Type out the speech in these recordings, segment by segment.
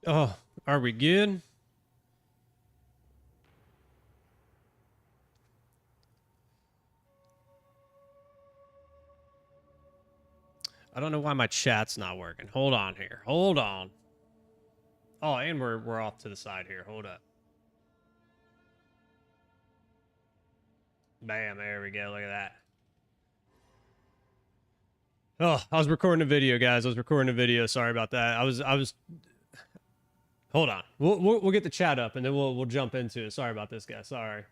Oh, are we good? I don't know why my chat's not working. Hold on here. Hold on. Oh, and we're off to the side here. Hold up. Bam, there we go. Look at that. Oh, I was recording a video, guys. I was recording a video. Sorry about that. I was Hold on. We'll get the chat up and then we'll jump into it. Sorry about this, guys. Sorry.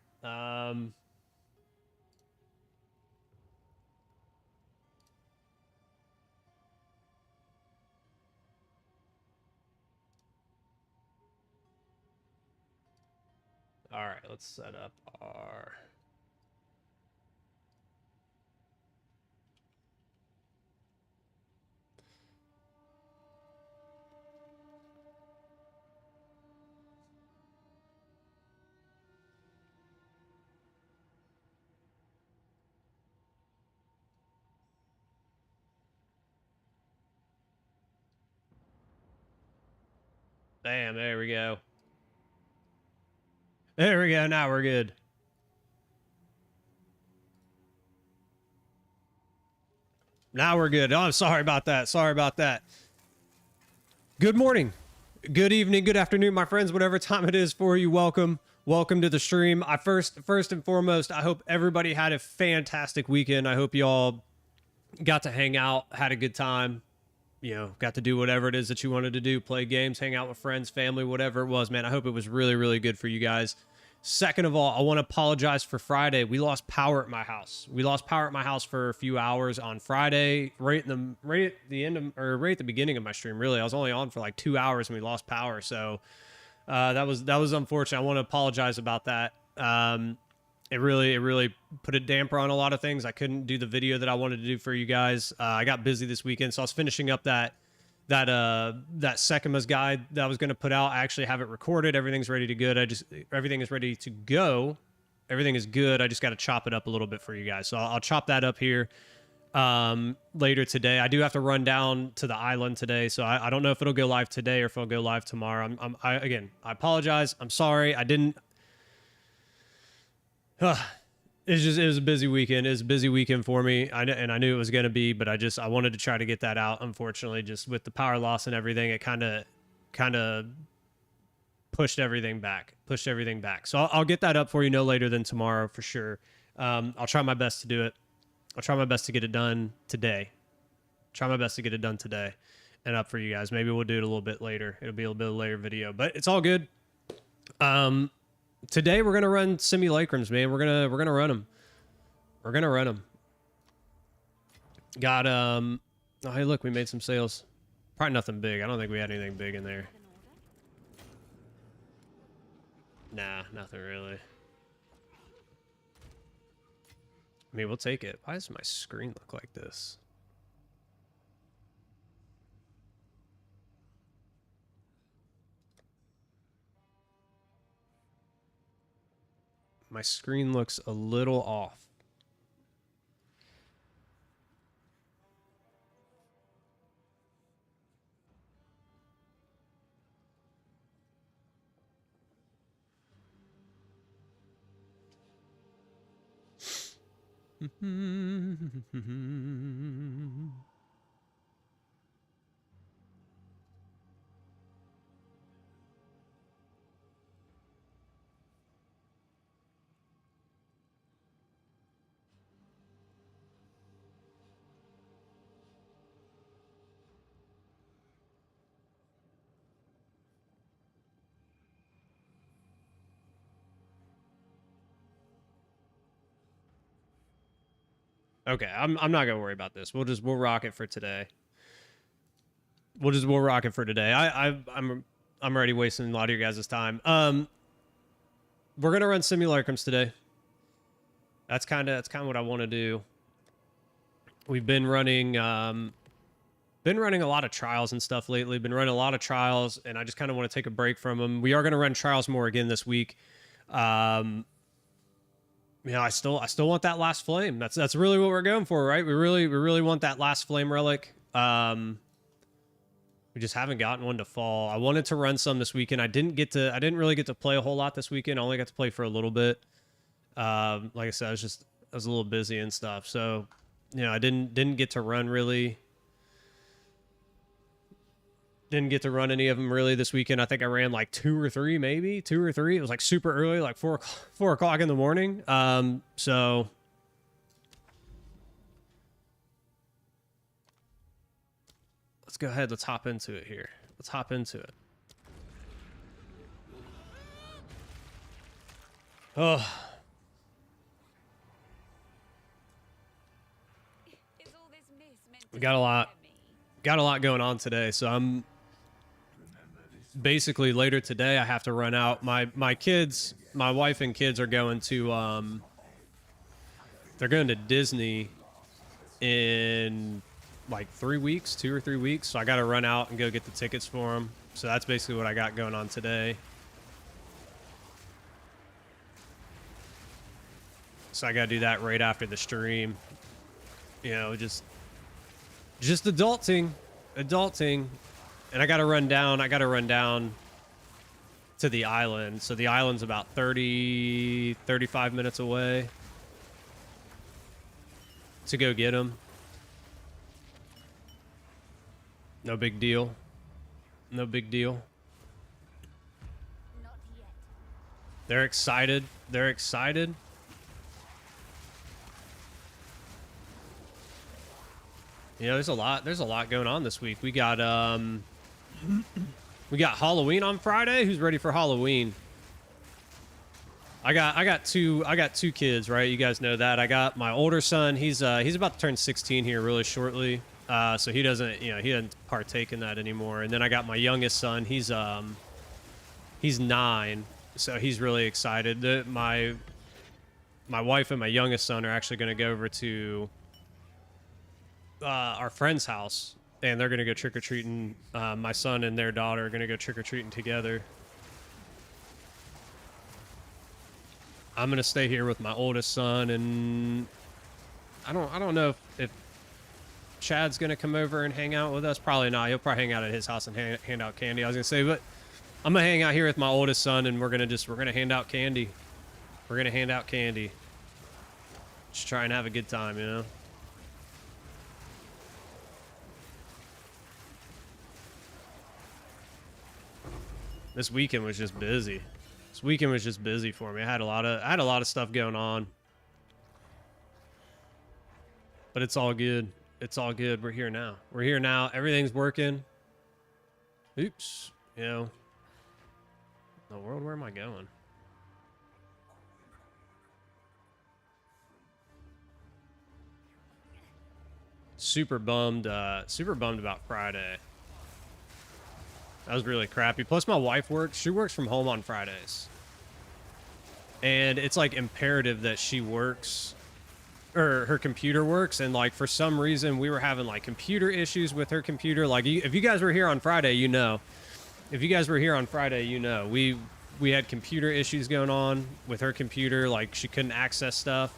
All right, let's set up our Bam, there we go. There we go. Now we're good. Now we're good. Oh, I'm sorry about that. Sorry about that. Good morning, good evening, good afternoon, my friends, whatever time it is for you. Welcome to the stream. I first and foremost, I hope everybody had a fantastic weekend. I hope y'all got to hang out, had a good time, you know, got to do whatever it is that you wanted to do, play games, hang out with friends, family, whatever it was, man. I hope it was really good for you guys. Second of all, I want to apologize for Friday. We lost power at my house. We lost power at my house for a few hours on Friday, right at the beginning of my stream. Really, I was only on for like 2 hours and we lost power. So that was unfortunate. I want to apologize about that. It really put a damper on a lot of things. I couldn't do the video that I wanted to do for you guys. I got busy this weekend, so I was finishing up that Sekima's guide that I was going to put out. I actually have it recorded. Everything's ready to go. Everything is ready to go. Everything is good. I just got to chop it up a little bit for you guys. So I'll chop that up here later today. I do have to run down to the island today, so I don't know if it'll go live today or if it'll go live tomorrow. I apologize. I'm sorry. I didn't. It was a busy weekend. It was a busy weekend for me. And I knew it was going to be, but I wanted to try to get that out. Unfortunately, just with the power loss and everything, it kind of pushed everything back. So I'll get that up for you no later than tomorrow for sure. I'll try my best to do it. I'll try my best to get it done today. And up for you guys. Maybe we'll do it a little bit later. It'll be a little bit later video, but it's all good. Today we're gonna run simulacrums, man. We're gonna run them. Got oh hey, look, we made some sales. Probably nothing big. I don't think we had anything big in there. Nah, nothing really. I mean, we'll take it. Why does my screen look like this? My screen looks a little off. Okay, I'm not gonna worry about this. We'll rock it for today. We'll rock it for today. I'm already wasting a lot of your guys' time. We're gonna run simulacrums today. That's kind of what I want to do. We've been running a lot of trials and stuff lately. Been running a lot of trials, and I just kind of want to take a break from them. We are gonna run trials more again this week. You know, I still want that last flame. That's really what we're going for, right? We really want that last flame relic. We just haven't gotten one to fall. I wanted to run some this weekend. I didn't really get to play a whole lot this weekend. I only got to play for a little bit. Like I said, I was a little busy and stuff. So, you know, I didn't get to run really. Didn't get to run any of them really this weekend. I think I ran like 2 or 3, maybe 2 or 3. It was like super early, like 4 o'clock in the morning. So let's go ahead. Let's hop into it here. Let's hop into it. Oh. We got a lot going on today. So I'm basically later today I have to run out. My kids, my wife and kids are going to they're going to Disney in like 3 weeks, 2 or 3 weeks. So I got to run out and go get the tickets for them. So that's basically what I got going on today. So I got to do that right after the stream. You know, just adulting. And I got to run down to the island. So the island's about 35 minutes away to go get them. No big deal. No big deal. Not yet. They're excited. They're excited. You know, there's a lot going on this week. We got Halloween on Friday. Who's ready for Halloween? I got two kids, right? You guys know that. I got my older son. He's about to turn 16 here really shortly. So he doesn't partake in that anymore. And then I got my youngest son. He's 9, so he's really excited. My wife and my youngest son are actually going to go over to our friend's house, and they're gonna go trick-or-treating. My son and their daughter are gonna go trick-or-treating together. I'm gonna stay here with my oldest son, and I don't know if Chad's gonna come over and hang out with us. Probably not. He'll probably hang out at his house and hand out candy. I was gonna say, but I'm gonna hang out here with my oldest son, and we're gonna hand out candy. We're gonna hand out candy. Just try and have a good time, you know. This weekend was just busy. This weekend was just busy for me. I had a lot of stuff going on. But it's all good. It's all good. We're here now. We're here now. Everything's working. Oops. You know. In the world, where am I going? Super bummed about Friday. That was really crappy. Plus, my wife works. She works from home on Fridays. And it's, like, imperative that she works, or her computer works. And, like, for some reason, we were having, like, computer issues with her computer. Like, if you guys were here on Friday, you know. If you guys were here on Friday, you know. We had computer issues going on with her computer. Like, she couldn't access stuff.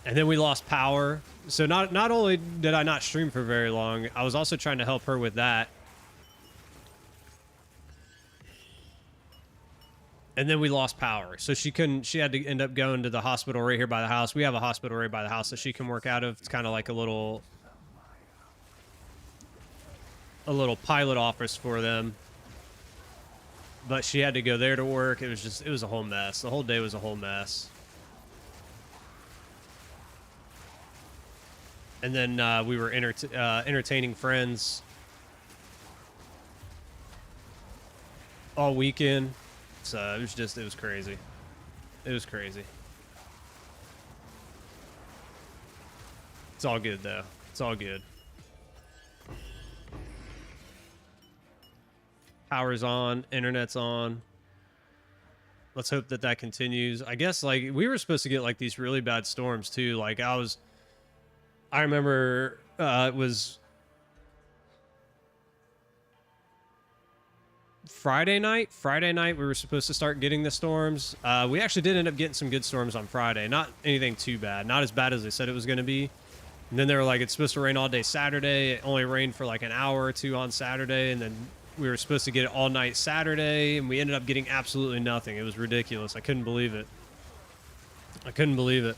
And then we lost power. So not only did I not stream for very long, I was also trying to help her with that. And then we lost power. So she had to end up going to the hospital right here by the house. We have a hospital right by the house that she can work out of. It's kind of like a little pilot office for them. But she had to go there to work. It was a whole mess. The whole day was a whole mess. And then we were entertaining friends all weekend. So it was crazy. It was crazy. It's all good though. It's all good. Power's on, internet's on. Let's hope that continues. I guess like we were supposed to get like these really bad storms too. Like I remember it was Friday night we were supposed to start getting the storms. We actually did end up getting some good storms on Friday. Not anything too bad. Not as bad as they said it was going to be. And then they were like, it's supposed to rain all day Saturday. It only rained for like an hour or two on Saturday. And then we were supposed to get it all night Saturday. And we ended up getting absolutely nothing. It was ridiculous. I couldn't believe it. I couldn't believe it.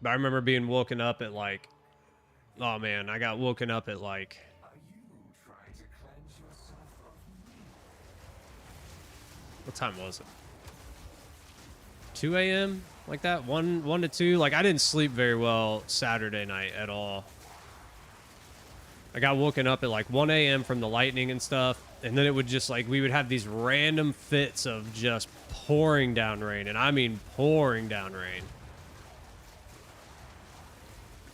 But I remember being woken up at like, oh man, I got woken up at like, what time was it? 2 a.m. like that, 1 to 2. Like I didn't sleep very well Saturday night at all. I got woken up at like 1 a.m. from the lightning and stuff. And then it would just like, we would have these random fits of just pouring down rain. And I mean pouring down rain.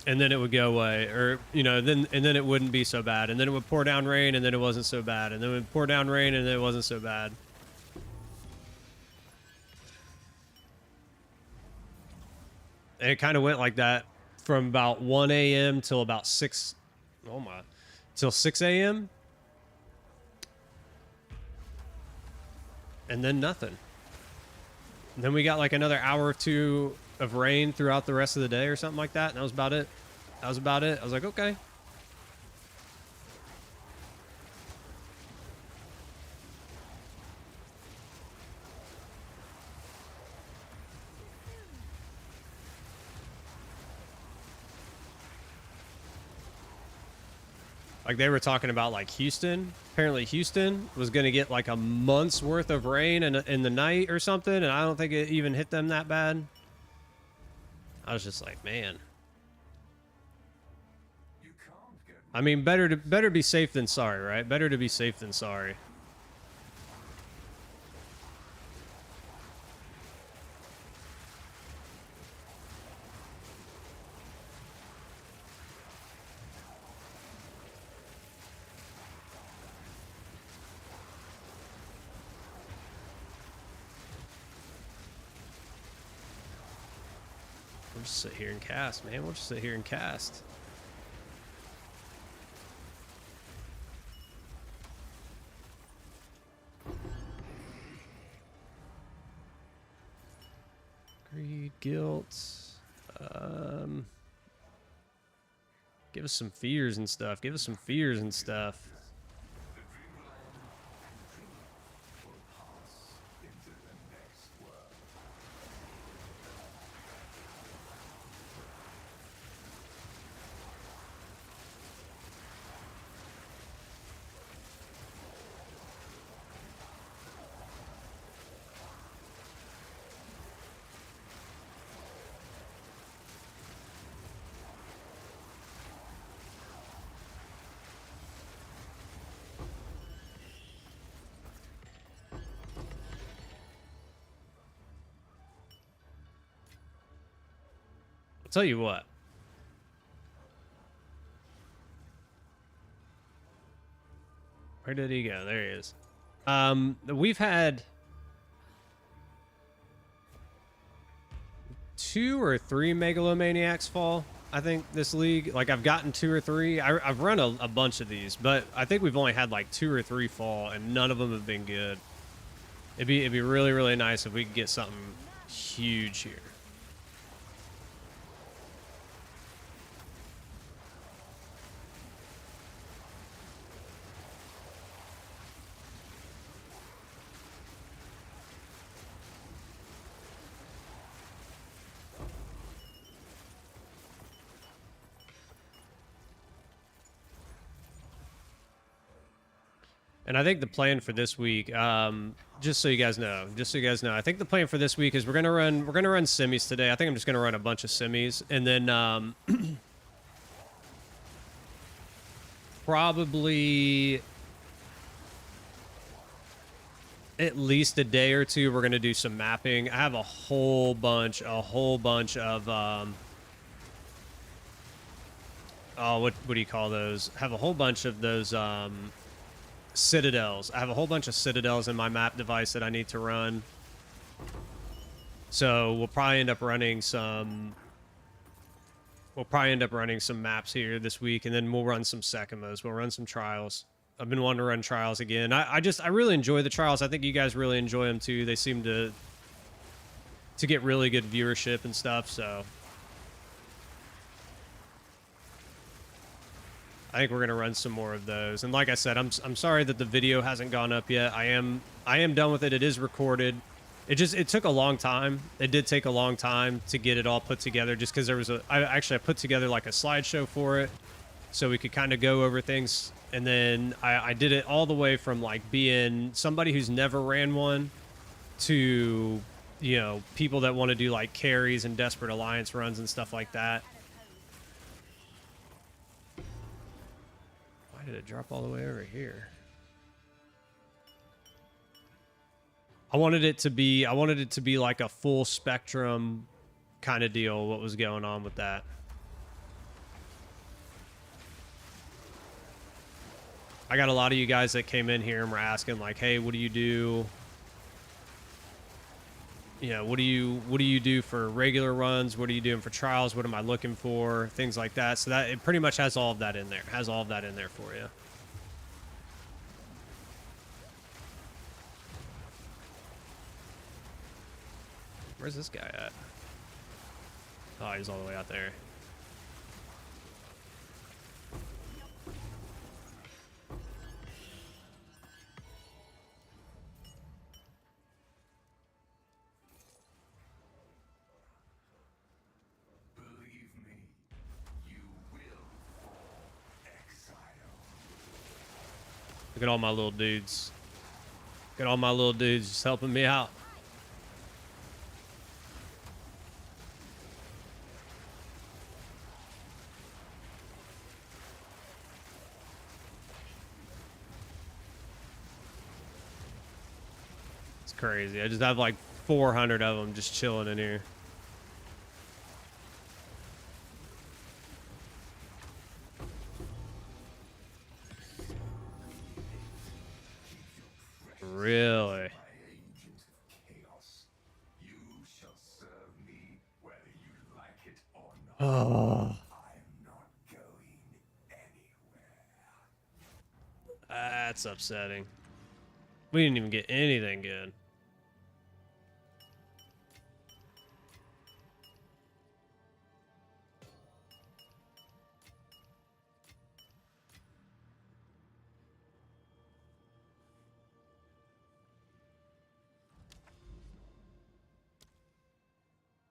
And then it would go away, or, you know, then it wouldn't be so bad. And then it would pour down rain, and then it wasn't so bad. And then it would pour down rain, and then it wasn't so bad. And it kind of went like that from about 1 a.m. till about 6, oh my, till 6 a.m. And then nothing. And then we got like another hour or two of rain throughout the rest of the day or something like that. And that was about it. That was about it. I was like, okay. Like they were talking about like Houston. Apparently Houston was going to get like a month's worth of rain in the night or something. And I don't think it even hit them that bad. I was just like, man. I mean, better be safe than sorry, right? Better to be safe than sorry. We'll just sit here and cast, man. We'll just sit here and cast. Greed, guilt. Give us some fears and stuff. Give us some fears and stuff. Tell you what. Where did he go? There he is. We've had 2 or 3 megalomaniacs fall, I think, this league. Like, I've gotten 2 or 3. I've run a bunch of these, but I think we've only had like 2 or 3 fall, and none of them have been good. It'd be really, really nice if we could get something huge here. And I think the plan for this week, just so you guys know, I think the plan for this week is we're gonna run semis today. I think I'm just gonna run a bunch of semis, and then probably at least a day or two we're gonna do some mapping. I have a whole bunch of oh, what do you call those? I have a whole bunch of those citadels. I have a whole bunch of citadels in my map device that I need to run. So we'll probably end up running some... We'll probably end up running some maps here this week, and then we'll run some Sekimos. We'll run some trials. I've been wanting to run trials again. I really enjoy the trials. I think you guys really enjoy them too. They seem to get really good viewership and stuff, so I think we're gonna run some more of those. And like I said, I'm sorry that the video hasn't gone up yet. I am done with it. It is recorded. It took a long time. It did take a long time to get it all put together, just because there was I put together like a slideshow for it, so we could kind of go over things. And then I did it all the way from like being somebody who's never ran one to, you know, people that want to do like carries and desperate alliance runs and stuff like that. Why did it drop all the way over here? I wanted it to be like a full spectrum kind of deal, what was going on with that. I got a lot of you guys that came in here and were asking like, hey, what do you do? You know, what do you do for regular runs? What are you doing for trials? What am I looking for? Things like that. So that it pretty much has all of that in there. Has all of that in there for you. Where's this guy at? Oh, he's all the way out there. Look at all my little dudes. Look at all my little dudes just helping me out. It's crazy. I just have like 400 of them just chilling in here. Really? Oh. That's upsetting. We didn't even get anything good.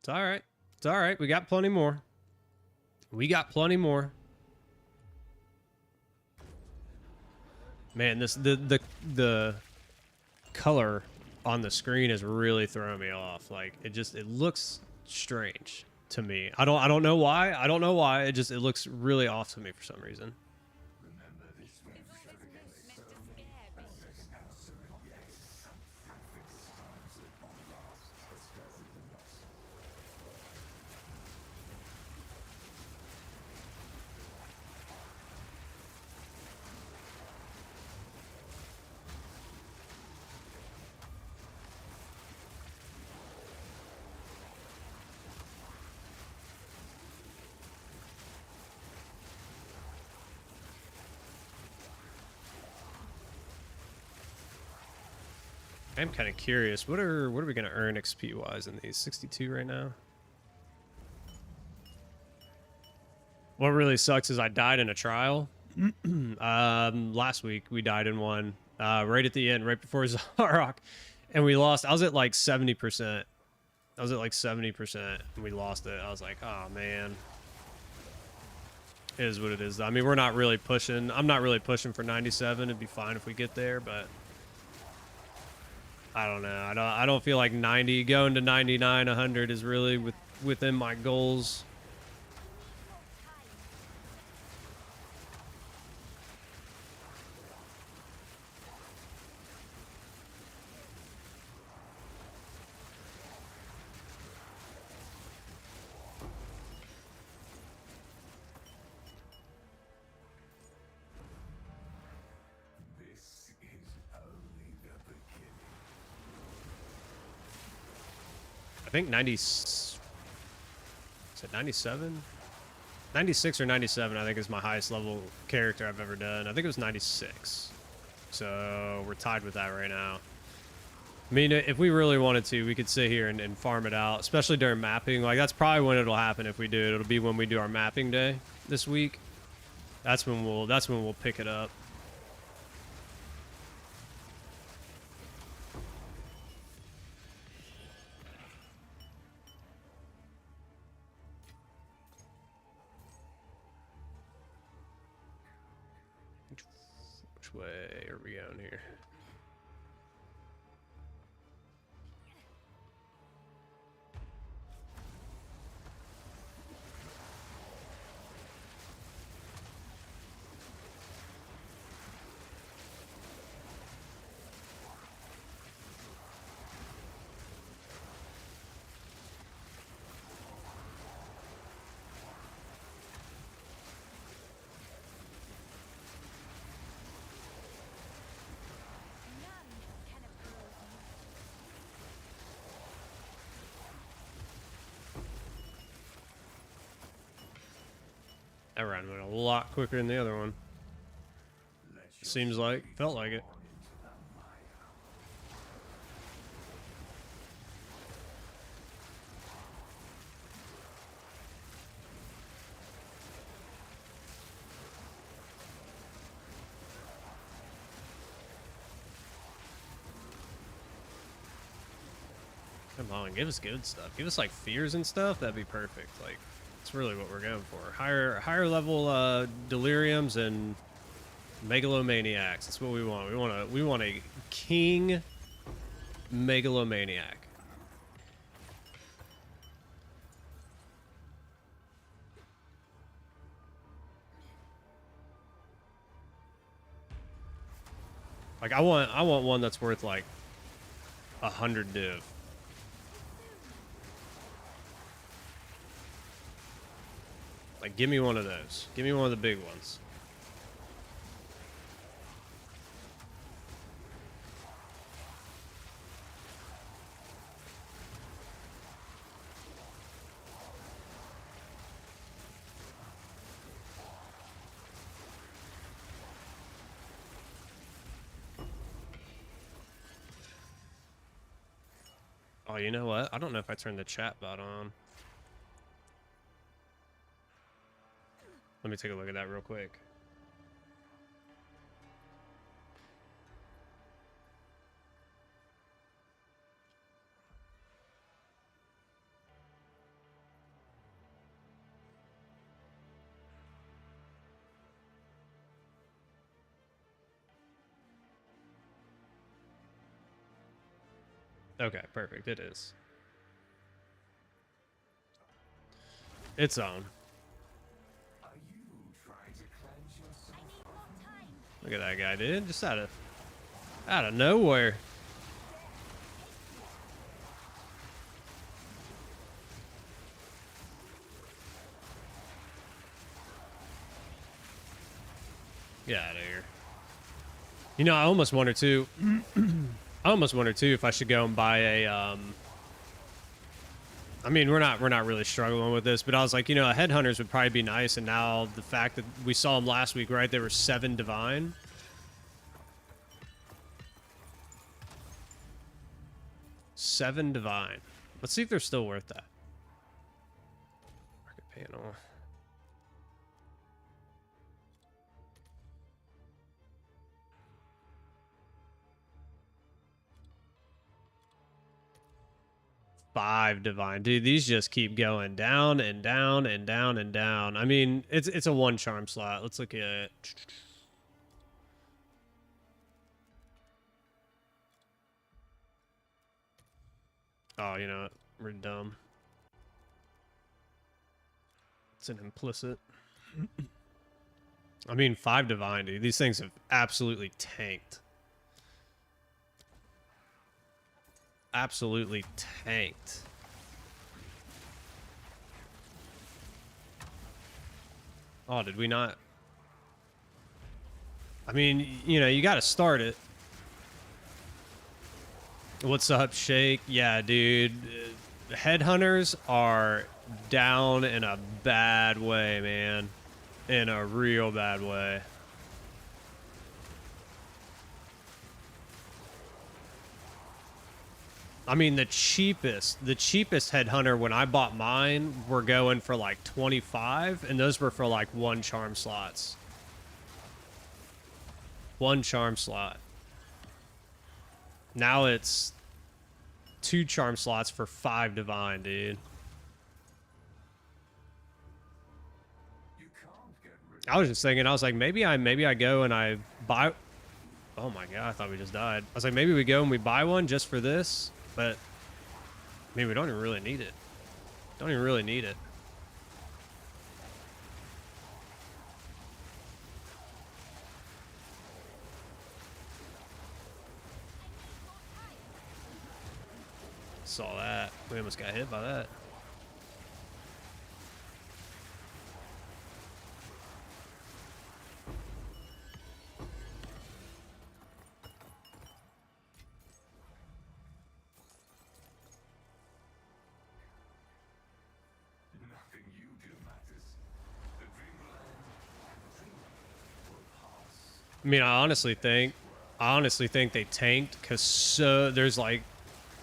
It's all right. It's all right. We got plenty more. We got plenty more. Man, the color on the screen is really throwing me off. Like it looks strange to me. I don't know why. I don't know why. It looks really off to me for some reason. I'm kind of curious. What are we gonna earn XP wise in these? 62 right now. What really sucks is I died in a trial. Last week we died in one. Right at the end, right before Zarok, and we lost. I was at like 70%. I was at like 70%, and we lost it. I was like, oh man. It is what it is. I mean, we're not really pushing. I'm not really pushing for 97. It'd be fine if we get there, but. I don't know. I don't feel like 90 going to 99, 100 is really within my goals. I think 90. Is it 97? 96 or 97, I think, is my highest level character I've ever done. I think it was 96. So we're tied with that right now. I mean, if we really wanted to, we could sit here and farm it out, especially during mapping. Like, that's probably when it'll happen if we do it. It'll be when we do our mapping day this week. That's when we'll pick it up. Which way are we going here? That round went a lot quicker than the other one. Seems like, felt like it. Come on, give us good stuff. Give us like fears and stuff. That'd be perfect. Like, that's really what we're going for. Higher level deliriums and megalomaniacs. That's what we want. We want a king megalomaniac. Like, I want one that's worth like 100 div. Like, give me one of those. Give me one of the big ones. Oh, you know what? I don't know if I turned the chat bot on. Let me take a look at that real quick. Okay, perfect. It is. It's on. Look at that guy, dude. Just out of nowhere. Get out of here. You know, I almost wonder too. I almost wonder too if I should go and buy a. I mean, we're not really struggling with this, but I was like, you know, a headhunters would probably be nice. And now the fact that we saw them last week, right? There were 7 divine. Seven divine. Let's see if they're still worth that. Market panel. Five divine, dude. These just keep going down and down and down and down. I mean, it's a 1 charm slot. Let's look at. Oh, you know what? We're dumb. It's an implicit. I mean, 5 divine, dude. These things have absolutely tanked. Absolutely tanked. Oh, did we not? I mean, you know, you got to start it. What's up, Shake? Yeah, dude. headhunters are down in a bad way, man. In a real bad way. I mean, the cheapest headhunter when I bought mine were going for like 25, and those were for like 1 charm slots. 1 charm slot. Now it's 2 charm slots for 5 divine, dude. I was just thinking, I was like, maybe I go and I buy. Oh my god, I thought we just died. I was like, maybe we go and we buy one just for this, but I mean, we don't even really need it. Don't even really need it. Saw that. We almost got hit by that. I mean, I honestly think they tanked because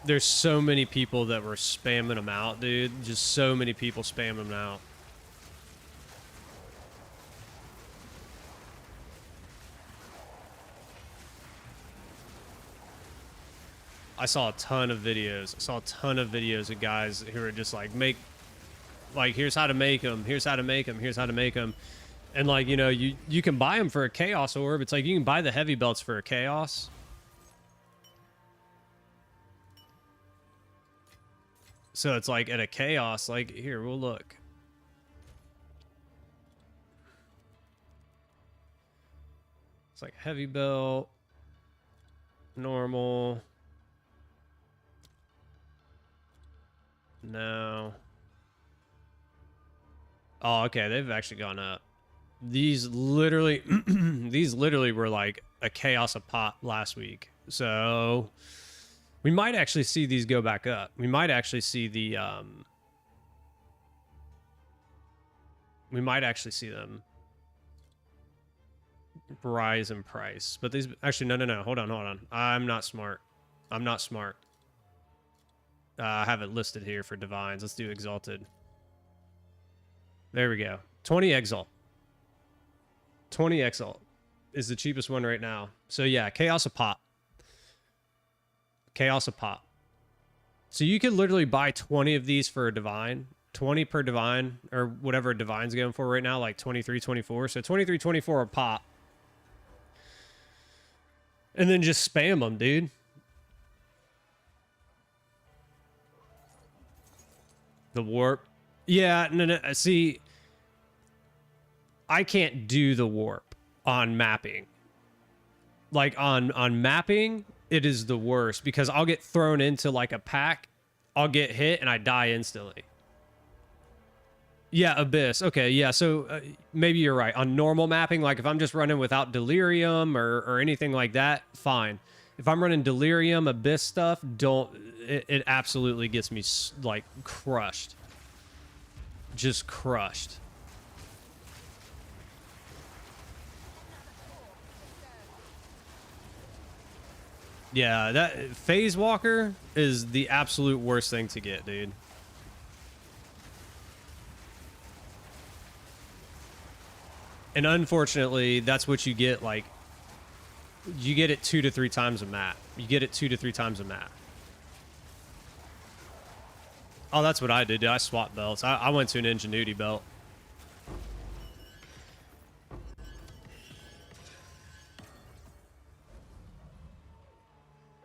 there's so many people that were spamming them out, dude. Just so many people spamming them out. I saw a ton of videos. I saw a ton of videos of guys who are just like, here's how to make them. Here's how to make them. Here's how to make them. And like, you know, you can buy them for a chaos orb. It's like you can buy the heavy belts for a chaos. So it's like at a chaos, like here, we'll look. It's like heavy belt, normal. No. Oh, okay, they've actually gone up. These literally these literally were like a chaos a pop last week. So we might actually see these go back up. We might actually see the we might actually see them rise in price. But these actually no, hold on. I'm not smart. I'm not smart. I have it listed here for divines. Let's do exalted. There we go. 20 exalt. 20 exalt is the cheapest one right now. So yeah, chaos a pop. Chaos a pop. So you could literally buy 20 of these for a divine. 20 per divine, or whatever a divine's going for right now, like 23, 24. So 23, 24 a pop. And then just spam them, dude. The warp. Yeah, no. See, I can't do the warp on mapping. Like on mapping, it is the worst because I'll get thrown into like a pack, I'll get hit and I die instantly. Yeah, abyss. Okay, yeah. So maybe you're right. On normal mapping, like if I'm just running without delirium or anything like that, fine. If I'm running delirium, abyss stuff, it absolutely gets me like crushed. Just crushed. Yeah, that phase walker is the absolute worst thing to get, dude. And unfortunately, that's what you get. Like, you get it 2 to 3 times a map. You get it 2 to 3 times a map. Oh, that's what I did. I swapped belts. I went to an ingenuity belt.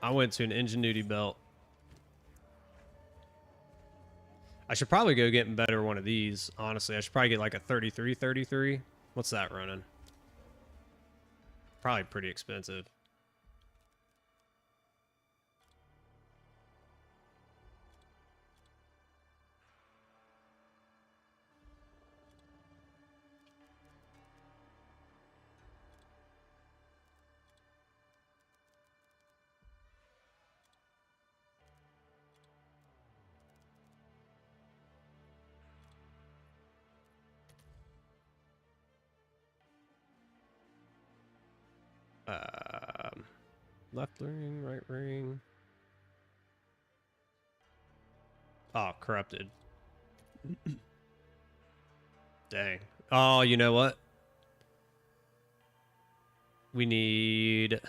I went to an ingenuity belt. I should probably go get a better one of these. Honestly, I should probably get like a 33. What's that running? Probably pretty expensive. Left ring, right ring. Oh, corrupted. Dang. Oh, you know what? We need...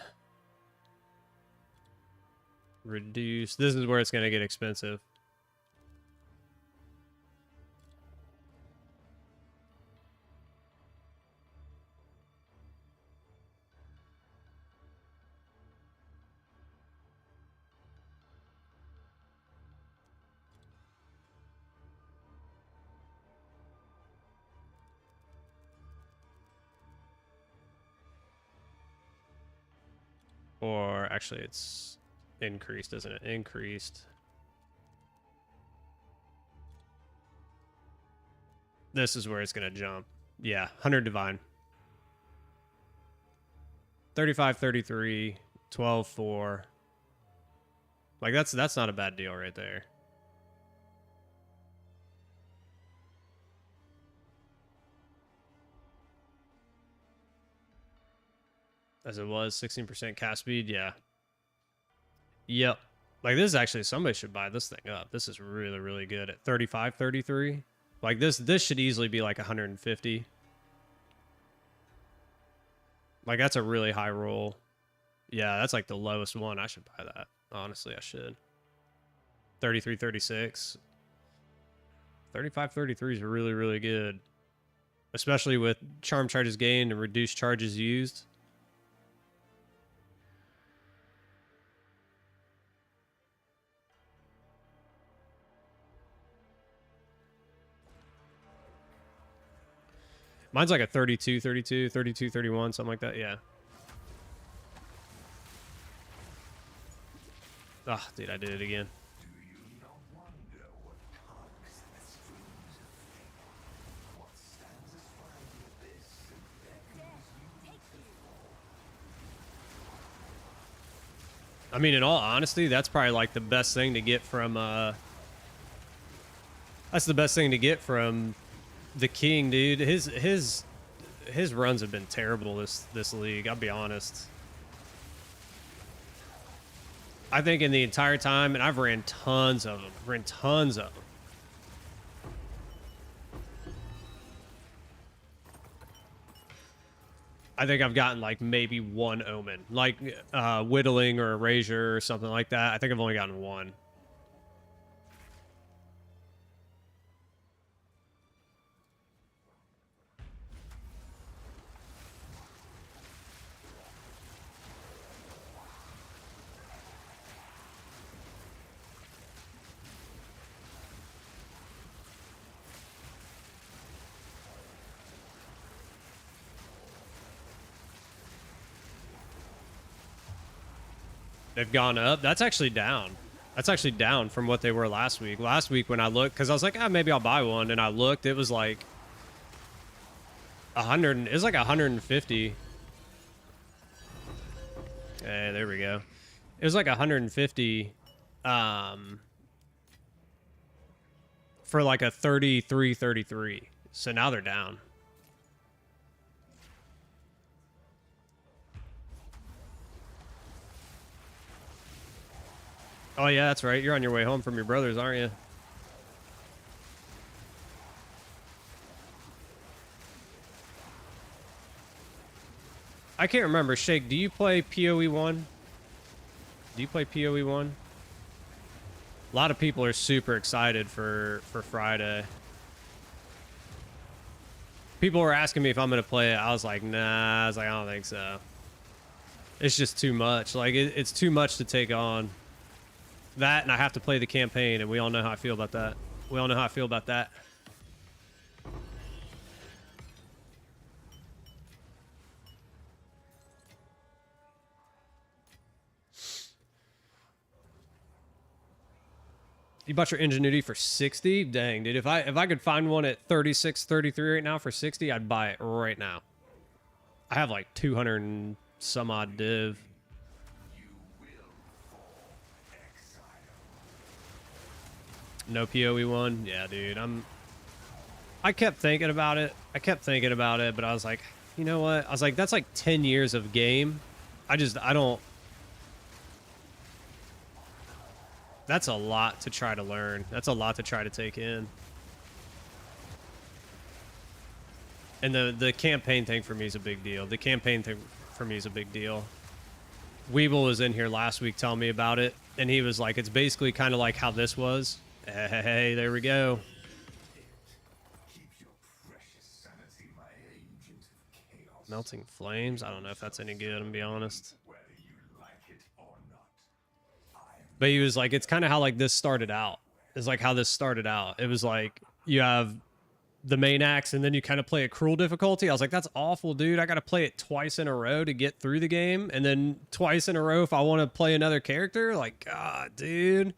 reduce. This is where it's going to get expensive. Or actually it's increased, isn't it? Increased. This is where it's going to jump. Yeah, 100 divine. 35, 33, 12, 4. Like that's not a bad deal right there. As it was, 16% cast speed, yeah. Yep. Like this is actually, somebody should buy this thing up. This is really, really good at 35, 33. Like this should easily be like 150. Like that's a really high roll. Yeah, that's like the lowest one. I should buy that. Honestly, I should. 33, 36. 35, 33 is really, really good. Especially with charm charges gained and reduced charges used. Mine's like a 32, 32, 32, 31, something like that. Yeah. Ah, dude, I did it again. I mean, in all honesty, that's probably like the best thing to get from, that's the best thing to get from the king, dude. His runs have been terrible this league, I'll be honest. I think in the entire time, and I've ran tons of them, I think I've gotten like maybe one omen, like whittling or erasure or something like that. I think I've only gotten one. They've gone up. That's actually down. That's actually down from what they were last week. Last week when I looked, because I was like, ah, maybe I'll buy one, and I looked, it was like 100. It was like 150. Hey, there we go. It was like 150 for like a 33, 33. So now they're down. Oh, yeah, that's right. You're on your way home from your brother's, aren't you? I can't remember. Shake, do you play PoE 1? Do you play PoE 1? A lot of people are super excited for Friday. People were asking me if I'm going to play it. I was like, nah. I was like, I don't think so. It's just too much. Like, it's too much to take on. That, and I have to play the campaign, and we all know how I feel about that. We all know how I feel about that. You bought your Ingenuity for 60? Dang, dude. If I could find one at 36, 33 right now for 60, I'd buy it right now. I have like 200 and some odd div. No PoE 1? Yeah, dude. I kept thinking about it. But I was like, you know what? I was like, that's like 10 years of game I don't. That's a lot to try to learn. That's a lot to try to take in. And the campaign thing for me is a big deal. The campaign thing for me is a big deal. Weeble was in here last week telling me about it, and he was like, it's basically kind of like how this was. Hey, there we go. Melting flames? I don't know if that's any good, I'm gonna be honest. But he was like, it's kind of how like this started out. It's like how this started out. It was like, you have the main axe and then you kind of play a cruel difficulty. I was like, that's awful, dude. I got to play it twice in a row to get through the game. And then twice in a row if I want to play another character. Like, God, dude.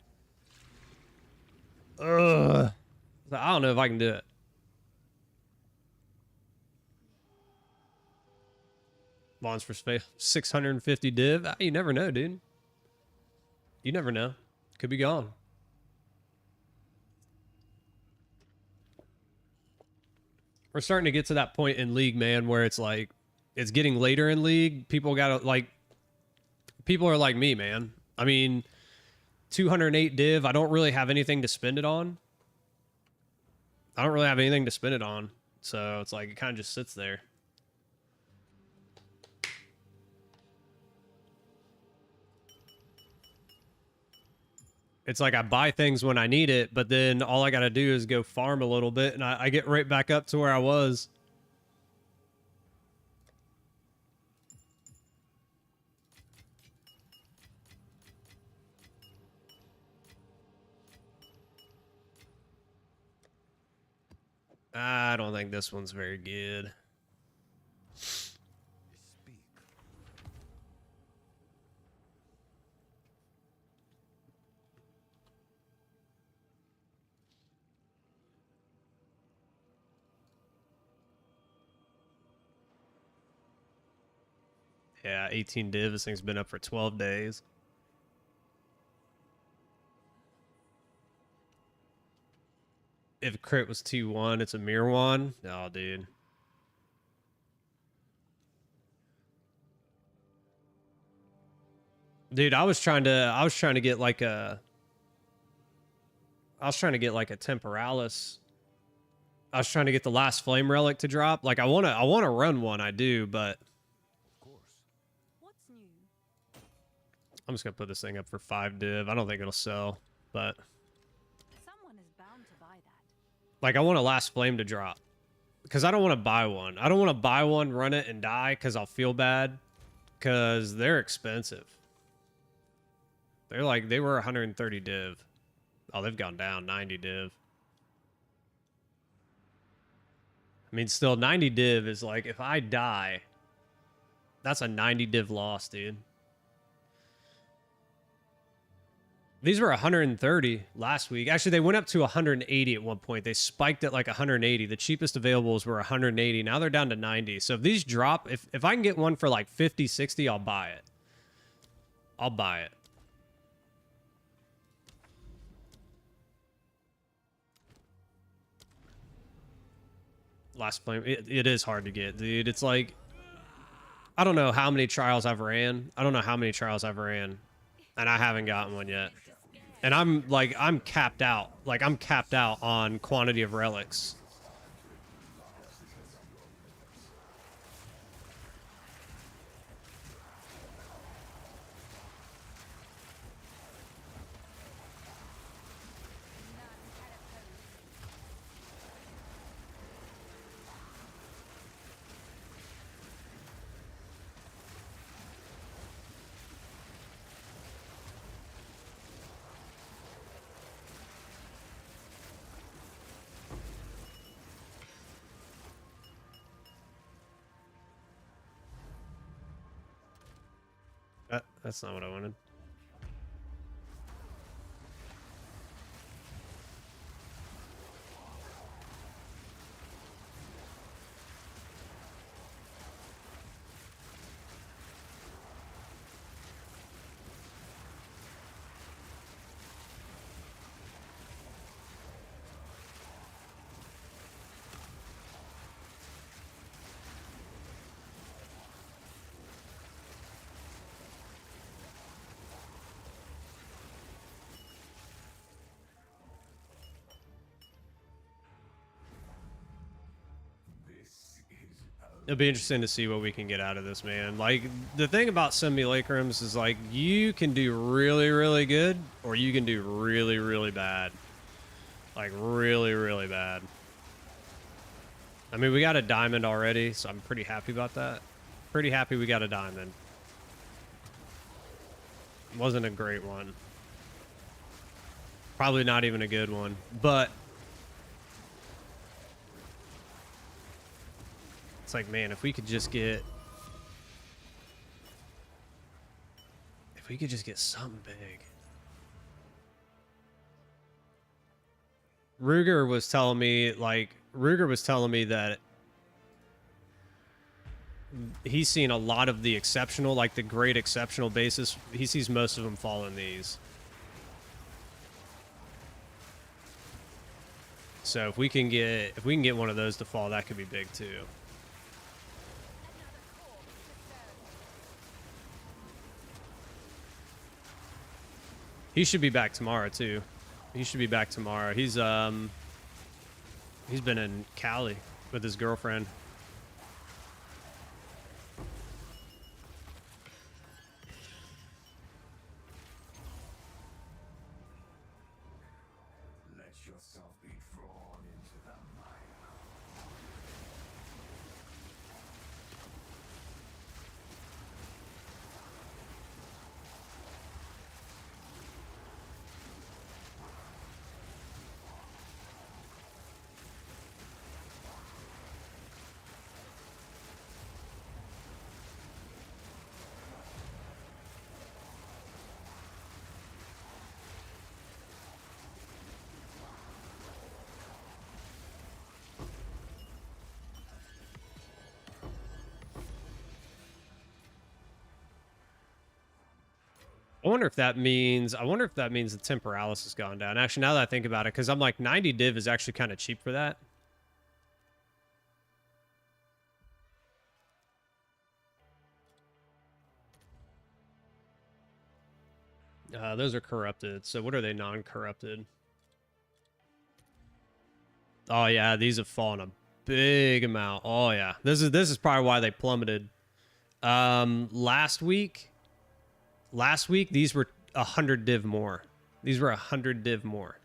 Ugh. I don't know if I can do it. Bonds for space. 650 div. You never know, dude. You never know. Could be gone. We're starting to get to that point in League, man, where it's like, it's getting later in League. People gotta, like, people are like me, man. I mean, 208 div, I don't really have anything to spend it on. I don't really have anything to spend it on. So it's like, it kind of just sits there. It's like I buy things when I need it, but then all I got to do is go farm a little bit, and I get right back up to where I was. I don't think this one's very good. Yeah, 18 div. This thing's been up for 12 days. If crit was 2-1, it's a mirror one. Oh, dude. Dude, I was trying to get like a Temporalis. I was trying to get the last flame relic to drop. Like I wanna run one, I do, but I'm just gonna put this thing up for 5 div. I don't think it'll sell, but someone is bound to buy that. Like I want a last flame to drop. Because I don't want to buy one. I don't want to buy one, run it, and die because I'll feel bad. Because they're expensive. They were 130 div. Oh, they've gone down 90 div. I mean, still 90 div is like, if I die, that's a 90 div loss, dude. These were 130 last week. Actually, they went up to 180 at one point. They spiked at like 180. The cheapest availables were 180. Now they're down to 90. So if these drop, if I can get one for like 50, 60, I'll buy it. I'll buy it. Last flame. It is hard to get, dude. It's like, I don't know how many trials I've ran. And I haven't gotten one yet. And I'm capped out. Like, I'm capped out on quantity of relics. That's not what I wanted. It'll be interesting to see what we can get out of this, man. Like, the thing about simulacrums is, like, you can do really, really good, or you can do really, really bad. Like, really, really bad. I mean, we got a diamond already, so I'm pretty happy about that. Pretty happy we got a diamond. Wasn't a great one. Probably not even a good one, but it's like, man, if we could just get something big. Ruger was telling me that he's seen a lot of the exceptional, like the great exceptional bases. He sees most of them fall in these. So if we can get one of those to fall, that could be big too. He should be back tomorrow too. He should be back tomorrow. He's been in Cali with his girlfriend. I wonder if that means the temporalis has gone down. Actually, now that I think about it, because I'm like 90 div is actually kind of cheap for that. Those are corrupted. So what are they non-corrupted? Oh yeah, these have fallen a big amount. Oh yeah, this is probably why they plummeted. Last week these were 100 div more. These were 100 div more.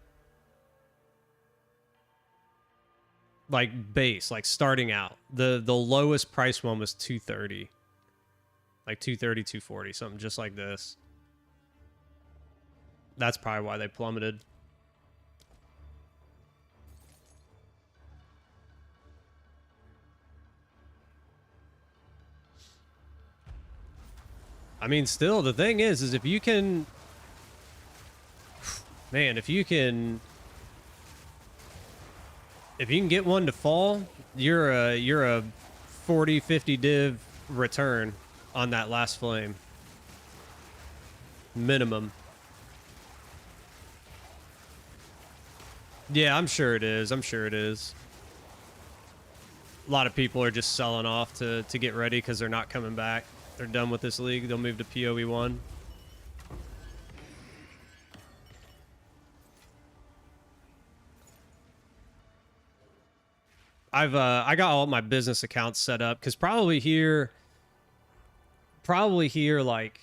Like base, like starting out. The lowest price one was 230. Like 230, 240, something just like this. That's probably why they plummeted. I mean, still, the thing is if you can, man, if you can get one to fall, you're a 40, 50 div return on that last flame. Minimum. Yeah, I'm sure it is. I'm sure it is. A lot of people are just selling off to get ready because they're not coming back. They're done with this league. They'll move to PoE 1. I got all my business accounts set up because probably here like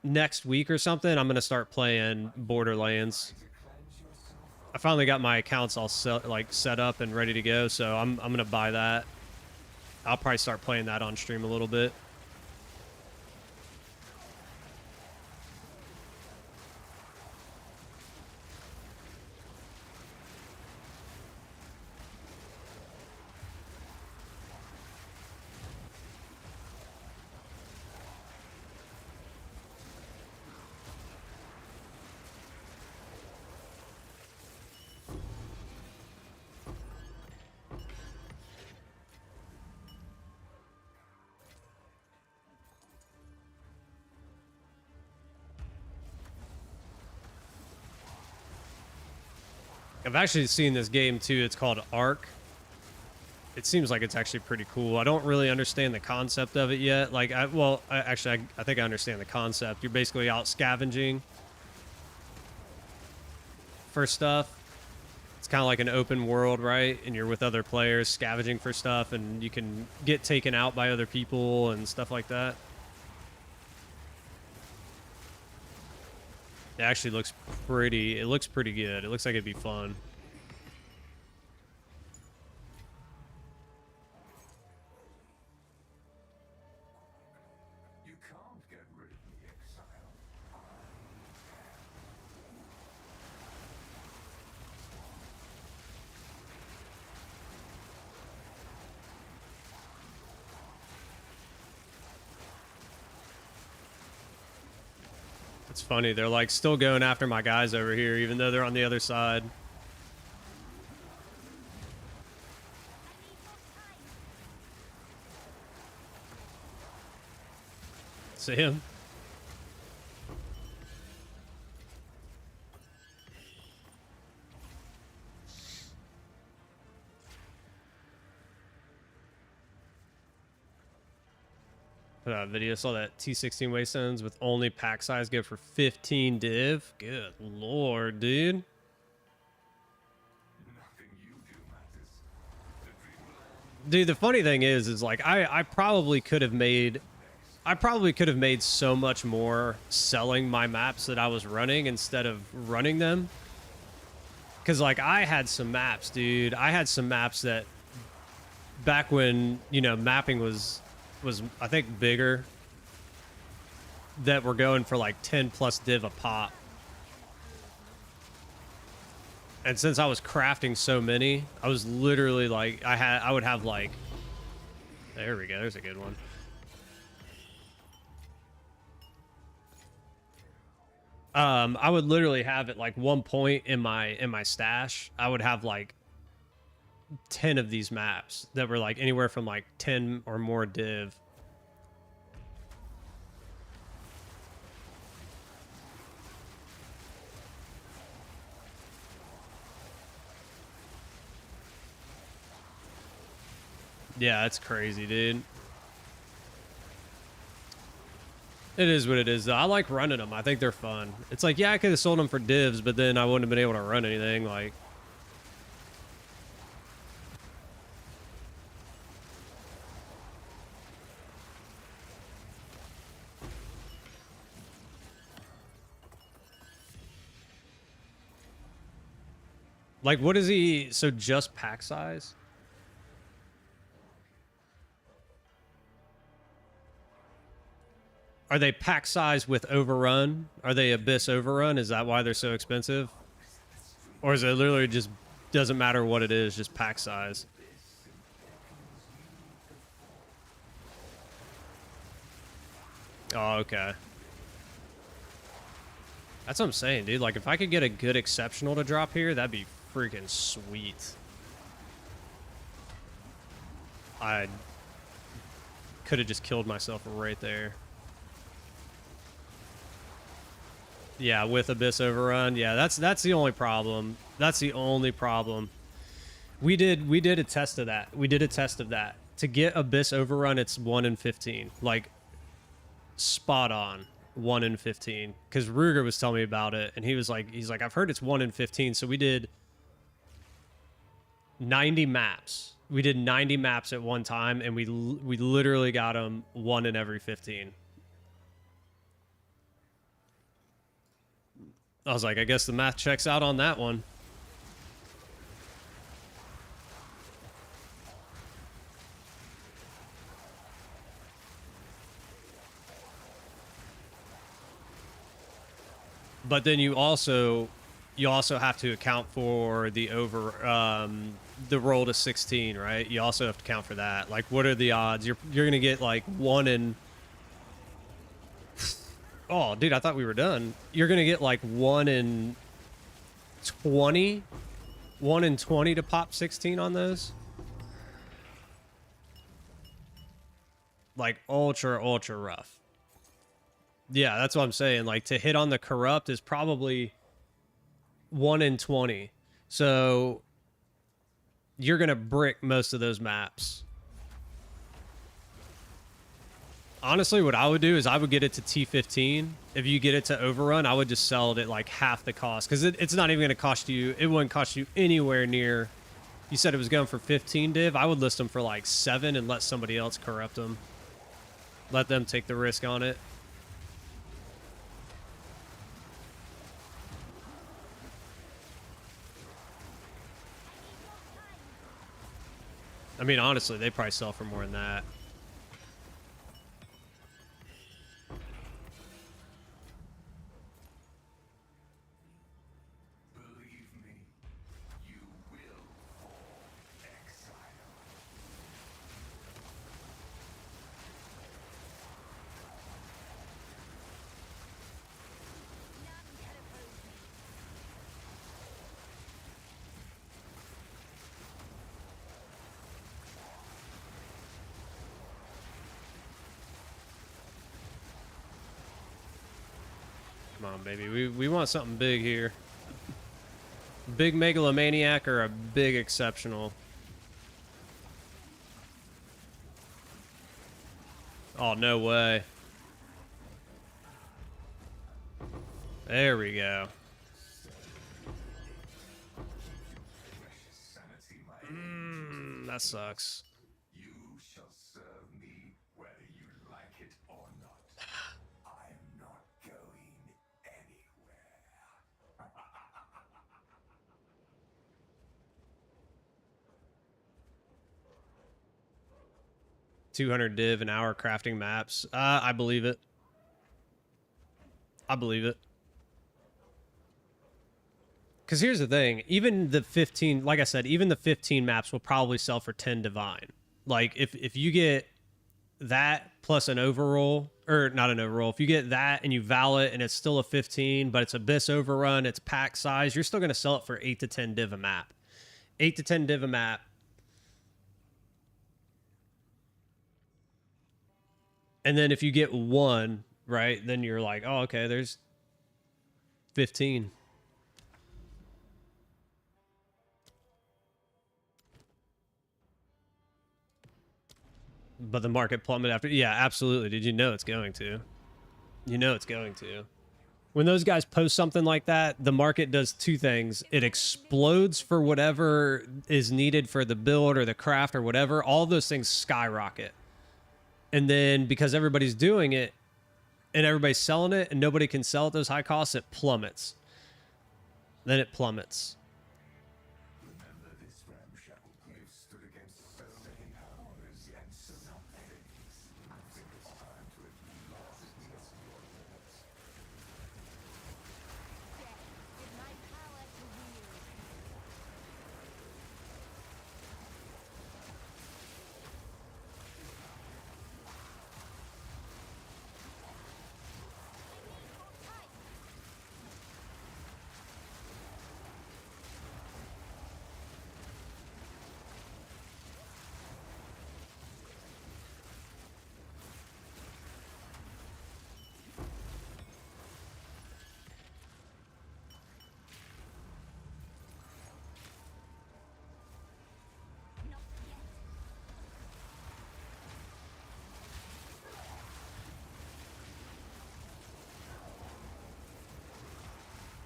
next week or something, I'm gonna start playing Borderlands. I finally got my accounts all set up and ready to go, so I'm gonna buy that. I'll probably start playing that on stream a little bit. I've actually seen this game too. It's called Ark. It seems like it's actually pretty cool. I don't really understand the concept of it yet. Like, I think I understand the concept. You're basically out scavenging for stuff. It's kind of like an open world, right? And you're with other players scavenging for stuff, and you can get taken out by other people and stuff like that. It actually looks pretty, it looks pretty good. It looks like it'd be fun. You can't get rid of the Exile. It's funny, they're like still going after my guys over here, even though they're on the other side. See him? Put out a video, saw that T16 Wastelands with only pack size go for 15 div. Good lord, dude. Nothing you do matters. The dream will Dude, the funny thing is like I probably could have made so much more selling my maps that I was running instead of running them. Cause like I had some maps, dude. I had some maps that back when, you know, mapping was I think bigger, that were going for like 10 plus div a pop. And since I was crafting so many, I was literally like, I would have like, there we go, there's a good one. I would literally have at like one point in my stash, I would have like 10 of these maps that were like anywhere from like 10 or more div. Yeah, that's crazy, dude. It is what it is, though. I like running them. I think they're fun. It's like, yeah, I could have sold them for divs, but then I wouldn't have been able to run anything. Like, what is he? So just pack size? Are they pack size with overrun? Are they Abyss overrun? Is that why they're so expensive? Or is it literally just doesn't matter what it is, just pack size? Oh, okay. That's what I'm saying, dude. Like, if I could get a good exceptional to drop here, that'd be freaking sweet. I could have just killed myself right there. Yeah, with Abyss overrun. Yeah, that's the only problem. That's the only problem. We did a test of that. We did a test of that. To get Abyss overrun, it's 1 in 15. Like, spot on. 1 in 15. Because Ruger was telling me about it, and he's like, I've heard it's 1 in 15. So we did 90 maps. We did 90 maps at one time, and we literally got them 1 in every 15. I was like, I guess the math checks out on that one. But then you also have to account for the the roll to 16, right? You also have to account for that. Like, what are the odds? You're gonna get like 1 in. Oh, dude, I thought we were done. You're gonna get like 1 in 20, 1 in 20 to pop 16 on those. Like ultra rough. Yeah, that's what I'm saying. Like, to hit on the corrupt is probably 1 in 20. So you're gonna brick most of those maps. Honestly, what I would do is I would get it to T15 If you get it to overrun, I would just sell it at like half the cost, because it's not even going to cost you. It wouldn't cost you anywhere near. You said it was going for 15 div. I would list them for like 7 and let somebody else corrupt them. Let them take the risk on it. I mean, honestly, they probably sell for more than that. Believe me, you will fall exile. Come on, baby. We want something big here. Big megalomaniac or a big exceptional? Oh, no way. There we go. Precious sanity, my That sucks. You shall serve me whether you like it or not. I'm not going anywhere. 200 div an hour crafting maps. I believe it. I believe it. Because here's the thing. Even the 15, like I said, even the 15 maps will probably sell for 10 divine. Like, if you get that plus an overroll, or not an overroll, if you get that and you val it and it's still a 15, but it's Abyss overrun, it's pack size, you're still going to sell it for 8 to 10 div a map. 8 to 10 div a map. And then if you get one, right, then you're like, oh, okay, there's 15. But the market plummeted after. Yeah, absolutely. Did you know it's going to? You know it's going to. When those guys post something like that, the market does two things. It explodes for whatever is needed for the build or the craft or whatever. All those things skyrocket. And then because everybody's doing it and everybody's selling it and nobody can sell at those high costs, it plummets. Then it plummets. Remember this ramshackle place stood against so many powers and so many things. I think it's time to acknowledge its limits. Give my power to wield. Not yet.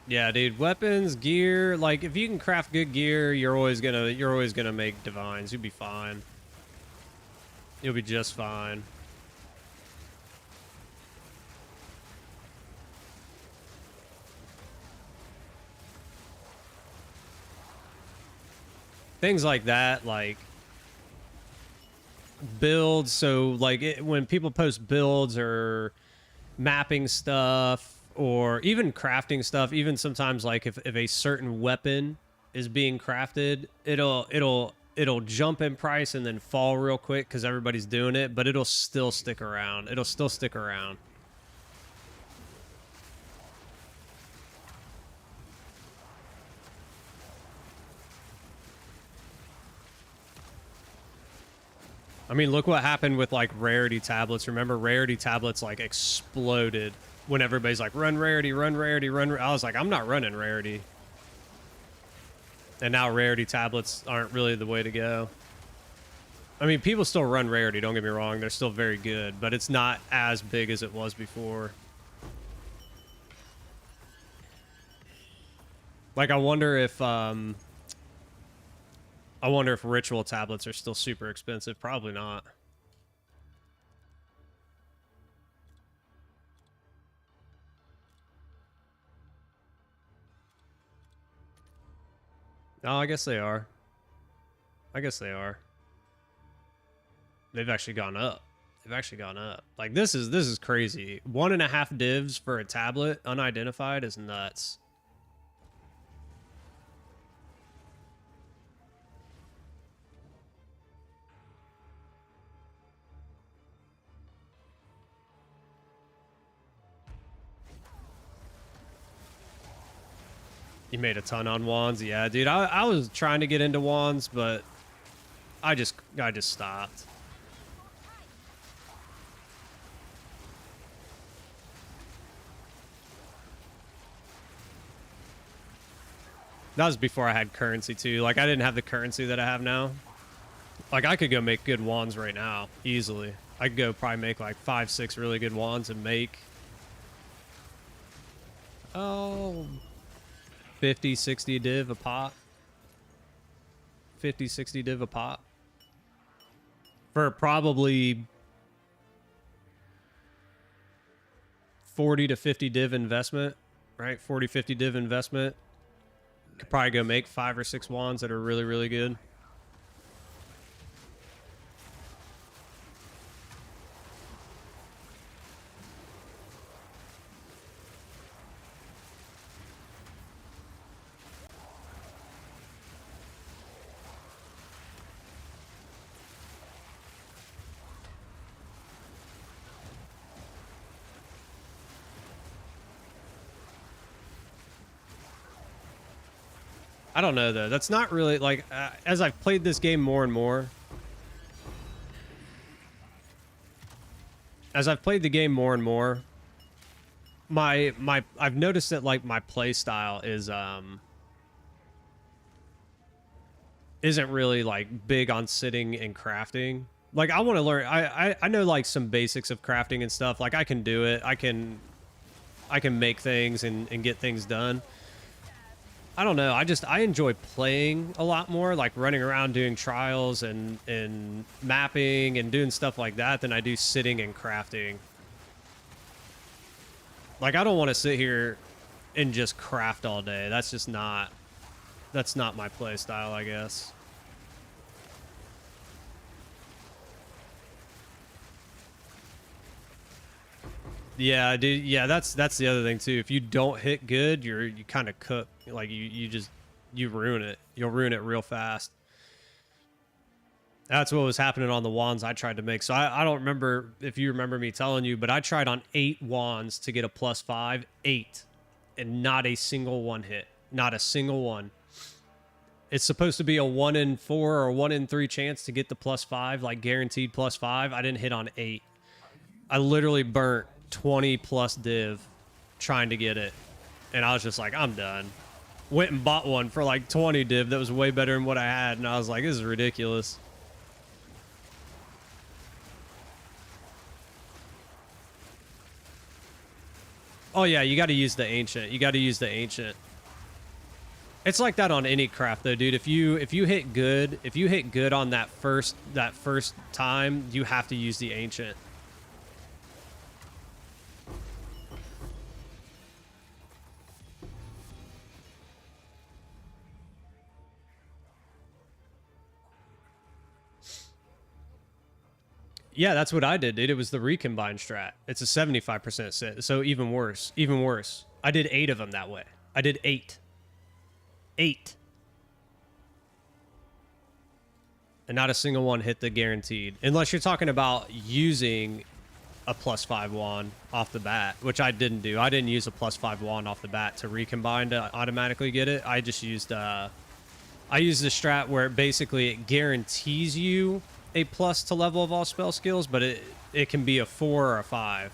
Yeah, dude, weapons, gear, like if you can craft good gear, you're always gonna make divines. You'll be fine. You'll be just fine. Things like that, like builds. So like when people post builds or mapping stuff or even crafting stuff, even sometimes like if a certain weapon is being crafted, it'll jump in price and then fall real quick because everybody's doing it, but it'll still stick around. It'll still stick around. I mean, look what happened with like rarity tablets. Remember, rarity tablets like exploded when everybody's like, run rarity, run rarity, run. I was like, I'm not running rarity. And now rarity tablets aren't really the way to go. I mean, people still run rarity, don't get me wrong. They're still very good, but it's not as big as it was before. Like, I wonder if ritual tablets are still super expensive. Probably not. No, I guess they are. I guess they are. They've actually gone up. They've actually gone up. Like, this is crazy. 1.5 divs for a tablet unidentified is nuts. You made a ton on wands. Yeah, dude. I was trying to get into wands, but I just stopped. That was before I had currency too. Like, I didn't have the currency that I have now. Like, I could go make good wands right now easily. I could go probably make like 5, 6 really good wands and make 50, 60 div a pop. 50, 60 div a pop. For probably 40 to 50 div investment, right? 40, 50 div investment. Could probably go make 5 or 6 wands that are really, really good. I don't know though. That's not really like as I've played this game more and more. As I've played the game more and more, I've noticed that like my play style is isn't really like big on sitting and crafting. Like, I want to learn. I know like some basics of crafting and stuff. Like, I can do it. I can make things and get things done. I don't know. I enjoy playing a lot more, like running around doing trials and mapping and doing stuff like that than I do sitting and crafting. Like, I don't want to sit here and just craft all day. That's not my play style, I guess. Yeah, dude. Yeah, that's the other thing too. If you don't hit good, you kind of cook. Like, you ruin it. You'll ruin it real fast. That's what was happening on the wands I tried to make. So I don't remember if you remember me telling you, but I tried on 8 wands to get a +5, 8, and not a single one hit. Not a single one. It's supposed to be a 1 in 4 or 1 in 3 chance to get the +5, like guaranteed +5. I didn't hit on 8. I literally burnt 20 plus div trying to get it, and I was just like, I'm done. Went and bought one for like 20 div that was way better than what I had, and I was like, this is ridiculous. Oh yeah, you got to use the ancient. You got to use the ancient. It's like that on any craft though, dude. If you hit good on that first time, you have to use the ancient. Yeah, that's what I did, dude. It was the recombine strat. It's a 75% sit, so even worse. Even worse. I did 8 of them that way. I did 8. 8. And not a single one hit the guaranteed. Unless you're talking about using a +5 wand off the bat, which I didn't do. I didn't use a +5 wand off the bat to recombine to automatically get it. I just used I used the strat where it guarantees you a plus to level of all spell skills, but it can be a 4 or a 5.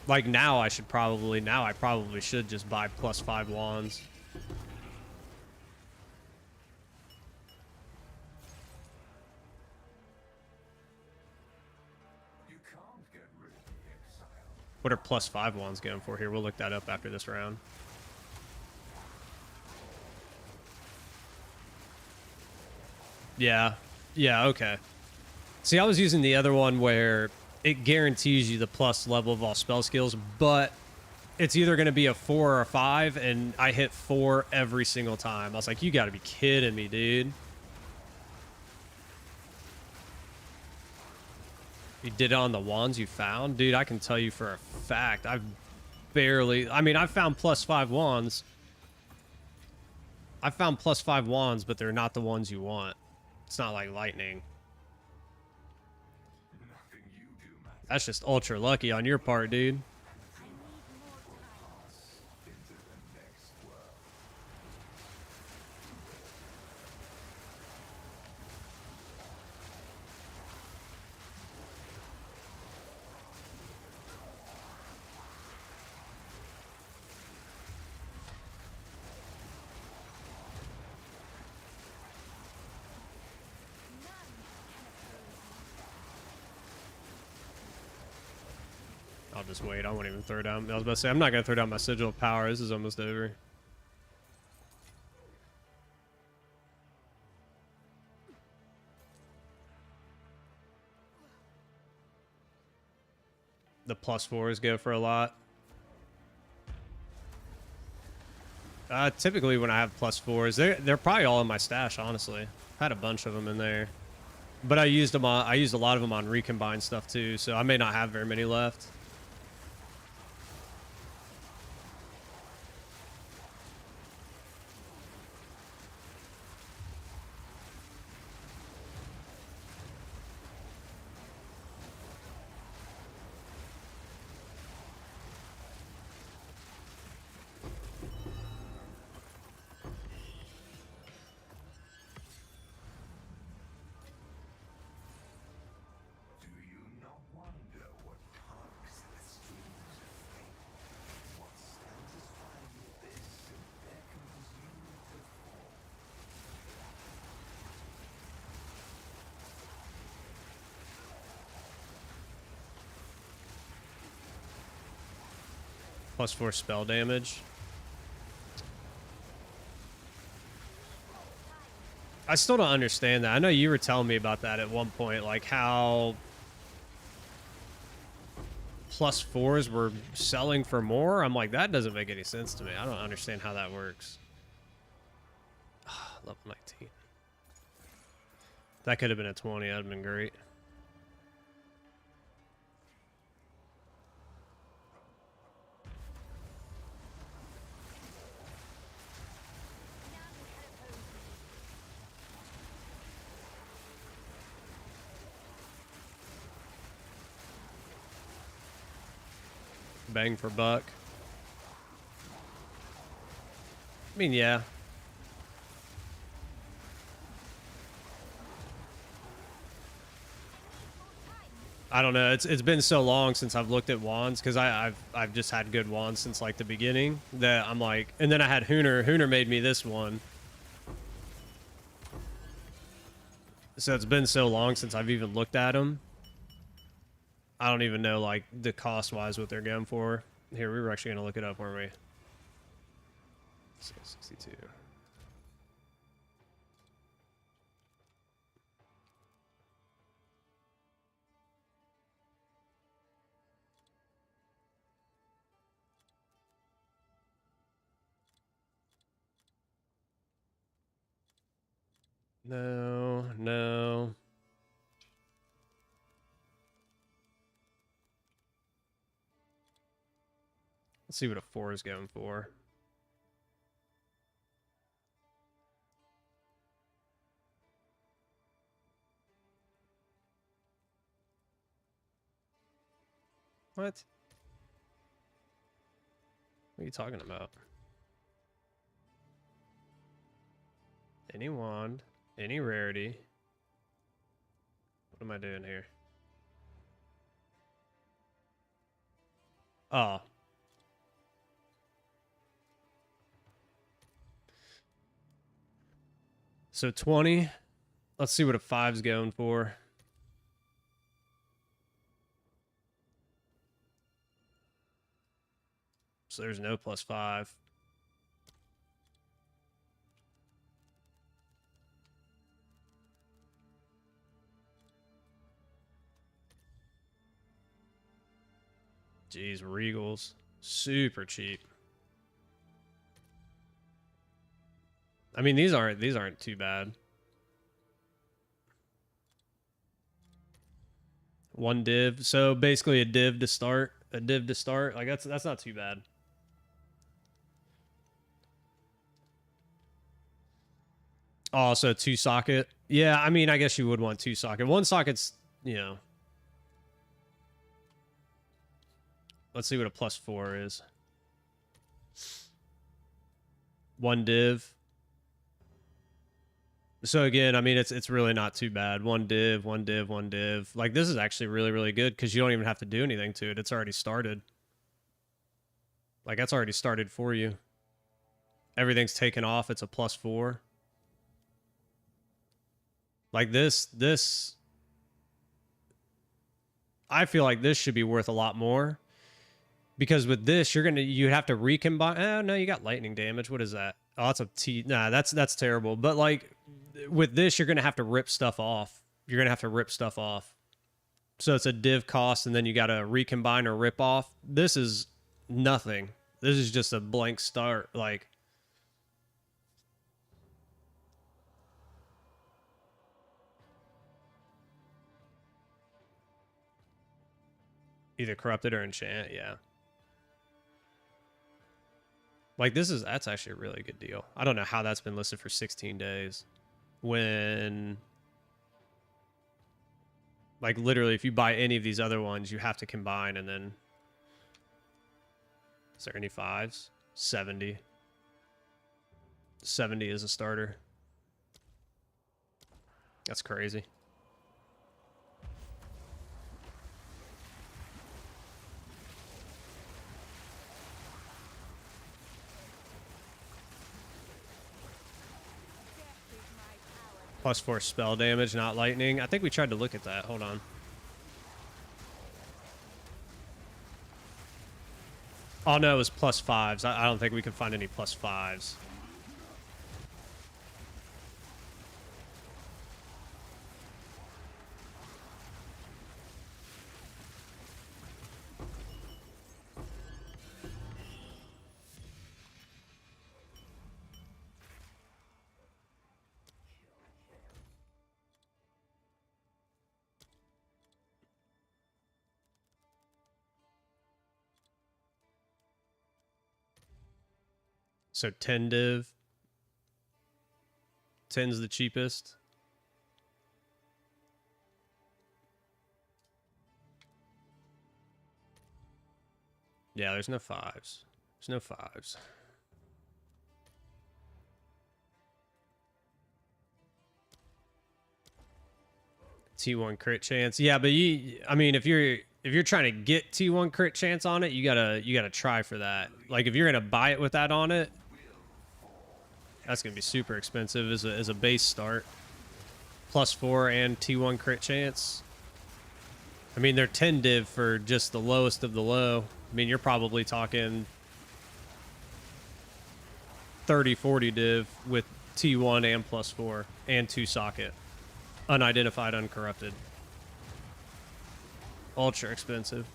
Like, now I probably should just buy +5 wands. What are +5 wands going for here? We'll look that up after this round. Yeah. Yeah, okay. See, I was using the other one where it guarantees you the plus level of all spell skills, but it's either going to be a 4 or a 5, and I hit 4 every single time. I was like, you got to be kidding me, dude. You did it on the wands you found? Dude, I can tell you for a fact, I've found +5 wands. I found +5 wands, but they're not the ones you want. It's not like lightning. Nothing you do matters. That's just ultra lucky on your part, dude. I need more time. Into the next world. I'll just wait. I won't even throw down. I was about to say, I'm not going to throw down my sigil of power. This is almost over. The +4s go for a lot. Typically when I have +4s, they're probably all in my stash, honestly. Had a bunch of them in there. But I used a lot of them on recombined stuff too, so I may not have very many left. Do you not wonder what tugs the strings of fate? What satisfies you this and beckons you to fall? +4 spell damage. I still don't understand that. I know you were telling me about that at one point, like how +4s were selling for more. I'm like, that doesn't make any sense to me. I don't understand how that works. Level 19. That could have been a 20. That'd have been great. Bang for buck. I mean, yeah. I don't know. It's been so long since I've looked at wands because I've just had good wands since like the beginning that I'm like, and then I had Hooner. Hooner made me this one. So it's been so long since I've even looked at them. I don't even know like the cost wise what they're going for. Here, we were actually gonna look it up, weren't we? 62. No, no. Let's see what a 4 is going for. What? What are you talking about? Any wand, any rarity. What am I doing here? Oh. So 20. Let's see what a 5's going for. So there's no +5. Jeez, Regals. Super cheap. I mean, these aren't too bad. One div. So basically a div to start. A div to start. Like that's not too bad. Also 2-socket. Yeah, I mean, I guess you would want 2-socket. 1-socket's, you know. Let's see what a +4 is. One div. So again, I mean, it's really not too bad. One div, one div, one div. Like, this is actually really, really good because you don't even have to do anything to it. It's already started. Like, that's already started for you. Everything's taken off. It's a +4. Like, this... I feel like this should be worth a lot more. Because with this, you have to recombine. Oh, no, you got lightning damage. What is that? Oh, that's a T. Nah, that's terrible. But, like, with this, you're going to have to rip stuff off. You're going to have to rip stuff off. So it's a div cost, and then you got to recombine or rip off. This is nothing. This is just a blank start. Like, either corrupted or enchant, yeah. Like, that's actually a really good deal. I don't know how that's been listed for 16 days. When, like, literally, if you buy any of these other ones, you have to combine, and then... Is there any 5s? 70. 70 is a starter. That's crazy. +4 spell damage, not lightning. I think we tried to look at that. Hold on. Oh, no, it was +5s. I don't think we can find any +5s. So 10 div. 10's the cheapest. Yeah, there's no 5s. There's no 5s. T1 crit chance. Yeah, but I mean, if you're trying to get T1 crit chance on it, you gotta try for that. Like, if you're gonna buy it with that on it, that's gonna be super expensive as a base start. +4 and T1 crit chance. I mean, they're 10 div for just the lowest of the low. I mean, you're probably talking 30, 40 div with T1 and +4 and 2-socket. Unidentified, uncorrupted. Ultra expensive.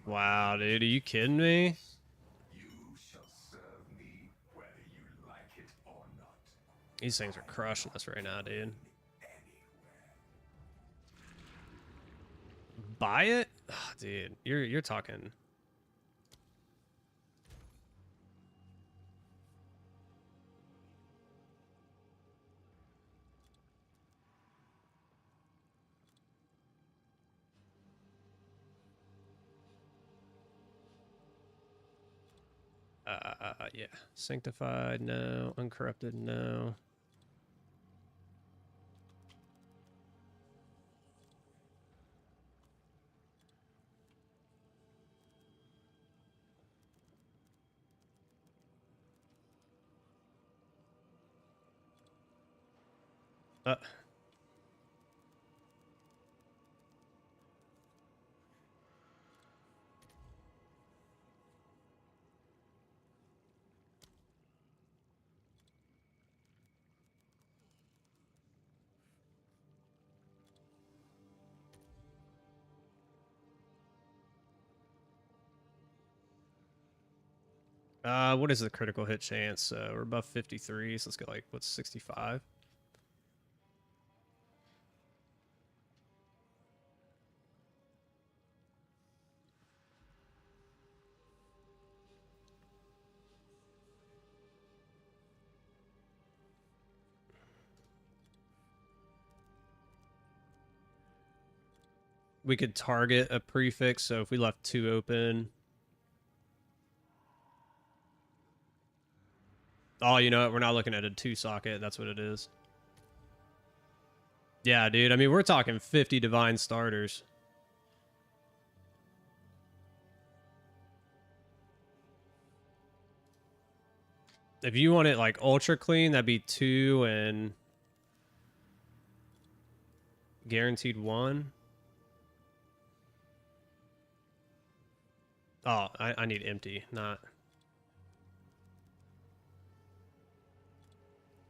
Wow, dude, are you kidding me? You shall serve me whether you like it or not. These things are crushing us right now, dude. Buy it? Oh, dude, you're talking. Yeah. Sanctified, no. Uncorrupted, no. Uh, what is the critical hit chance? We're above 53, so let's go like, what's 65? We could target a prefix, so if we left 2 open. Oh, you know what? We're not looking at a 2 socket. That's what it is. Yeah, dude. I mean, we're talking 50 divine starters. If you want it like ultra clean, that'd be 2 and guaranteed 1. Oh, I need empty, not...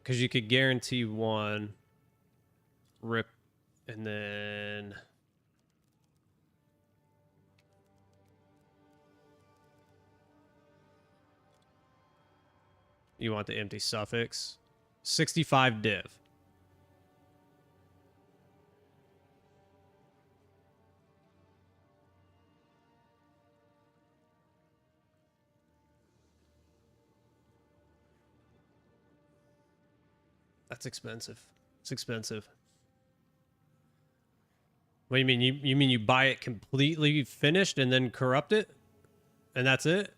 Because you could guarantee 1, rip, and then... You want the empty suffix. 65 div. That's expensive. It's expensive. What do you mean? You mean you buy it completely finished and then corrupt it? And that's it?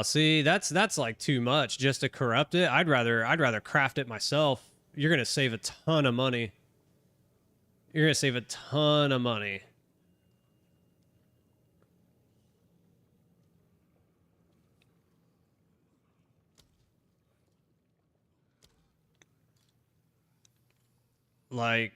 See, that's like too much just to corrupt it. I'd rather craft it myself. You're gonna save a ton of money. You're gonna save a ton of money. Like,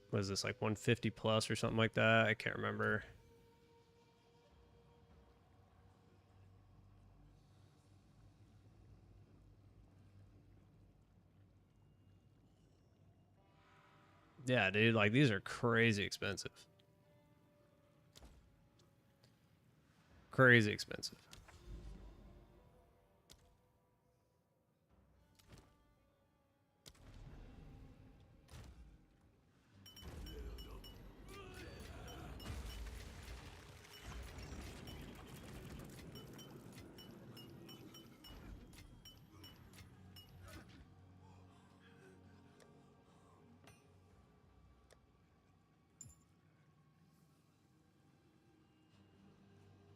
what is this, like 150 plus or something like that? I can't remember. Yeah, dude, like these are crazy expensive. Crazy expensive.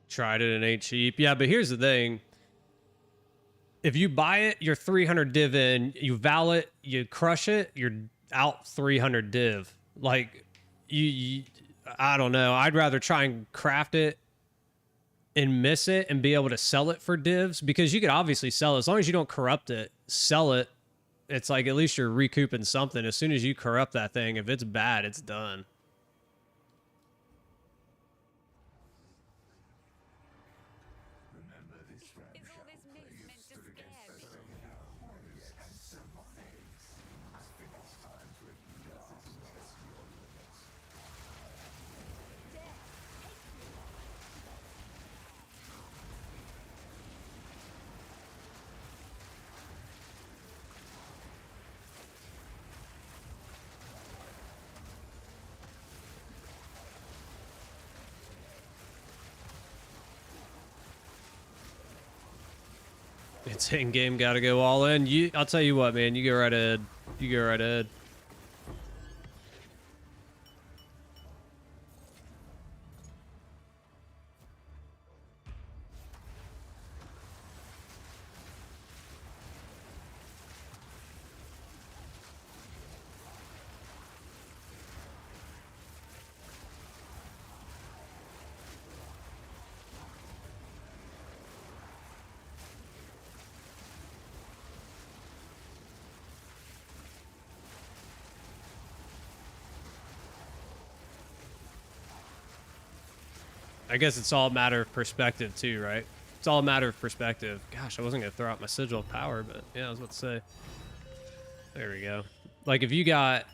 Tried it and ain't cheap. Yeah, but here's the thing. If you buy it, you're 300 div in, you val it, you crush it, you're out 300 div. Like, I don't know. I'd rather try and craft it and miss it and be able to sell it for divs, because you could obviously sell it. As long as you don't corrupt it, sell it. It's like at least you're recouping something. As soon as you corrupt that thing, if it's bad, it's done. Remember this Is all this mist meant to scare me? and some things. I think it's time for you to test your limits. It's in game, gotta go all in. I'll tell you what, man. You go right ahead. You go right ahead. I guess it's all a matter of perspective too, right? It's all a matter of perspective. Gosh, I wasn't gonna throw out my sigil of power, but yeah, I was about to say. There we go. Like if you've got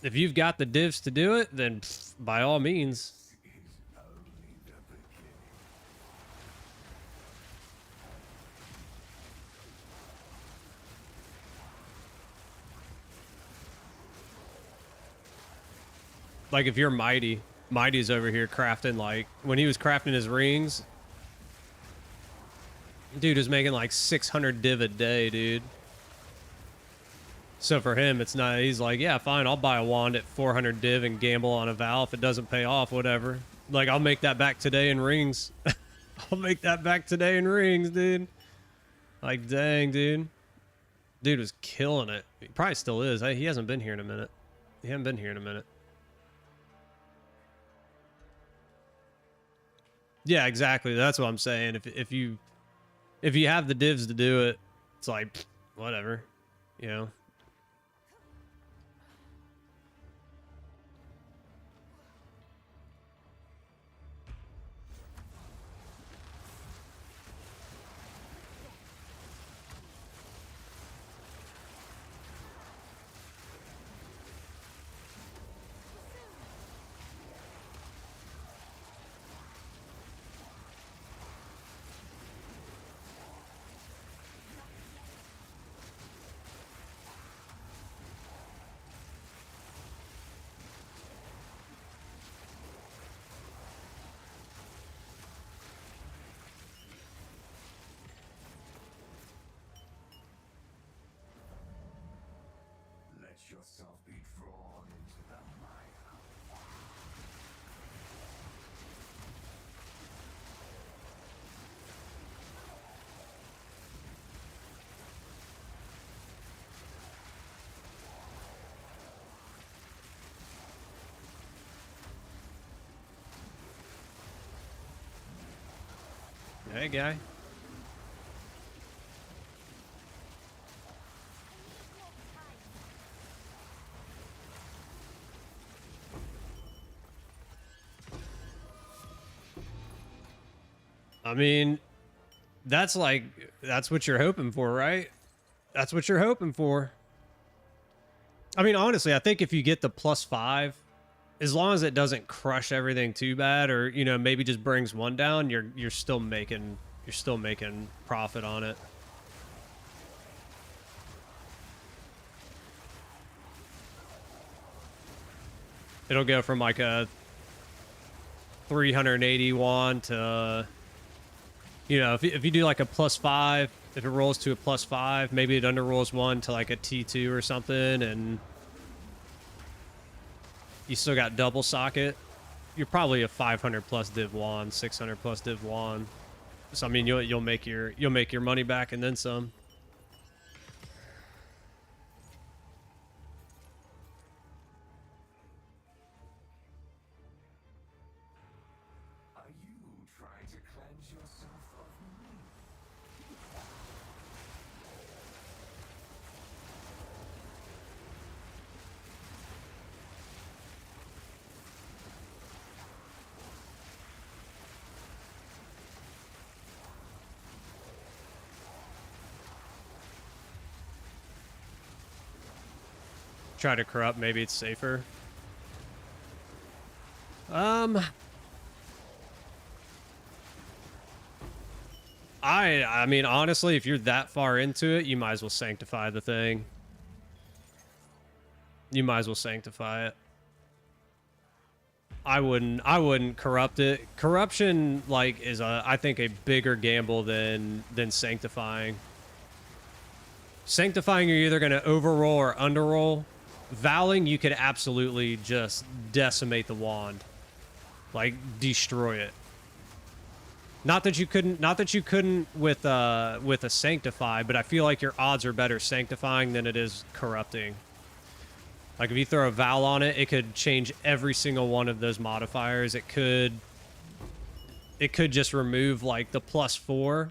the divs to do it, then pff, by all means. Like if you're Mighty's over here crafting, like when he was crafting his rings, dude was making like 600 div a day, dude. So for him, it's not, he's like, yeah, fine, I'll buy a wand at 400 div and gamble on a Val. If it doesn't pay off, whatever. Like, I'll make that back today in rings. I'll make that back today in rings, dude. Like, dang, dude. Dude was killing it. He probably still is. He hasn't been here in a minute. He hasn't been here in a minute. Yeah, exactly. That's what I'm saying. If you have the divs to do it, it's like, pfft, whatever, you know. Let yourself be drawn into the mire. Hey, guy. I mean, that's like, that's what you're hoping for, right? That's what you're hoping for. I mean, honestly, I think if you get the +5, as long as it doesn't crush everything too bad, or, you know, maybe just brings one down, you're still making profit on it. It'll go from like a 380 wand to, you know, if you do like a +5, if it rolls to a +5, maybe it under rolls one to like a T2 or something, and you still got double socket, you're probably a 500 plus div wand, 600 plus div wand. So I mean, you'll make your money back and then some. Are you trying to cleanse yourself of me? Try to corrupt, maybe it's safer. I mean, honestly, if you're that far into it, you might as well sanctify the thing. You might as well sanctify it. I wouldn't corrupt it. Corruption, like, is I think a bigger gamble than sanctifying. Sanctifying, you're either gonna overroll or underroll. Valing, you could absolutely just decimate the wand, like destroy it. Not that you couldn't with a sanctify, but I feel like your odds are better sanctifying than it is corrupting. Like if you throw a Val on it, it could change every single one of those modifiers. It could just remove like the +4. I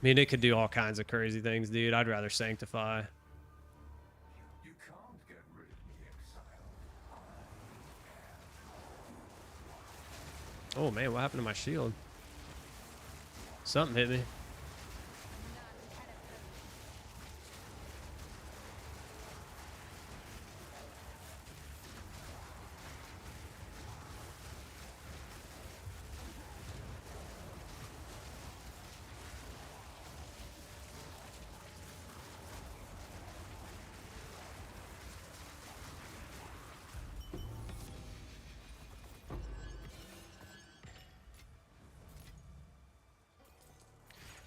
mean, it could do all kinds of crazy things, dude. I'd rather sanctify. You can't get rid of me, Exile. Oh man, what happened to my shield? Something hit me.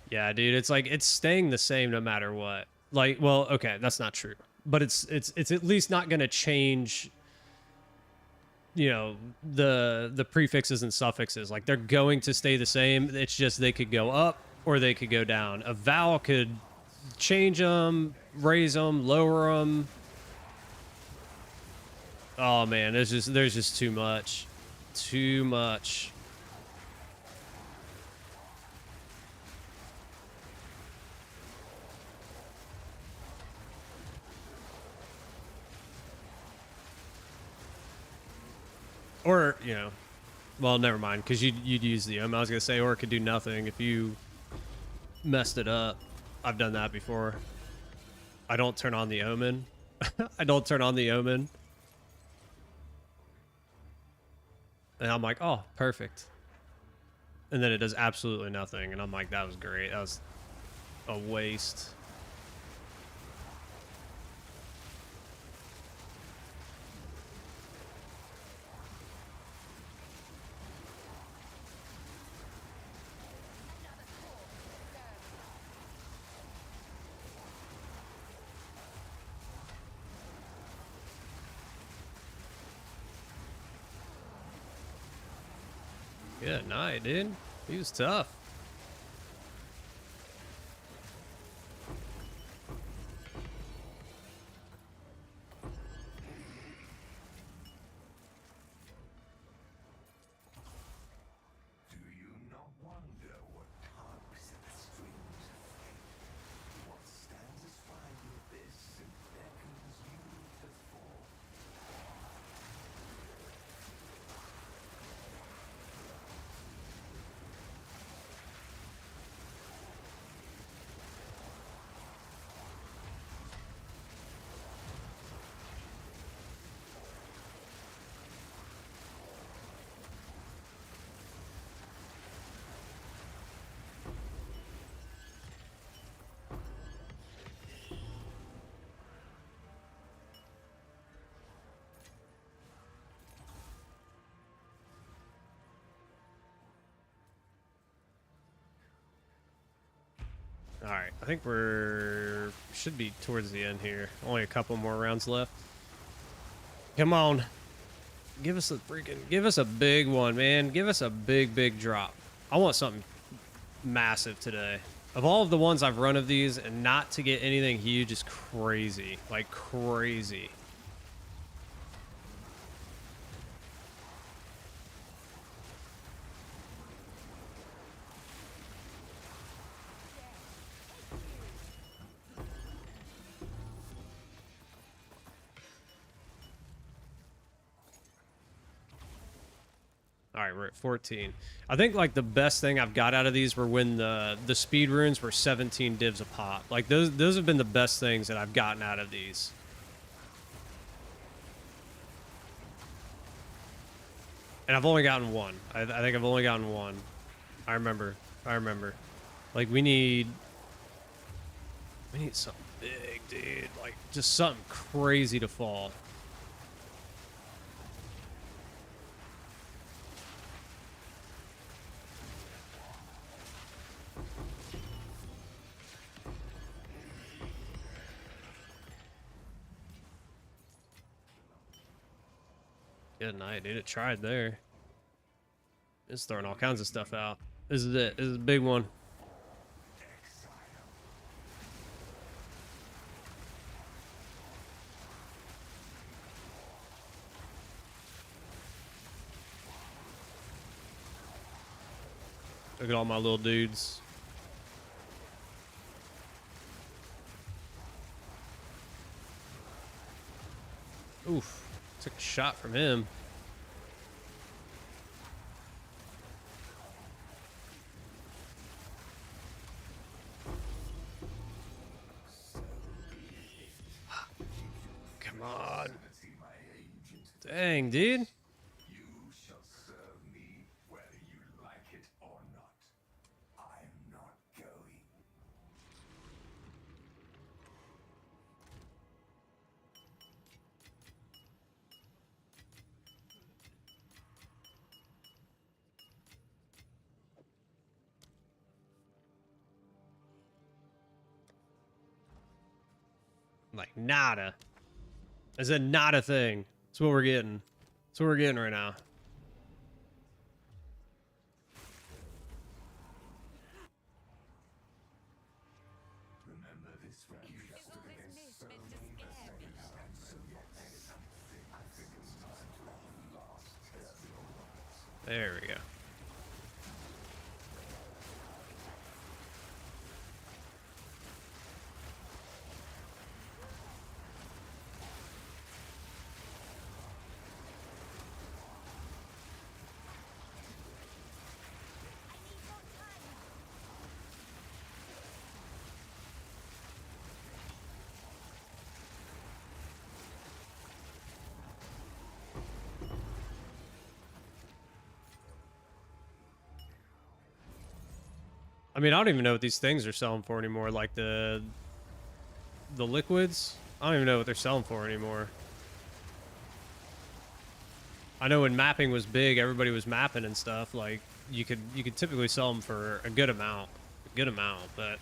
Yeah, dude, it's like it's staying the same no matter what. Like, well, okay, that's not true. But it's at least not going to change, you know, the prefixes and suffixes. Like they're going to stay the same. It's just they could go up or they could go down. A vowel could change them, raise them, lower them. Oh man, there's just too much. Too much. Or, you know, well, never mind, because you'd use the I was going to say, or it could do nothing if you messed it up. I've done that before. I don't turn on the omen. I don't turn on the omen. And I'm like, oh, perfect. And then it does absolutely nothing. And I'm like, that was great. That was a waste. Good night, dude. He was tough. Do you not wonder what tugs at the strings of fate? What stands aside the abyss and beckons you to fall? All right, I think should be towards the end here. Only a couple more rounds left. Come on. Give us a big one, man. Give us a big drop. I want something massive today. Of all of the ones I've run of these, and not to get anything huge is crazy. Like crazy. All right, we're at 14. I think like the best thing I've got out of these were when the speed runes were 17 divs a pop. Like those have been the best things that I've gotten out of these. And I've only gotten one. I think I've only gotten one. I remember. Like we need something big, dude. Like just something crazy to fall. Good night, dude. It tried there. It's throwing all kinds of stuff out. This is it. This is a big one. Look at all my little dudes. Oof. Took a shot from him. on. Sanity, my agent. Dang, dude. You shall serve me whether you like it or not. I'm not going. Like, nada. I said not a thing. That's what we're getting. That's what we're getting right now. Remember this friend you Is stood all this against so mist many meant to scare me? mistakes, and so yet there's something. I think it's time to have a last test of your words. There we go. I mean, I don't even know what these things are selling for anymore. Like the liquids. I don't even know what they're selling for anymore. I know when mapping was big, everybody was mapping and stuff. Like you could typically sell them for a good amount, but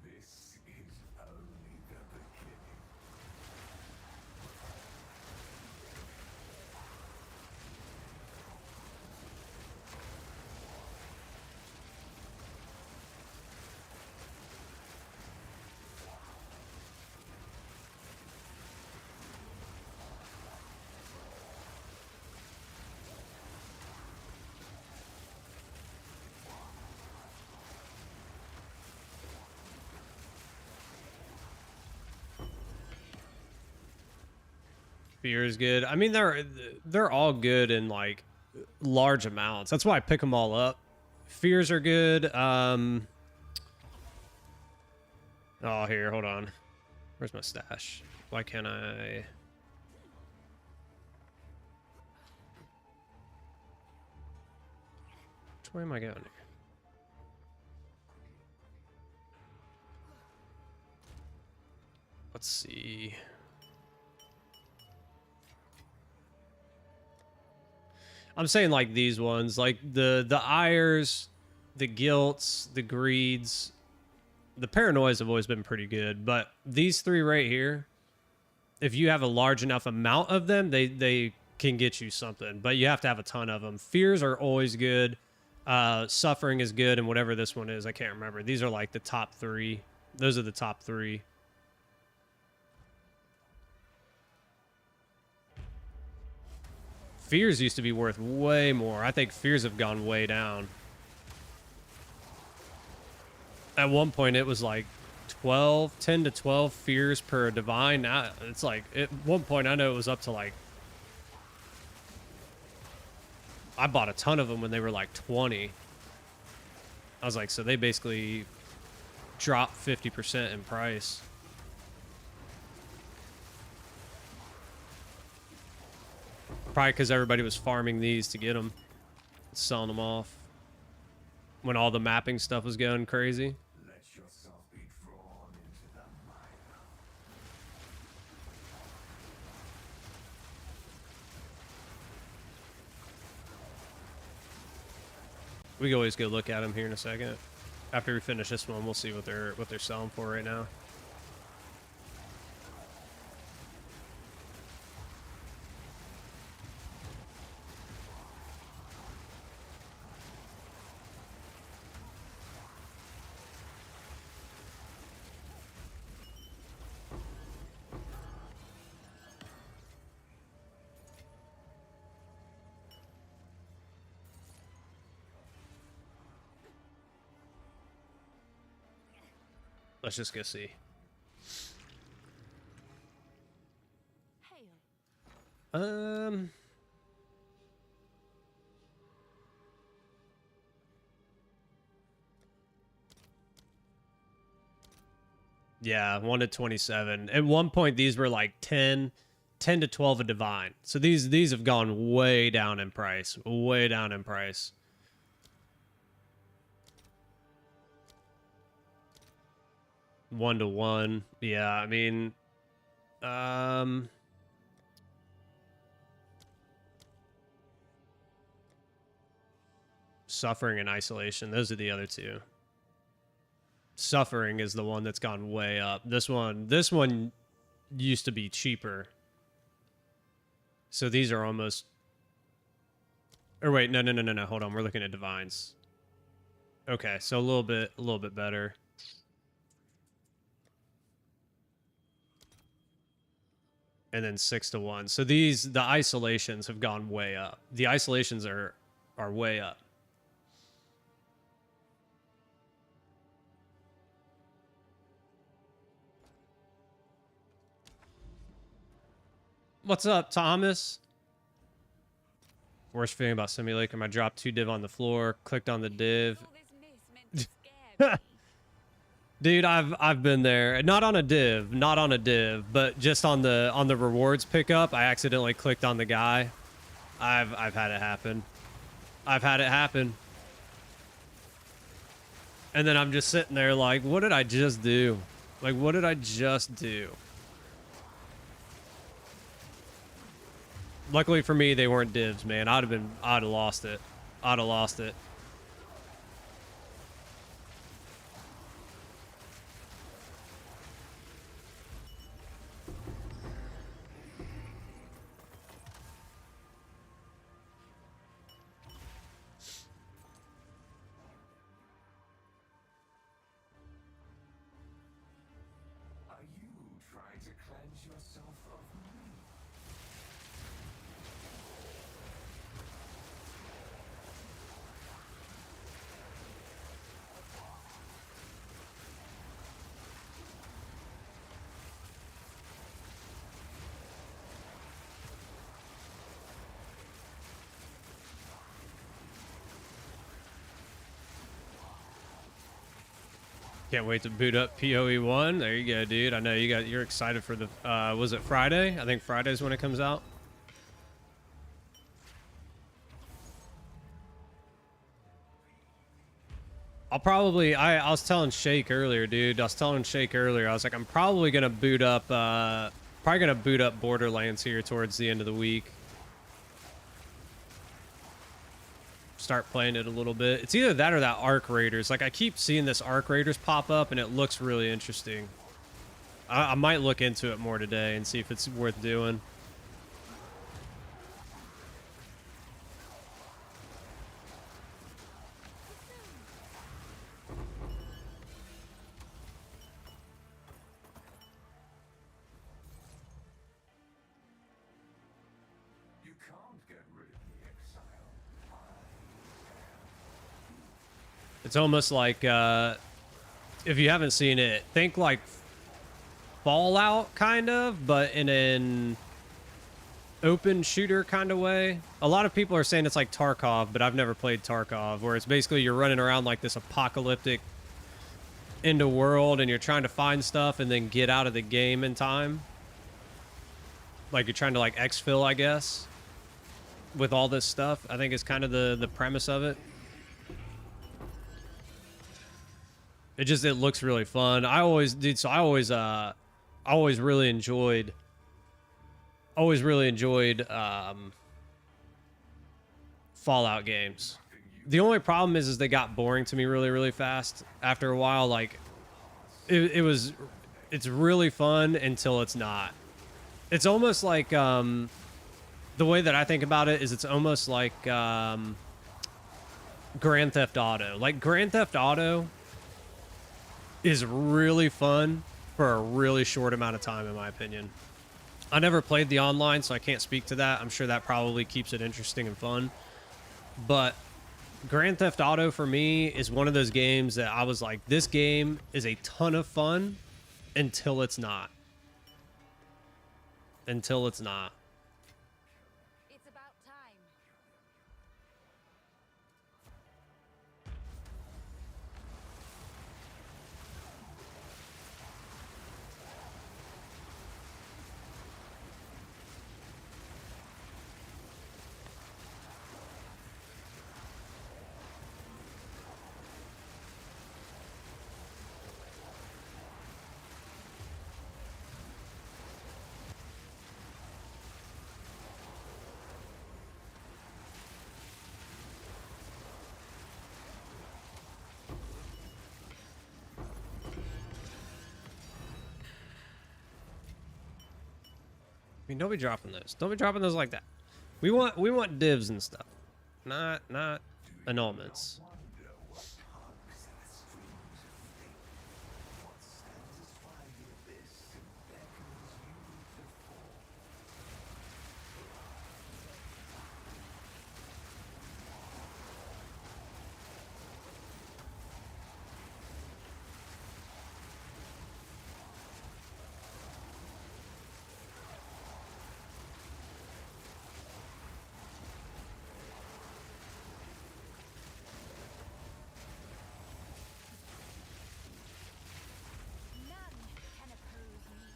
This is only the beginning. fear is good. I mean, they're all good in like large amounts. That's why I pick them all up. Fears are good. Oh, here, hold on. Where's my stash? Why can't I? Which way am I going here? Let's see. I'm saying like these ones, like the ires, the guilts, the greeds, the paranoias have always been pretty good, but these three right here, if you have a large enough amount of them, they can get you something, but you have to have a ton of them. Fears are always good. Suffering is good, and whatever this one is, I can't remember. These are like the top three. Those are the top three. Fears used to be worth way more. I think fears have gone way down. At one point, it was like 10 to 12 fears per divine. Now, it's like, at one point, I know it was up to like... I bought a ton of them when they were like 20. I was like, so they basically dropped 50% in price. Probably because everybody was farming these to get them, selling them off when all the mapping stuff was going crazy. Let yourself be drawn into the mire. We can always go look at them here in a second. After we finish this one, we'll see what they're selling for right now. Let's just go see. Hail. Yeah, 1 to 27. At one point, these were like 10 to 12 a divine. So these have gone way down in price. Way down in price. One to one. Yeah, I mean, Suffering and Isolation. Those are the other two. Suffering is the one that's gone way up. This one used to be cheaper. So these are almost... Or wait, no. Hold on, we're looking at divines. Okay, so a little bit better. And then 6 to 1. So the isolations have gone way up. The isolations are way up. What's up, Thomas? Worst feeling about Simulacrum. I dropped 2 div on the floor, clicked on the div. All this mist meant to scare me. Dude, I've been there. Not on a div, but just on the rewards pickup, I accidentally clicked on the guy. I've had it happen. I've had it happen. And then I'm just sitting there like, what did I just do? Like, what did I just do? Luckily for me, they weren't divs, man. I'd have lost it. I'd have lost it. Are you trying to cleanse yourself of me? Can't wait to boot up PoE1. There you go, dude. I know you're excited for the was it Friday? I think Friday's when it comes out. I'll probably I was telling Shake earlier, dude. I was like, I'm probably gonna boot up Borderlands here towards the end of the week. Start playing it a little bit. It's either that or that Arc Raiders. Like, I keep seeing this Arc Raiders pop up and it looks really interesting. I might look into it more today and see if it's worth doing. You can't get rid of the Exile. It's almost like, if you haven't seen it, think like Fallout, kind of, but in an open shooter kind of way. A lot of people are saying it's like Tarkov, but I've never played Tarkov, where it's basically you're running around like this apocalyptic end of world and you're trying to find stuff and then get out of the game in time. Like you're trying to like exfil, I guess, with all this stuff. I think is kind of the premise of it. It looks really fun. I always really enjoyed Fallout games. The only problem is they got boring to me really, really fast after a while. Like it's really fun until it's not. It's almost like, the way that I think about it is it's almost like, Grand Theft Auto. Like Grand Theft Auto is really fun for a really short amount of time, in my opinion. I never played the online, so I can't speak to that. I'm sure that probably keeps it interesting and fun. But Grand Theft Auto for me is one of those games that I was like, this game is a ton of fun until it's not. Until it's not. It's about time. I mean, don't be dropping those. Don't be dropping those like that. We want divs and stuff, not annulments. Wonder what harps in the strings of fate. What satisfy the abyss and beckons you to fall. None can oppose me.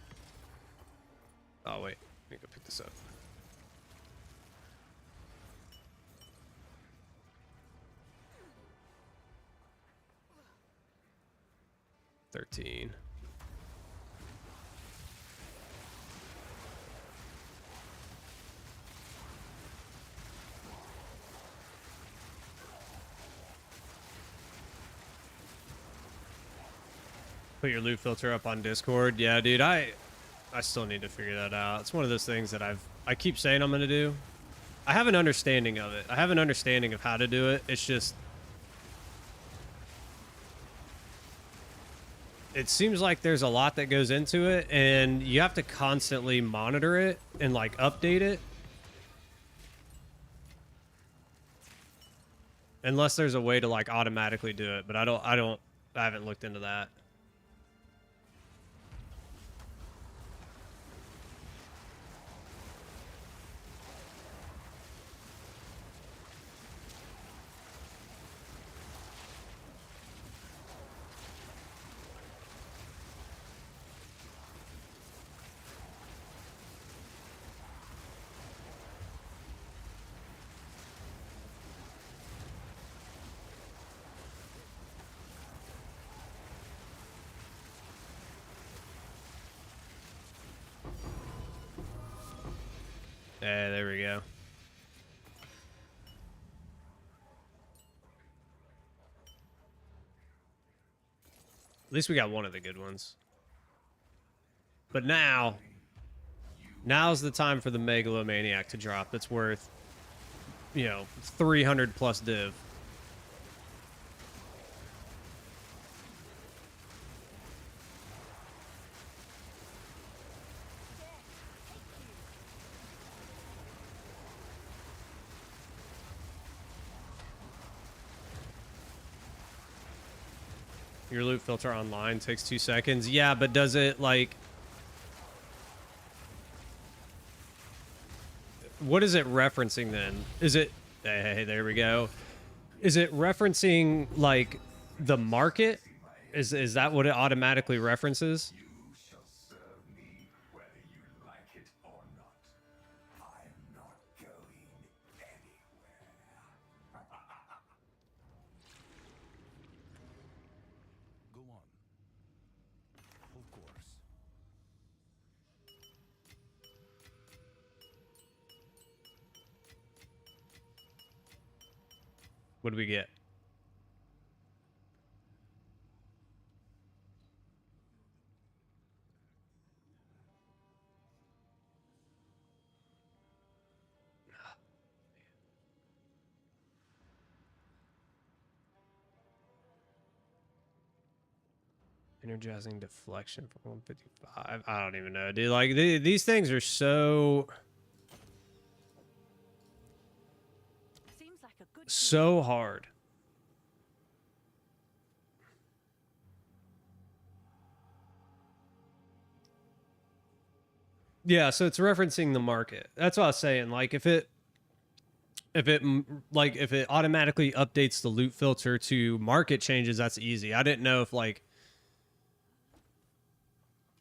Oh wait, let me go pick this up. $13. Put your loot filter up on Discord. Yeah, dude, I still need to figure that out. It's one of those things that I keep saying I'm gonna do. I have an understanding of it. I have an understanding of how to do it. It's just it seems like there's a lot that goes into it, and you have to constantly monitor it and like update it. Unless there's a way to like automatically do it, but I haven't looked into that. Yeah, there we go. At least we got one of the good ones. But now's the time for the Megalomaniac to drop. That's worth, 300 plus div. Your loot filter online takes 2 seconds. Yeah, but does it like... What is it referencing then? Is it... Hey, there we go. Is it referencing like the market? Is that what it automatically references? You shall serve me whether you like it or not. I'm not going anywhere. Go on. Of course. What do we get? Energizing deflection for 155. I don't even know, dude. Like these things are so Seems like a good hard. Yeah, so it's referencing the market. That's what I was saying. Like if it automatically updates the loot filter to market changes, that's easy. I didn't know if like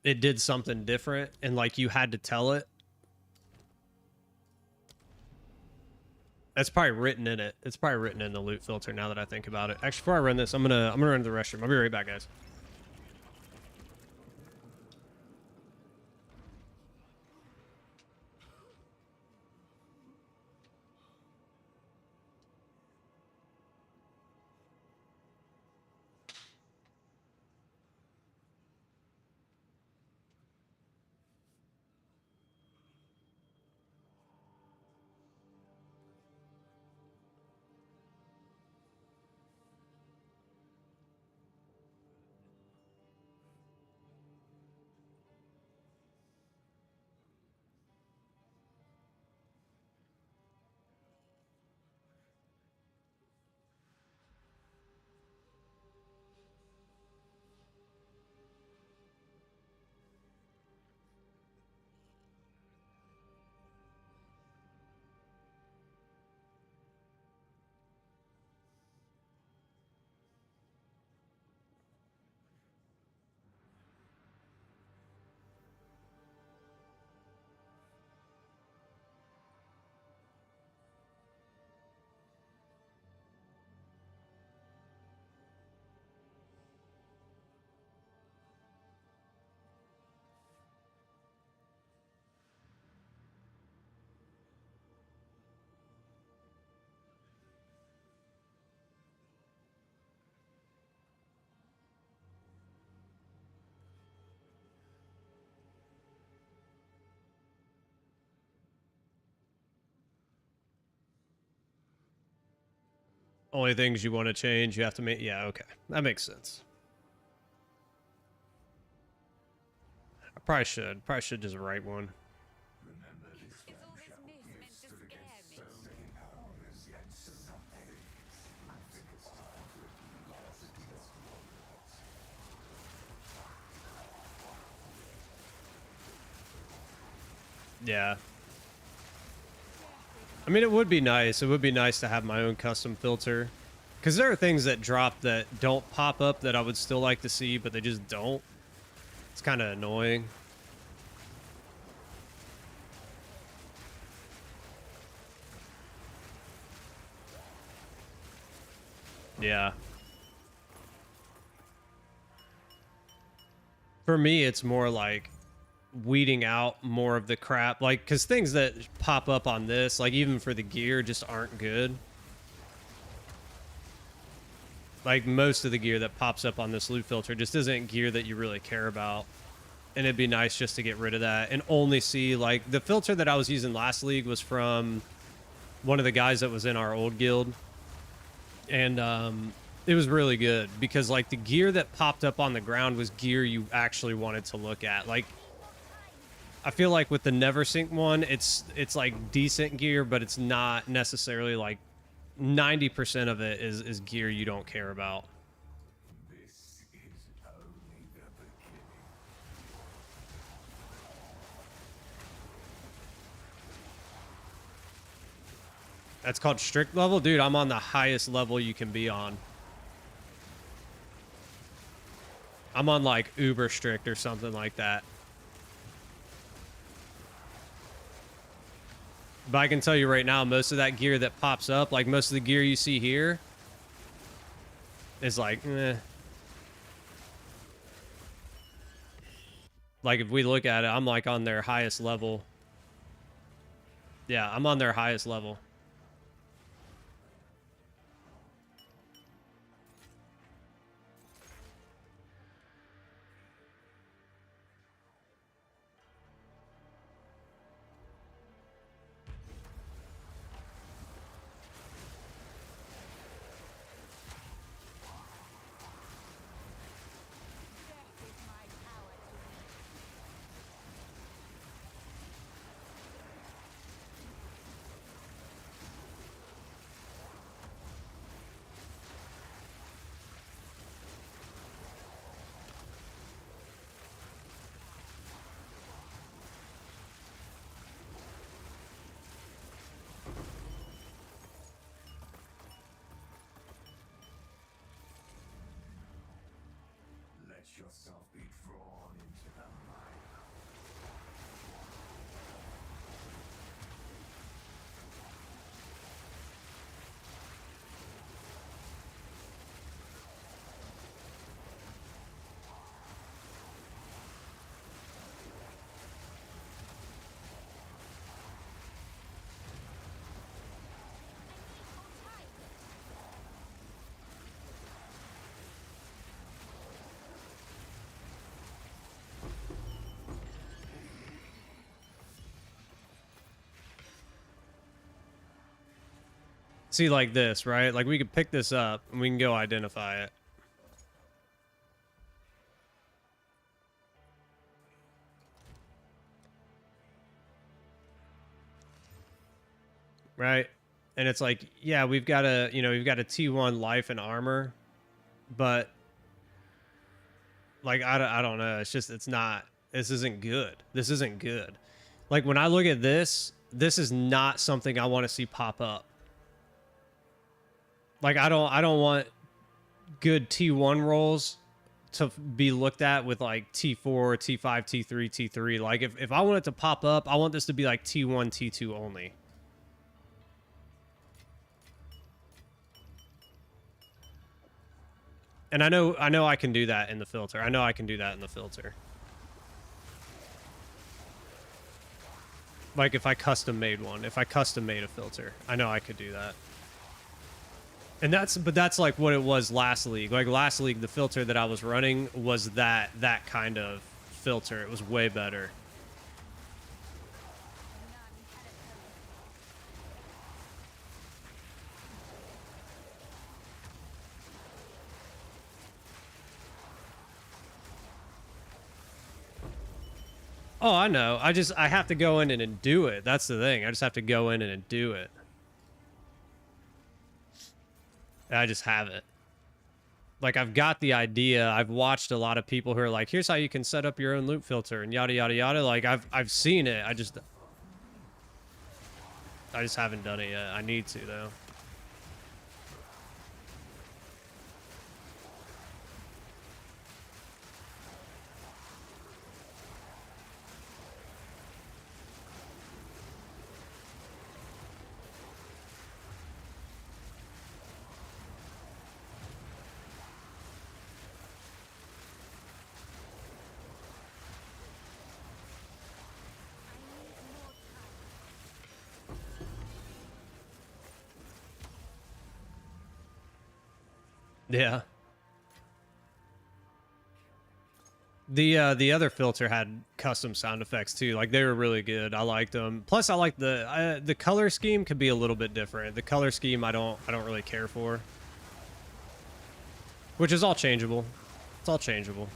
it did something different and like you had to tell it. That's probably written in it. It's probably written in the loot filter now that I think about it. Actually, before I run this, I'm gonna run to the restroom. I'll be right back, guys. Only things you want to change, you have to make. Yeah, okay, that makes sense. I probably should just write one. Remember this Is all this friendship mist meant to stood scare against me? so many powers, yet something. I think it's time for a curiosity warlords. Yeah. I mean, it would be nice. It would be nice to have my own custom filter. Because there are things that drop that don't pop up that I would still like to see, but they just don't. It's kind of annoying. Yeah. For me, it's more like weeding out more of the crap. Like, because things that pop up on this, like even for the gear, just aren't good. Like most of the gear that pops up on this loot filter just isn't gear that you really care about. And it'd be nice just to get rid of that and only see, like, the filter that I was using last league was from one of the guys that was in our old guild. And it was really good because, like, the gear that popped up on the ground was gear you actually wanted to look at. Like, I feel like with the Neversink one, it's like decent gear, but it's not necessarily like 90% of it is gear you don't care about. This is only the beginning. That's called strict level? Dude, I'm on the highest level you can be on. I'm on like uber strict or something like that. But I can tell you right now, most of that gear that pops up, like most of the gear you see here, is like, eh. Like if we look at it, I'm like on their highest level. Yeah, I'm on their highest level. Death is my power to me. yourself be drawn into the mire. See, like this, right? Like we could pick this up and we can go identify it. Right? And it's like, yeah, we've got a, we've got a T1 life and armor, but like, I don't know. It's just, this isn't good. This isn't good. Like when I look at this is not something I want to see pop up. Like I don't want good T1 rolls to be looked at with like T4, T5, T3, T3. Like if I want it to pop up, I want this to be like T1, T2 only. And I know I can do that in the filter. I know I can do that in the filter. Like if I custom made one, if I custom made a filter, I know I could do that. And that's like what it was last league. Like last league, the filter that I was running was that kind of filter. It was way better. Oh, I know. I have to go in and do it. That's the thing. I just have to go in and do it. I just have it. Like, I've got the idea. I've watched a lot of people who are like, here's how you can set up your own loop filter and yada, yada, yada. Like, I've seen it. I just haven't done it yet. I need to, though. Yeah. The other filter had custom sound effects too. Like they were really good. I liked them. Plus, I like the color scheme could be a little bit different. The color scheme I don't really care for, which is all changeable. It's all changeable.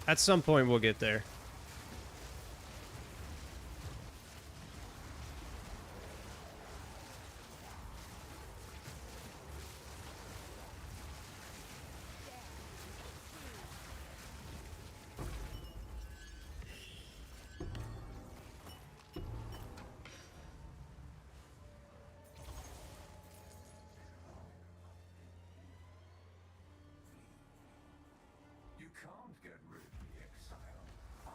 At some point, we'll get there. You can't get rid of the Exile. I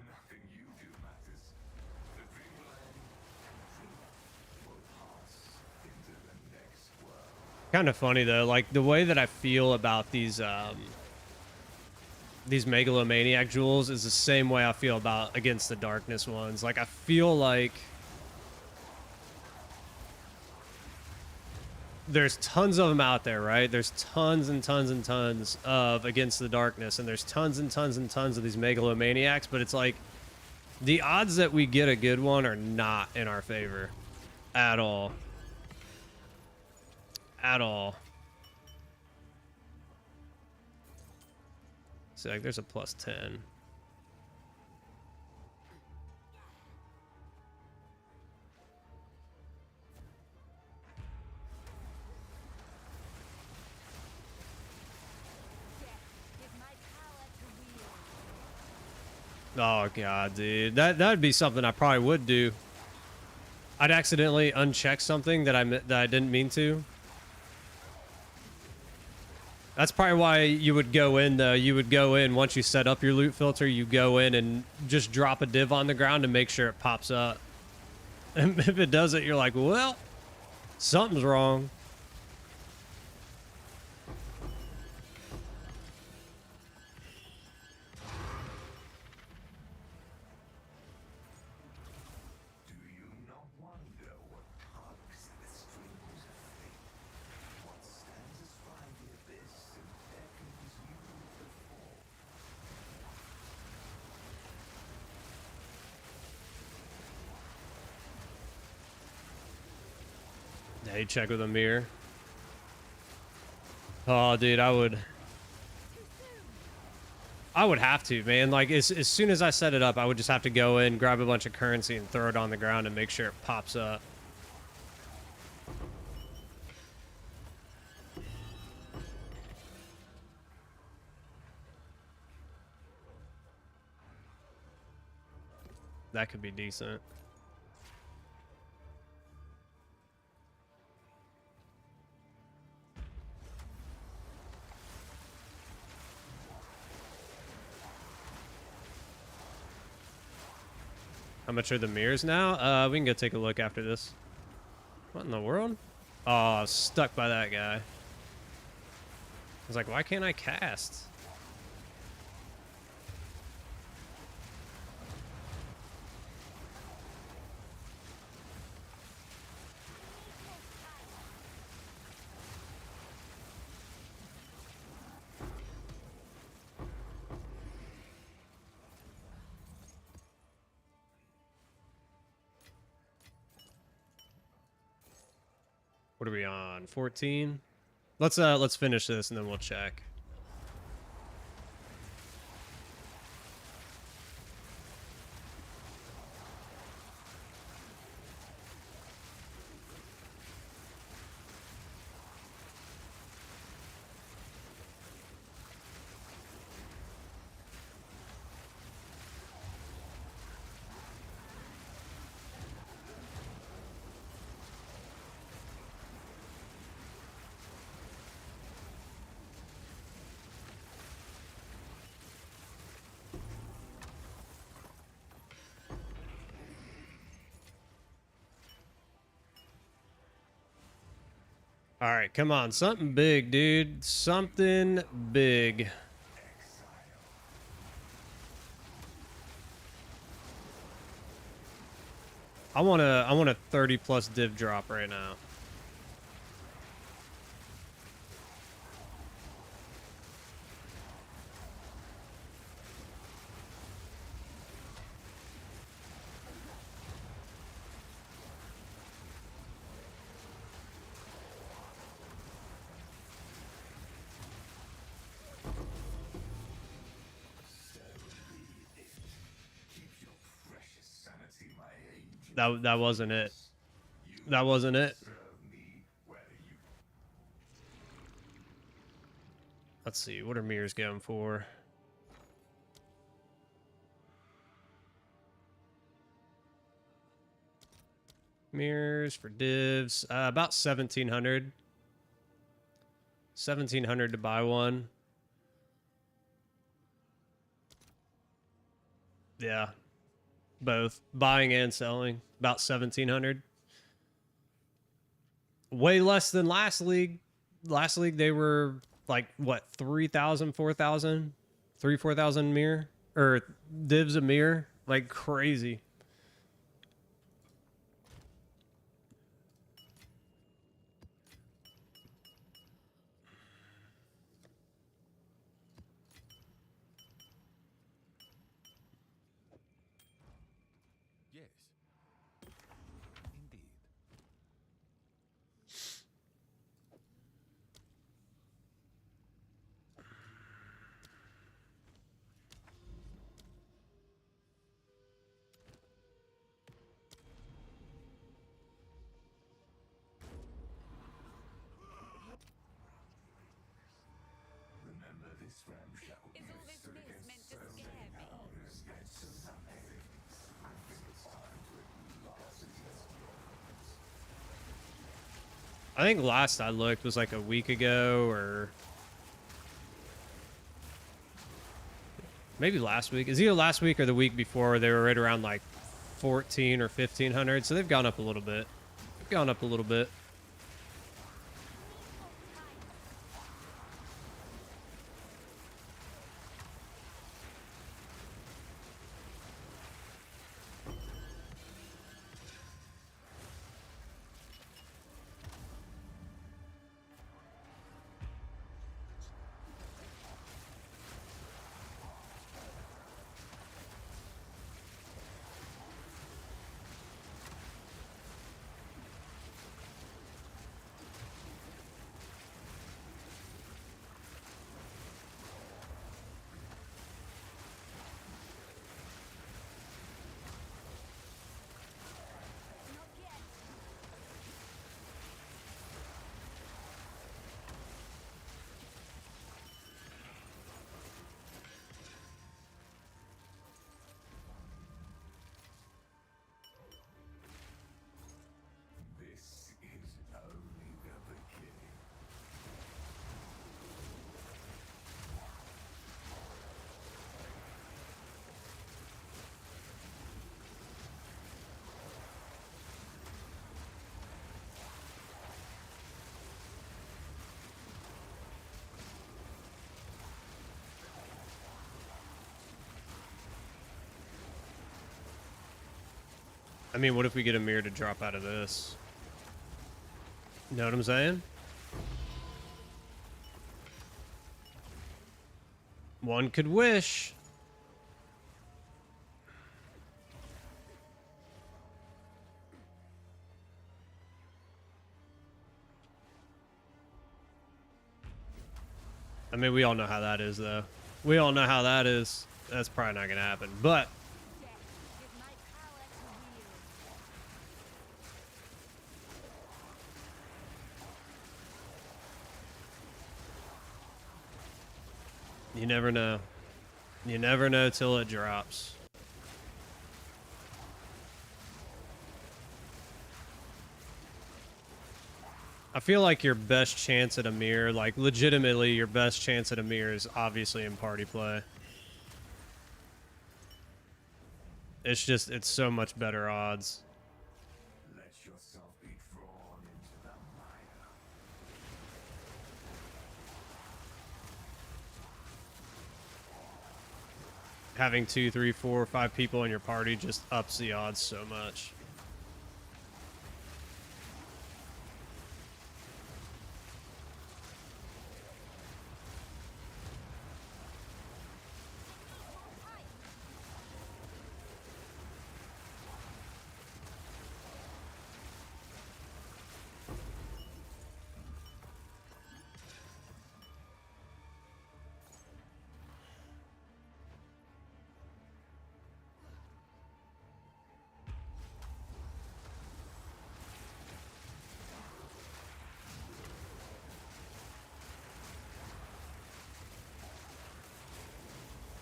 Nothing you do matters. The dreamland will pass into the next world. Kind of funny though, like the way that I feel about these megalomaniac jewels is the same way I feel about Against the Darkness ones. Like I feel like there's tons of them out there, right? There's tons and tons and tons of Against the Darkness, and there's tons and tons and tons of these megalomaniacs, but it's like the odds that we get a good one are not in our favor at all. At all. See, like, there's a +10. Oh god, dude, that'd be something I probably would do. I'd accidentally uncheck something that I didn't mean to. That's probably why you would go in, though. You would go in once you set up your loot filter. You go in and just drop a div on the ground to make sure it pops up. And if it doesn't, you're like, well, something's wrong. Hey, check with a mirror. Oh, dude, I would have to, man. Like, as soon as I set it up, I would just have to go in, grab a bunch of currency, and throw it on the ground and make sure it pops up. That could be decent. How much are the mirrors now? We can go take a look after this. What in the world? Oh, I was stuck by that guy. I was like, why can't I cast? What are we on? 14? Let's finish this and then we'll check. All right, come on. Something big, dude. Something big. I want a 30 plus div drop right now. That wasn't it. That wasn't it. Let's see. What are mirrors going for? Mirrors for divs. About 1,700. 1,700 to buy one. Yeah. Both buying and selling. About 1,700. Way less than last league. Last league they were like what, 3,000, 4,000, 4,000 mirror or divs a mirror, like crazy. ramshackle Is all this stood meant against to so scare many me? powers, yet so nothing. I think it's time to at last test your limits. I think last I looked was like a week ago or maybe last week. It's either last week or the week before. They were right around like 14 or 1500. So they've gone up a little bit. They've gone up a little bit. Not yet. This is only the beginning. I mean, what if we get a mirror to drop out of this? You know what I'm saying? One could wish. I mean, we all know how that is, though. We all know how that is. That's probably not going to happen. But Death is my power to wield. you never know. You never know till it drops. I feel like your best chance at a mirror, like legitimately your best chance at a mirror is obviously in party play. It's just, it's so much better odds. Let yourself be drawn into the mire. Having 2, 3, 4, 5 people in your party just ups the odds so much.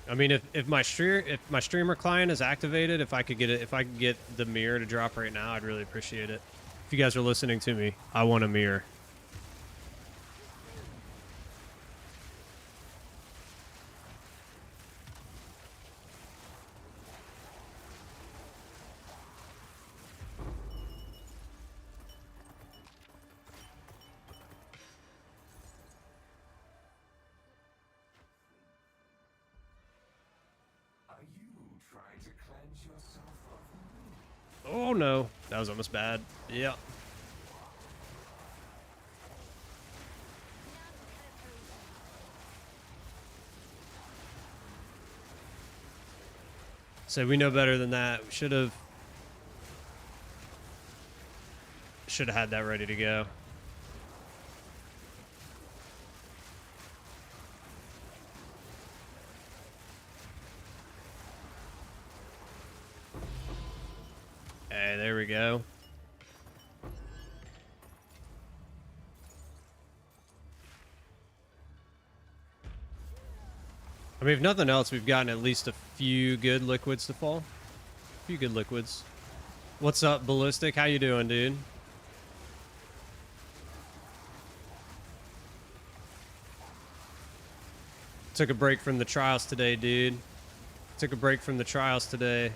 I mean, if my streamer client is activated, if I could get the mirror to drop right now, I'd really appreciate it. If you guys are listening to me, I want a mirror. Are you trying to cleanse yourself of me? Oh no, that was almost bad. Yeah. So we know better than that. We should have had that ready to go. Hey, there we go. I mean, if nothing else, we've gotten at least a few good liquids to fall. A few good liquids. What's up, Ballistic? How you doing, dude? Took a break from the trials today, dude. Took a break from the trials today.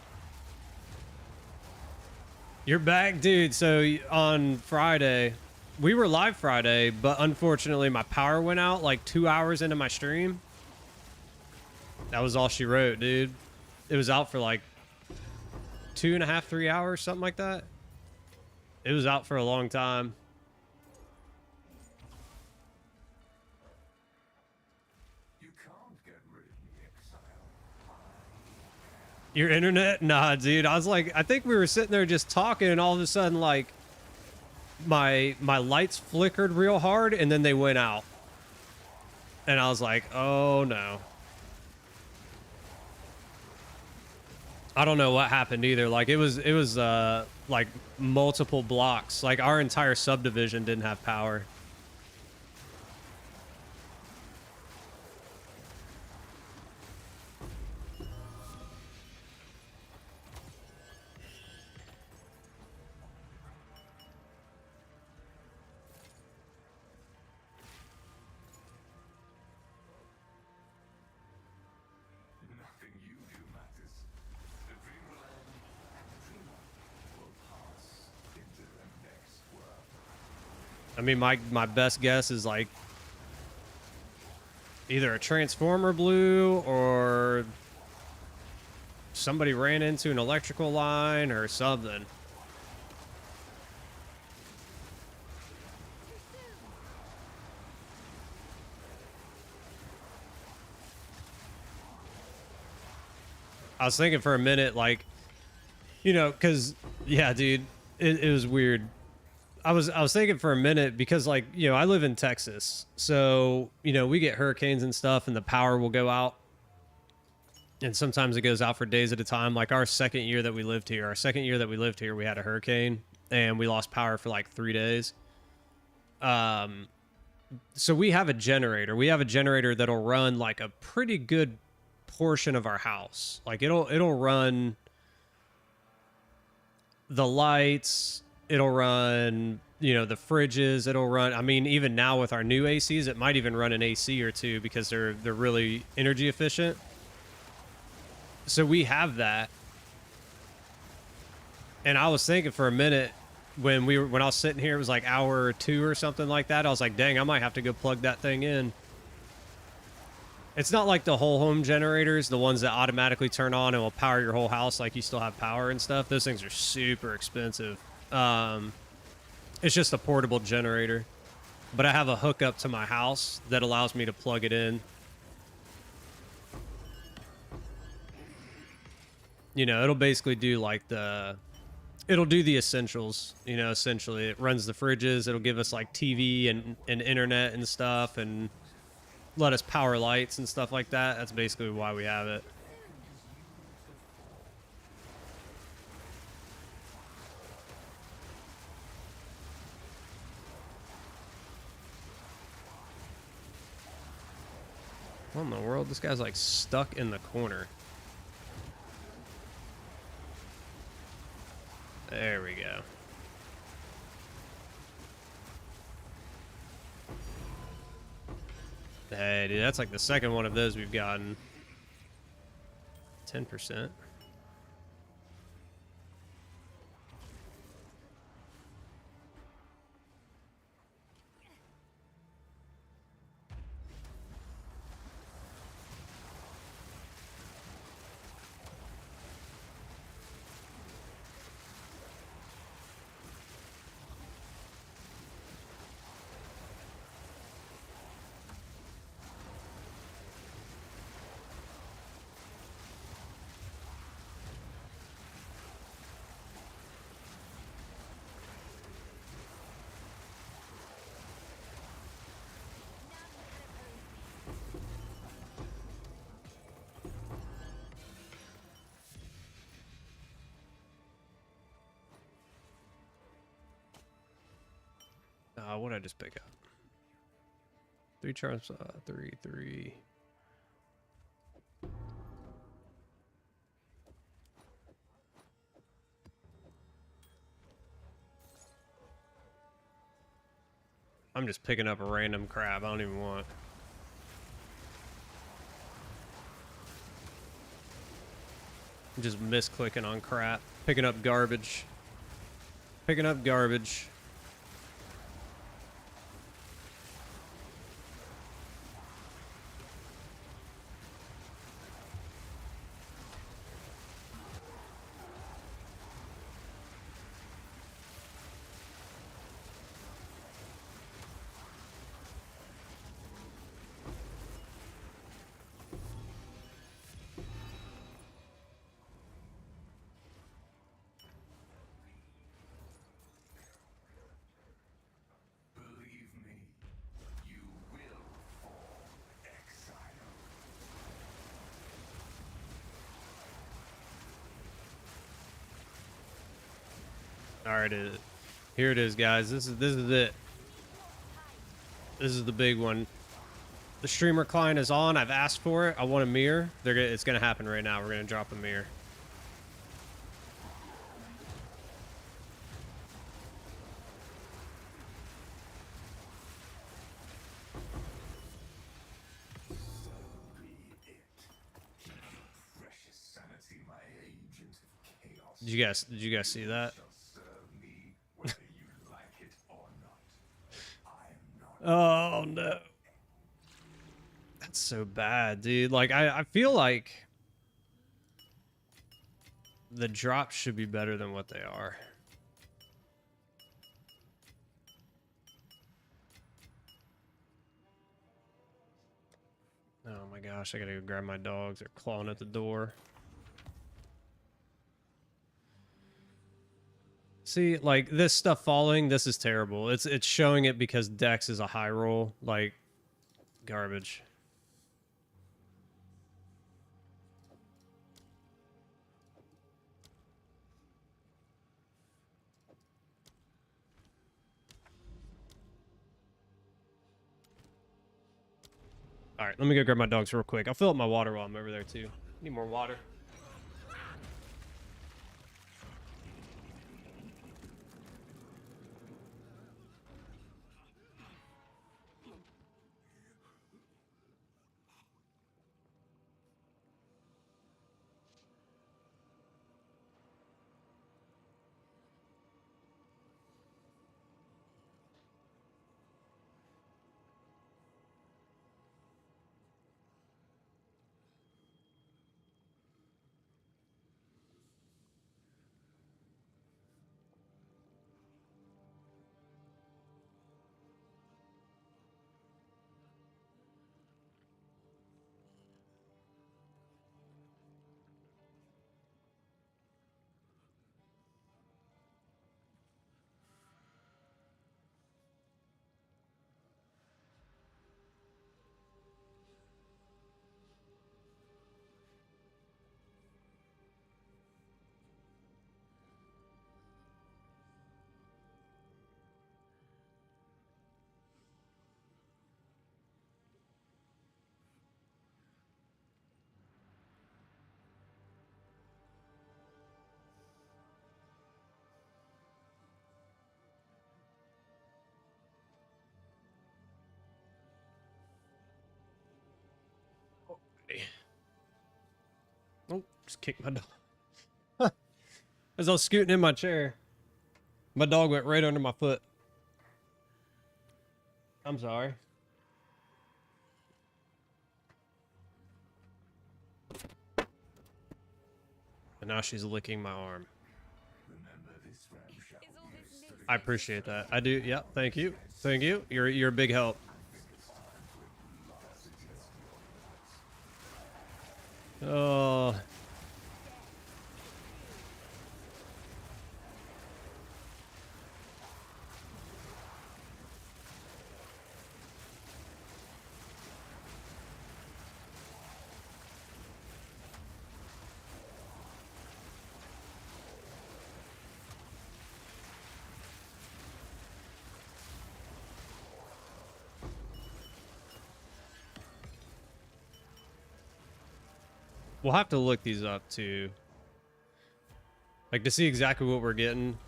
You're back, dude. So on Friday, we were live Friday, but unfortunately my power went out like 2 hours into my stream. That was all she wrote, dude. It was out for like 2.5, 3 hours, something like that. It was out for a long time. You can't get rid of me, Exile. Your internet? Nah, dude. I was like, I think we were sitting there just talking, and all of a sudden, like, my lights flickered real hard, and then they went out. And I was like, oh no. I don't know what happened either. Like, it was like multiple blocks. Like, our entire subdivision didn't have power. Nothing you do matters. The dream will end, and the dreamer will pass into the next world. I mean, my best guess is like either a transformer blew or somebody ran into an electrical line or something. I was thinking for a minute, like, you know, because, yeah, dude, it was weird. I was thinking for a minute because, like, you know, I live in Texas. So, you know, we get hurricanes and stuff and the power will go out. And sometimes it goes out for days at a time. Like our second year that we lived here, we had a hurricane and we lost power for like 3 days. So we have a generator. We have a generator that'll run like a pretty good portion of our house. Like it'll run the lights, it'll run, you know, the fridges, it'll run, I mean, even now with our new ACs, it might even run an AC or two because they're really energy efficient. So we have that. And I was thinking for a minute when I was sitting here, it was like hour 2 or something like that. I was like, dang, I might have to go plug that thing in. It's not like the whole home generators, the ones that automatically turn on and will power your whole house like you still have power and stuff. Those things are super expensive. It's just a portable generator. But I have a hookup to my house that allows me to plug it in. You know, it'll basically do like it'll do the essentials, you know, essentially. It runs the fridges, it'll give us like TV and internet and stuff and let us power lights and stuff like that. That's basically why we have it. What in the world? This guy's like stuck in the corner. There we go. Hey, dude, that's like the second one of those we've gotten. 10%. What did I just pick up? 3 charms, 3. I'm just picking up a random crap I don't even want. I'm just misclicking on crap. Picking up garbage. Picking up garbage. Believe me, you will fall, Exile. All right, here it is, guys. This is it. This is the big one. The streamer client is on. I've asked for it. I want a mirror. It's gonna happen right now. We're gonna drop a mirror. So be it. Keep your precious sanity, my agent of chaos. Did you guys see that? Shall serve me whether you like it or not. I am not. Oh no. That's so bad, dude. Like I feel like the drops should be better than what they are. Oh my gosh, I gotta go grab my dogs. They're clawing at the door. See, like this stuff falling, this is terrible. It's showing it because Dex is a high roll, like garbage. All right, let me go grab my dogs real quick. I'll fill up my water while I'm over there too. Need more water. Oh, just kicked my dog. As I was scooting in my chair, my dog went right under my foot. I'm sorry. And now she's licking my arm. Remember this ramshackle Is all this yesterday. I appreciate that. I do. Yep. Thank you. Thank you. You're a big help. Oh. We'll have to look these up too. Like to see exactly what we're getting.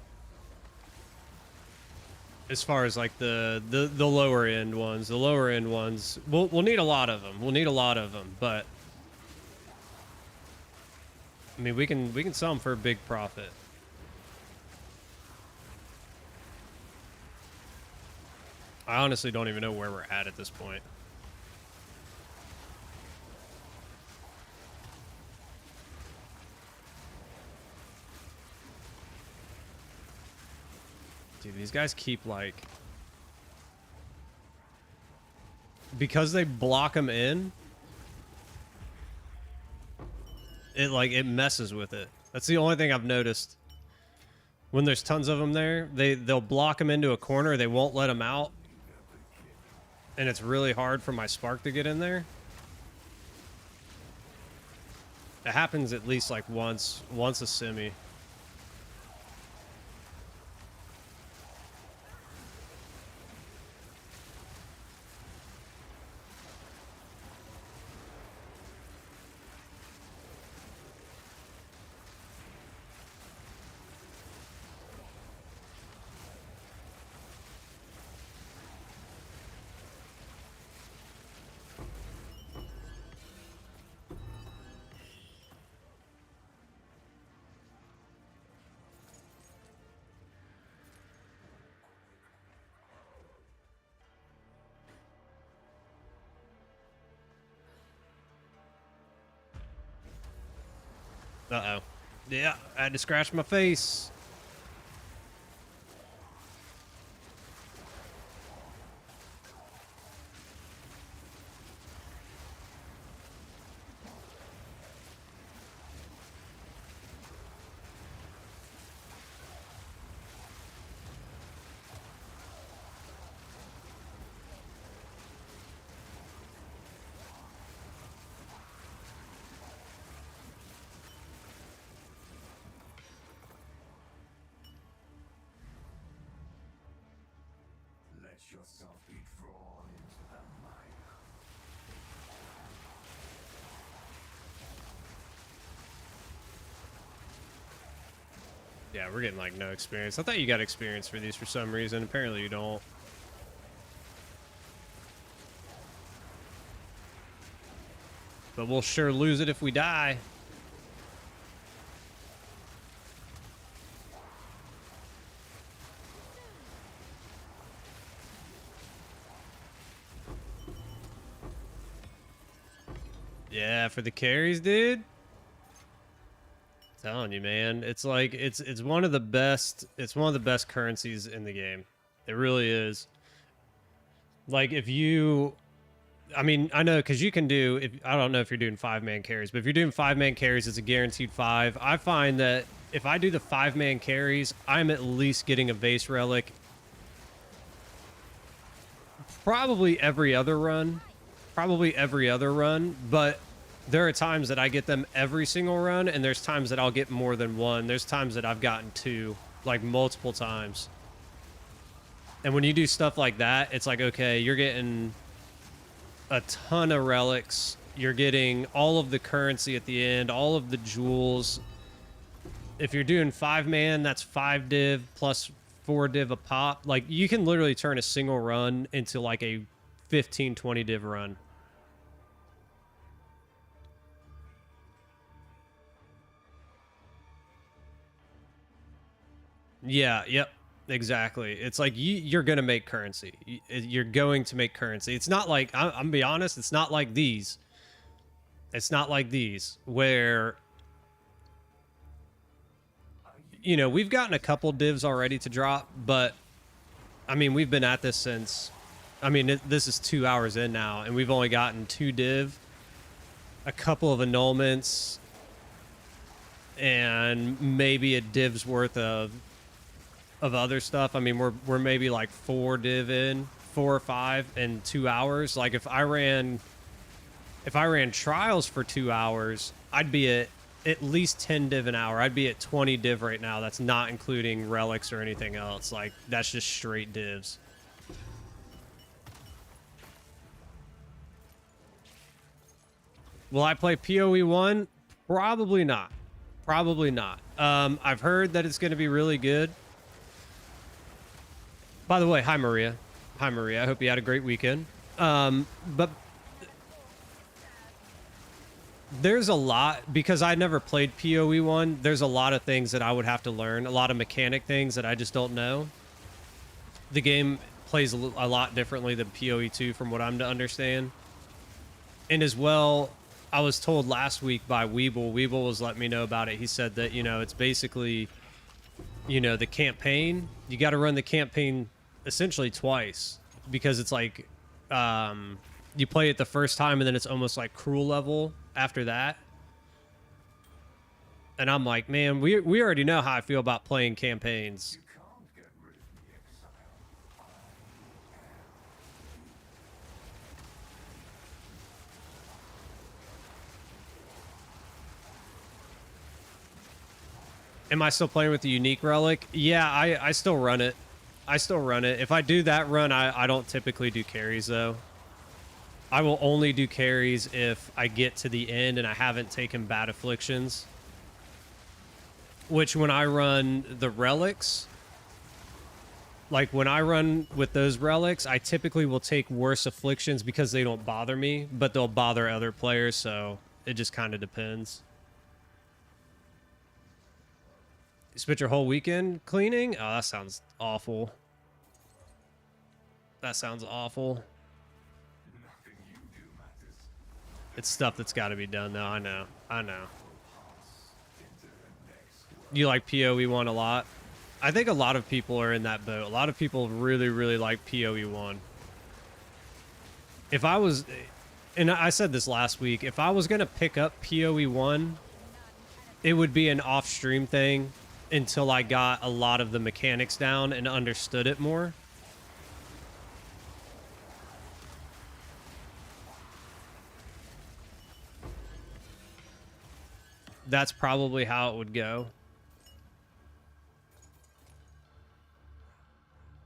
as far as like the lower end ones. The lower end ones, we'll need a lot of them. We'll need a lot of them, but I mean, we can sell them for a big profit. I honestly don't even know where we're at this point. Dude, these guys keep like, because they block them in, it messes with it. That's the only thing I've noticed. When there's tons of them there, they'll block them into a corner. They won't let them out, and it's really hard for my spark to get in there. It happens at least like once a semi. Uh-oh. Yeah, I had to scratch my face. Let yourself be drawn into the mire. Yeah, we're getting like no experience. I thought you got experience for these for some reason. Apparently you don't. But we'll sure lose it if we die. Yeah, for the carries, dude. Telling you, man, it's like it's one of the best. It's one of the best currencies in the game. It really is. Like if you, I mean, I know because you can do. If I don't know if you're doing 5-man carries, but if you're doing 5-man carries, it's a guaranteed 5. I find that if I do the 5-man carries, I'm at least getting a base relic. Probably every other run. But there are times that I get them every single run, and there's times that I'll get more than one. There's times that I've gotten 2, like multiple times. And when you do stuff like that, it's like, okay, you're getting a ton of relics. You're getting all of the currency at the end, all of the jewels. If you're doing 5-man, that's 5 div plus 4 div a pop. Like, you can literally turn a single run into like a 15, 20 div run. Yeah, yep, exactly. It's like you're going to make currency. You're going to make currency. It's not like, I'm going to be honest, it's not like these. It's not like these where, you know, we've gotten a couple divs already to drop, but I mean, we've been at this since, I mean, this is 2 hours in now, and we've only gotten 2 div, a couple of annulments, and maybe a div's worth of other stuff. I mean, we're maybe like 4 div in, 4 or 5 in 2 hours. Like if I ran trials for 2 hours, I'd be at least 10 div an hour. I'd be at 20 div right now. That's not including relics or anything else. Like that's just straight divs. Will I play PoE 1? Probably not. Probably not. I've heard that it's going to be really good. By the way, hi Maria. Hi Maria. I hope you had a great weekend. But there's a lot, because I never played PoE 1. There's a lot of things that I would have to learn, a lot of mechanic things that I just don't know. The game plays a lot differently than PoE 2 from what I'm to understand. And as well, I was told last week by Weeble was letting me know about it. He said that, you know, it's basically, you know, the campaign, you got to run the campaign essentially twice, because it's like, you play it the first time and then it's almost like cruel level after that. And I'm like, man, we already know how I feel about playing campaigns. You can't get rid of the Exile. Am I still playing with the unique relic? Yeah, I still run it. I still run it. If I do that run, I don't typically do carries though. I will only do carries if I get to the end and I haven't taken bad afflictions. Which when I run the relics, like when I run with those relics, I typically will take worse afflictions because they don't bother me, but they'll bother other players, so it just kind of depends. You spent your whole weekend cleaning? Oh, that sounds awful. That sounds awful. Nothing you do matters. It's stuff that's got to be done, though. I know. I know. Into the next one. You like PoE 1 a lot? I think a lot of people are in that boat. A lot of people really, really like PoE 1. If I was... And I said this last week. If I was going to pick up PoE 1, it would be an off-stream thing until I got a lot of the mechanics down and understood it more. That's probably how it would go.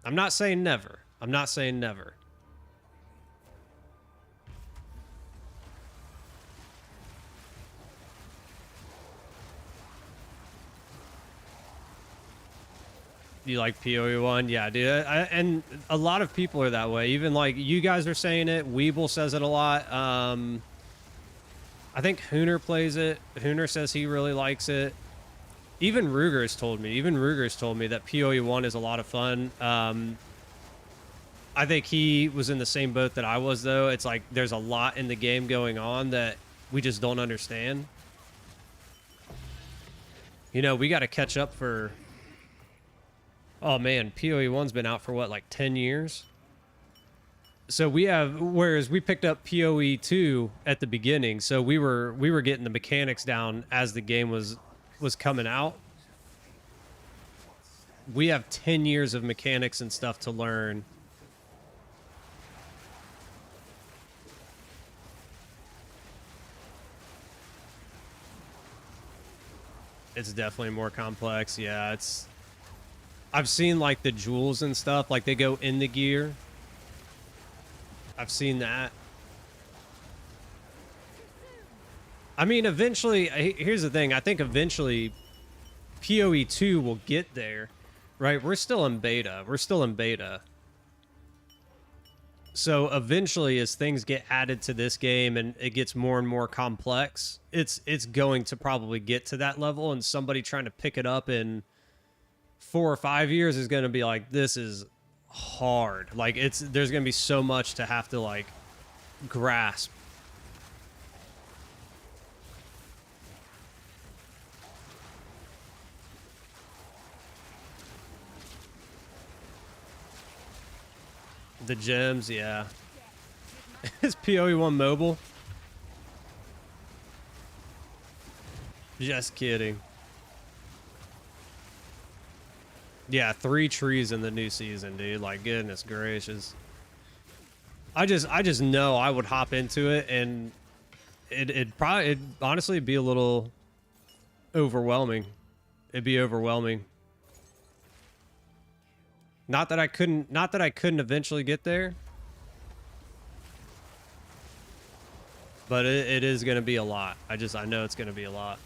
I'm not saying never. I'm not saying never. You like PoE 1? Yeah, dude. And a lot of people are that way. Even like you guys are saying it. Weeble says it a lot. I think Hooner plays it. Hooner says he really likes it. Even Ruger's told me. That PoE 1 is a lot of fun. I think he was in the same boat that I was, though. It's like there's a lot in the game going on that we just don't understand. You know, we got to catch up for... Oh, man, PoE 1's been out for, what, like 10 years? So we have... Whereas we picked up PoE 2 at the beginning, so we were getting the mechanics down as the game was coming out. We have 10 years of mechanics and stuff to learn. It's definitely more complex. Yeah, it's... I've seen, like, the jewels and stuff. Like, they go in the gear. I've seen that. I mean, eventually... Here's the thing. I think eventually PoE 2 will get there. Right? We're still in beta. So eventually, as things get added to this game and it gets more and more complex, it's going to probably get to that level, and somebody trying to pick it up in 4 or 5 years is going to be like, this is hard. Like, there's going to be so much to have to, like, grasp. The gems, yeah. Is PoE 1 mobile? Just kidding. Yeah, 3 trees in the new season, dude. Like, goodness gracious. I just know I would hop into it, and it'd honestly be a little overwhelming. It'd be overwhelming. Not that I couldn't eventually get there. But it is going to be a lot. I know it's going to be a lot.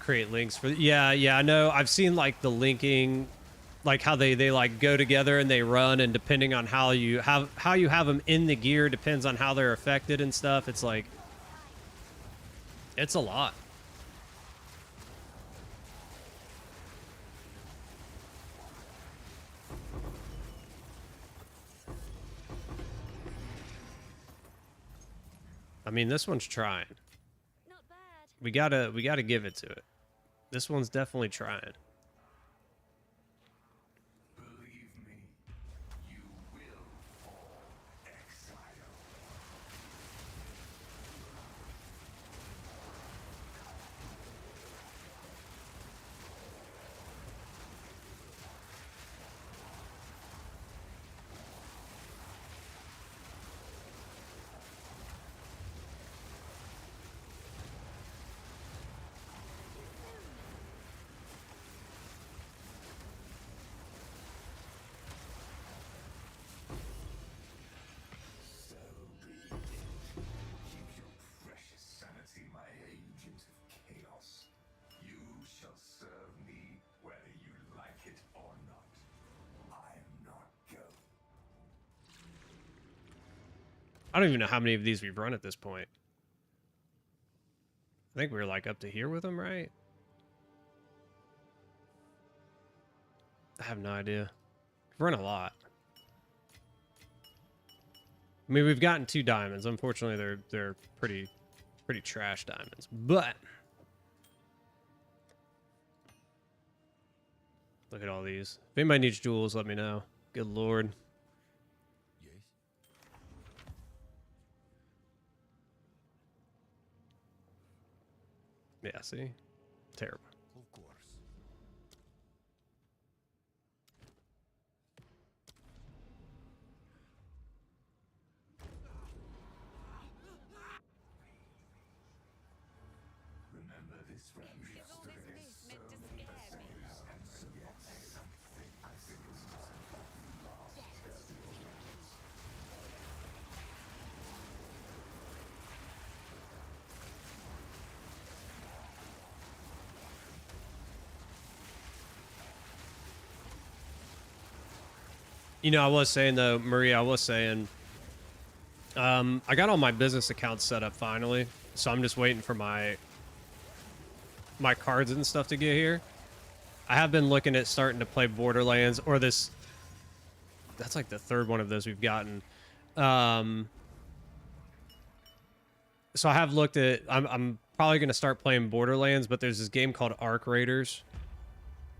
create links for. Yeah, I know. I've seen like the linking, like how they like go together and they run, and depending on how you have them in the gear depends on how they're affected and stuff. It's like it's a lot. I mean, this one's trying. Not bad. We gotta give it to it. This one's definitely trying. Believe me, you will fall, Exile. So be it. Keep your precious sanity, my agent of chaos. You shall serve me whether you like it or not. I am not go. I don't even know how many of these we've run at this point. I think we're like up to here with them, right? I have no idea. We've run a lot. I mean, we've gotten 2 diamonds. Unfortunately, they're pretty trash diamonds. But look at all these. If anybody needs jewels, let me know. Good lord. Yes. Yeah, see? Terrible. Of course. Remember this from Is all this yesterday. mist meant to scare me? And yet something I think is lost. You know, I was saying though, Maria, I was saying, I got all my business accounts set up finally, so I'm just waiting for my cards and stuff to get here. I have been looking at starting to play Borderlands, or this. That's like the 3rd one of those we've gotten. So I have looked at. I'm probably gonna start playing Borderlands, but there's this game called Arc Raiders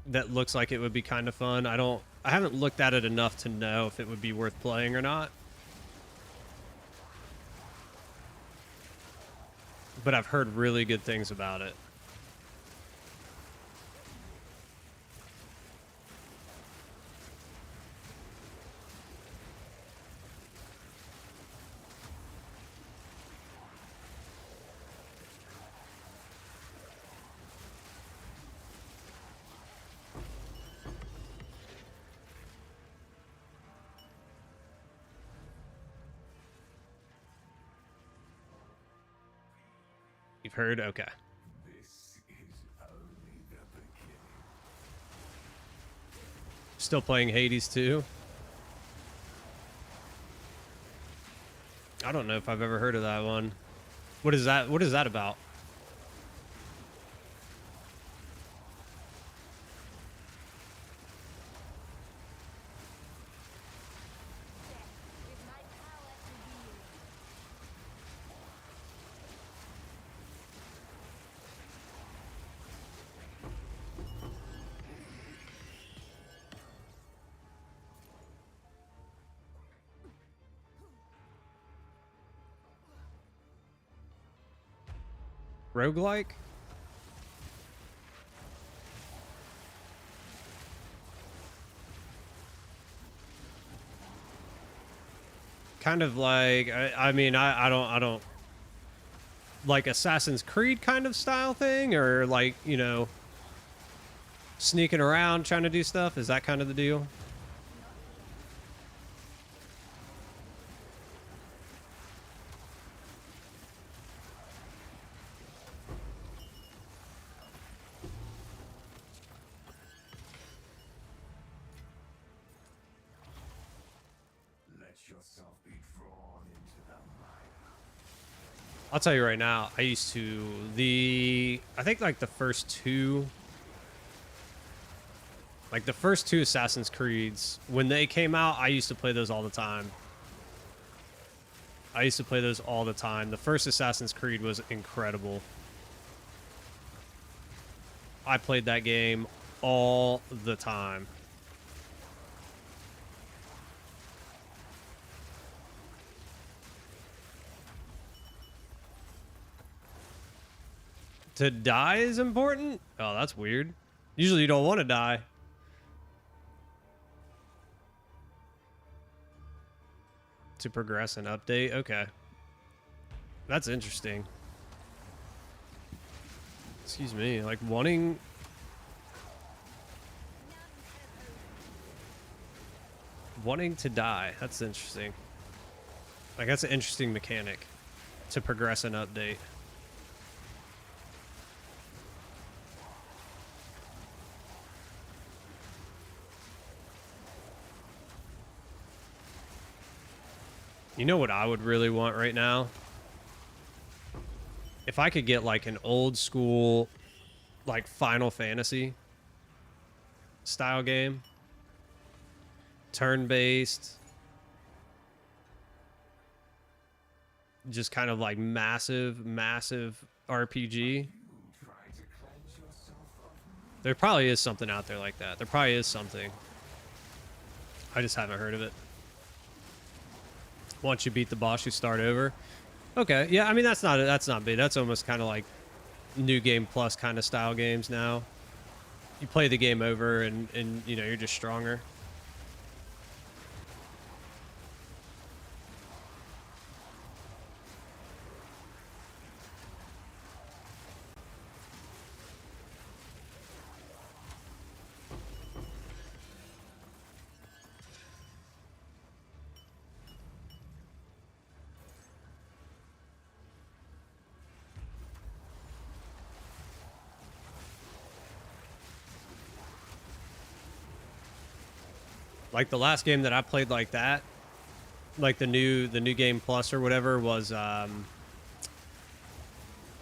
that looks like it would be kind of fun. I haven't looked at it enough to know if it would be worth playing or not. But I've heard really good things about it. You've heard? Okay. This is only the beginning. Still playing Hades 2? I don't know if I've ever heard of that one. What is that? What is that about? With my power revealed. Roguelike? Kind of like, I mean, I don't like Assassin's Creed kind of style thing, or like, you know, sneaking around trying to do stuff. Is that kind of the deal? yourself be drawn into the mire. I'll tell you right now, I used to I think like the first two Assassin's Creeds, when they came out, I used to play those all the time. The first Assassin's Creed was incredible. I played that game all the time. To die is important? Oh, that's weird. Usually you don't want to die. To progress and update? Okay. That's interesting. Excuse me, like wanting to die. That's interesting. Like that's an interesting mechanic to progress and update. You know what I would really want right now? If I could get like an old school, like Final Fantasy style game, turn-based, just kind of like massive RPG. There probably is something out there like that. There probably is something. I just haven't heard of it. Once you beat the boss, you start over. Okay, yeah, I mean that's not big. That's almost kind of like New Game Plus kind of style games now. You play the game over and you know, you're just stronger. Like the last game that I played like that, like the new game plus or whatever was I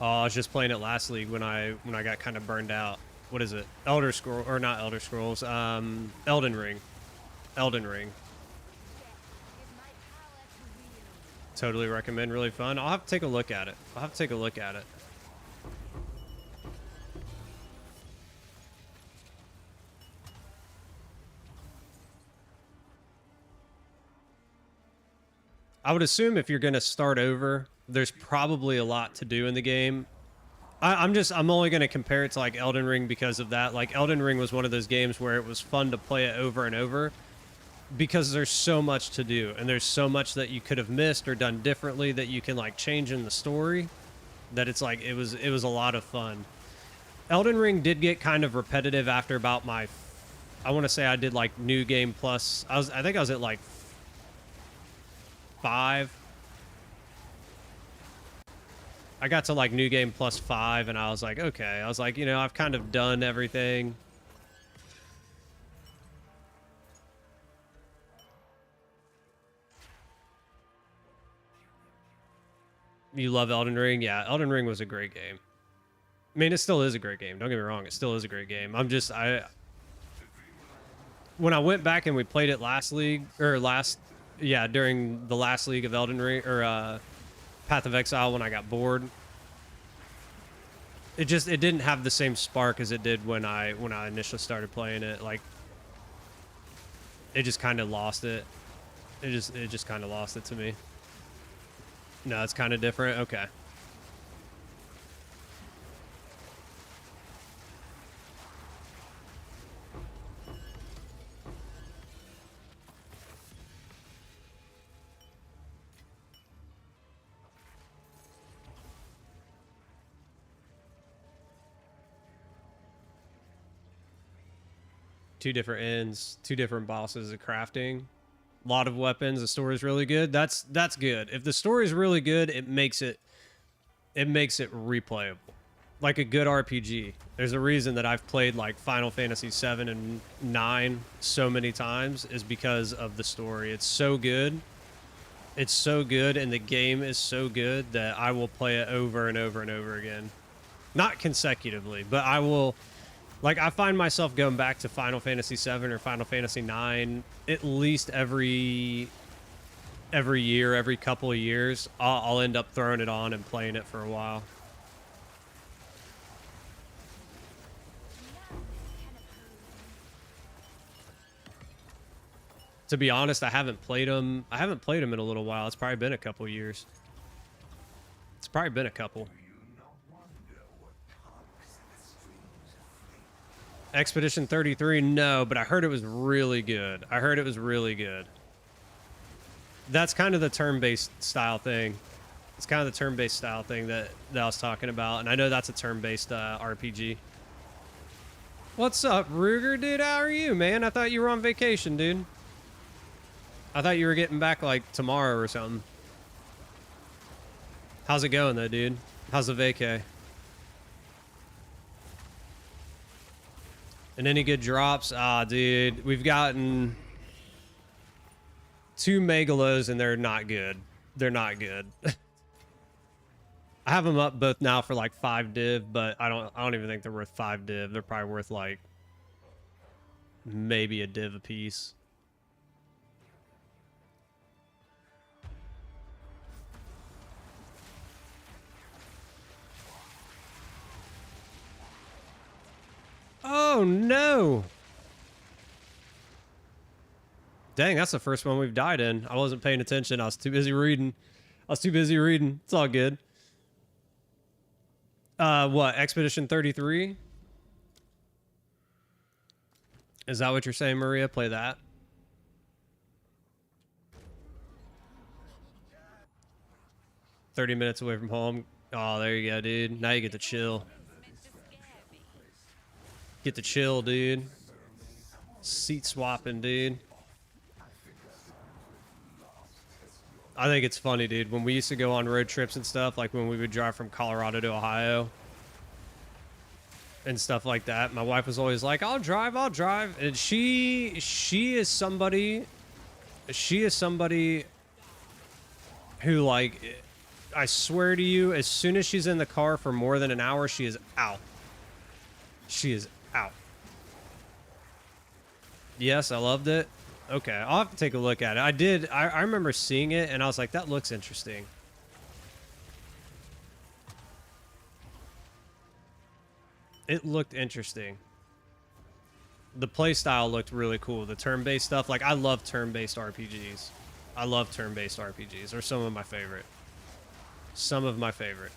was just playing it last league when I got kind of burned out. What is it? Elder Scroll or not Elder Scrolls? Elden Ring. Totally recommend. Really fun. I'll have to take a look at it. I would assume if you're going to start over, there's probably a lot to do in the game. I'm only going to compare it to like Elden Ring because of that. Like Elden Ring was one of those games where it was fun to play it over and over because there's so much to do and there's so much that you could have missed or done differently that you can like change in the story, that it's like it was a lot of fun. Elden Ring did get kind of repetitive after about I want to say I did like New Game Plus. I think I was at like 5. I got to like New Game Plus 5 and I was like, okay. I was like, you know, I've kind of done everything. You love Elden Ring? Yeah, Elden Ring was a great game. I mean, it still is a great game. Don't get me wrong. It still is a great game. When I went back and we played it during the last league of Elden Ring or Path of Exile, when I got bored, it didn't have the same spark as it did when I initially started playing it. Like it just kind of lost it. It just kind of lost it to me. No, it's kind of different. Okay. Two different ends, two different bosses of crafting, a lot of weapons. The story is really good. That's good. If the story is really good, it makes it replayable, like a good RPG. There's a reason that I've played like Final Fantasy 7 and 9 so many times, is because of the story. It's so good It's so good, and the game is so good that I will play it over and over and over again. Not consecutively, but I will. Like, I find myself going back to Final Fantasy VII or Final Fantasy IX at least every year, every couple of years. I'll end up throwing it on and playing it for a while. To be honest, I haven't played them in a little while. It's probably been a couple of years. It's probably been a couple. Expedition 33, no, but I heard it was really good. I heard it was really good. That's kind of the turn-based style thing. It's kind of the turn-based style thing that I was talking about, and I know that's a turn-based RPG. What's up, Ruger, dude? How are you, man? I thought you were on vacation, dude. I thought you were getting back, like, tomorrow or something. How's it going, though, dude? How's the vacay? And any good drops? Ah, dude, we've gotten 2 Megalos, and they're not good. They're not good. I have them up both now for like 5 div, but I don't even think they're worth 5 div. They're probably worth like maybe a div a piece. Oh no! Dang, that's the first one we've died in. I wasn't paying attention. I was too busy reading. It's all good. What? Expedition 33? Is that what you're saying, Maria? Play that. $30 away from home. Oh, there you go, dude. Now you get to chill. Get to chill, dude. Seat swapping, dude. I think it's funny, dude. When we used to go on road trips and stuff, like when we would drive from Colorado to Ohio and stuff like that, my wife was always like, I'll drive. And she is somebody who, like, I swear to you, as soon as she's in the car for more than an hour, she is out. She is out. Yes, I loved it. Okay, I'll have to take a look at it. I remember seeing it, and I was like, that looks interesting. It looked interesting. The play style looked really cool. The turn-based stuff, like, I love turn-based RPGs. I love turn-based RPGs. They're some of my favorite. Some of my favorite.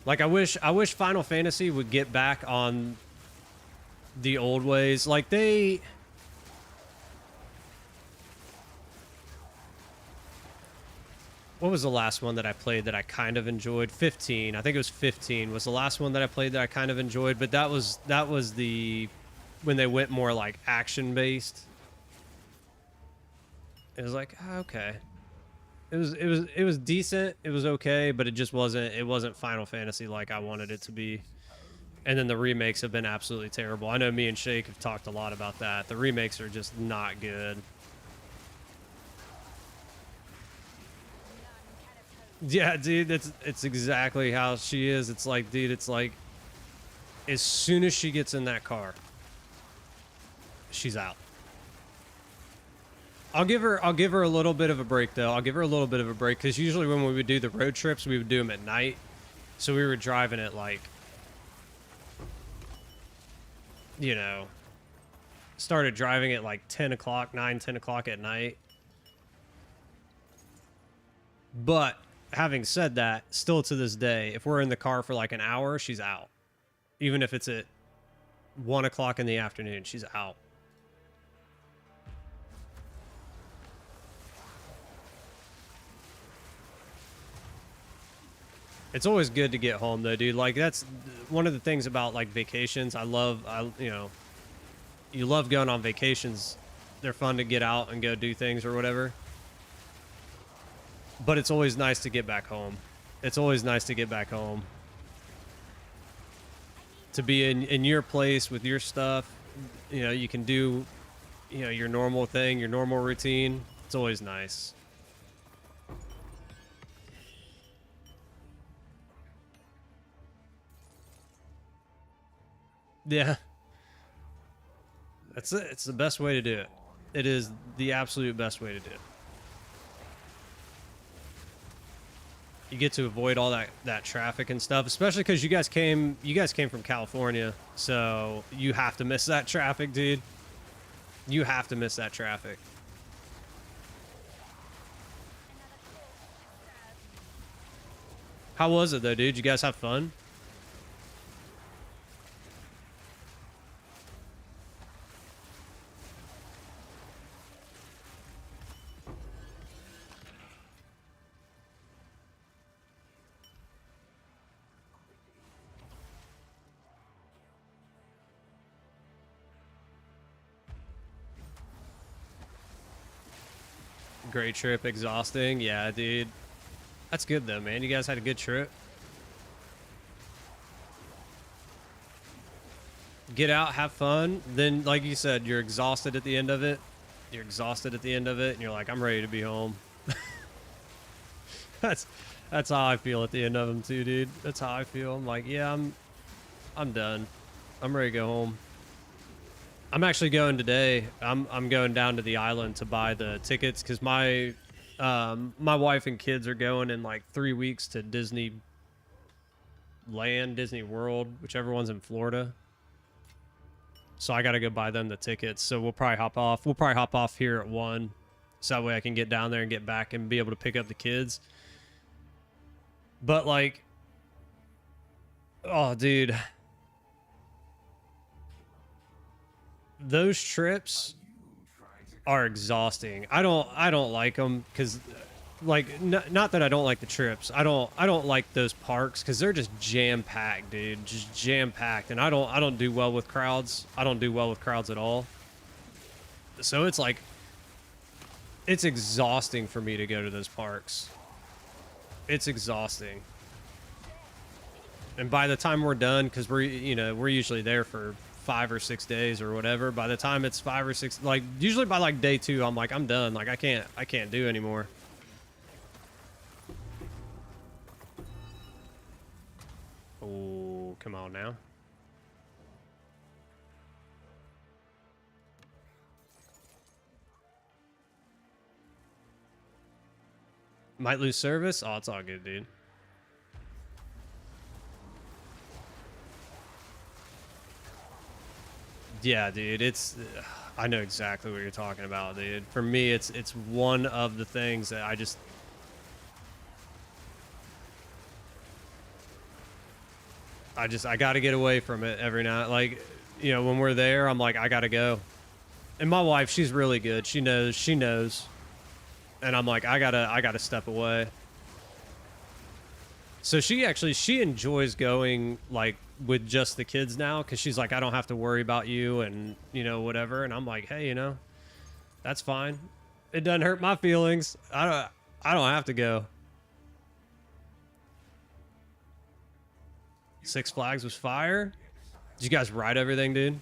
Like, I wish Final Fantasy would get back on the old ways. Like, what was the last one that I played that I kind of enjoyed? 15. I think it was 15 was the last one that I played that I kind of enjoyed, but that was the when they went more like action based. It was like, okay. It was decent. It was okay, but it wasn't Final Fantasy like I wanted it to be. And then the remakes have been absolutely terrible. I know me and Shake have talked a lot about that. The remakes are just not good. Yeah, dude, it's exactly how she is. It's like, dude, it's like as soon as she gets in that car, she's out. I'll give her a little bit of a break though. I'll give her a little bit of a break because usually when we would do the road trips, we would do them at night. So we were driving at like, you know, started driving at like 10 o'clock at night. But having said that, still to this day, if we're in the car for like an hour, she's out. Even if it's at 1 o'clock in the afternoon, she's out. It's always good to get home though, dude. Like, that's one of the things about like vacations. You know, you love going on vacations. They're fun to get out and go do things or whatever. But it's always nice to get back home. It's always nice to get back home. To be in your place with your stuff. You know, you can do you know, your normal thing, your normal routine, it's always nice. Yeah. That's it. It's the best way to do it. It is the absolute best way to do it. You get to avoid all that traffic and stuff, especially because you guys came from California, so you have to miss that traffic, dude. You have to miss that traffic. How was it though, dude? You guys have fun? Great trip, exhausting. Yeah, dude. That's good though, man. You guys had a good trip. Get out, have fun. Then, like you said, you're exhausted at the end of it. You're exhausted at the end of it, and you're like, I'm ready to be home. That's how I feel at the end of them too, dude. That's how I feel. I'm like, yeah, I'm done. I'm ready to go home. I'm actually going today. I'm going down to the island to buy the tickets because my wife and kids are going in like 3 weeks to Disney World, whichever one's in Florida. So I got to go buy them the tickets. So we'll probably hop off. We'll probably hop off here at 1, so that way I can get down there and get back and be able to pick up the kids. But like, oh, dude. Those trips are exhausting. I don't like them because, like, not that I don't like the trips. I don't like those parks because they're just jam packed, dude. Just jam packed, and I don't do well with crowds. I don't do well with crowds at all. So it's like, it's exhausting for me to go to those parks. It's exhausting. And by the time we're done, because we're usually there for 5 or 6 days or whatever. By the time it's 5 or 6, like usually by like day 2, I'm like, I'm done. Like I can't do anymore. Oh, come on now. Might lose service. Oh, it's all good, dude. Yeah, dude, I know exactly what you're talking about, dude. For me, it's one of the things that I got to get away from it every night. Like, you know, when we're there, I'm like, I got to go. And my wife, she's really good. She knows. And I'm like, I got to step away. So she enjoys going like with just the kids now, because she's like, I don't have to worry about you and, you know, whatever. And I'm like, hey, you know, that's fine. It doesn't hurt my feelings. I don't have to go. Six Flags was fire. Did you guys ride everything, dude?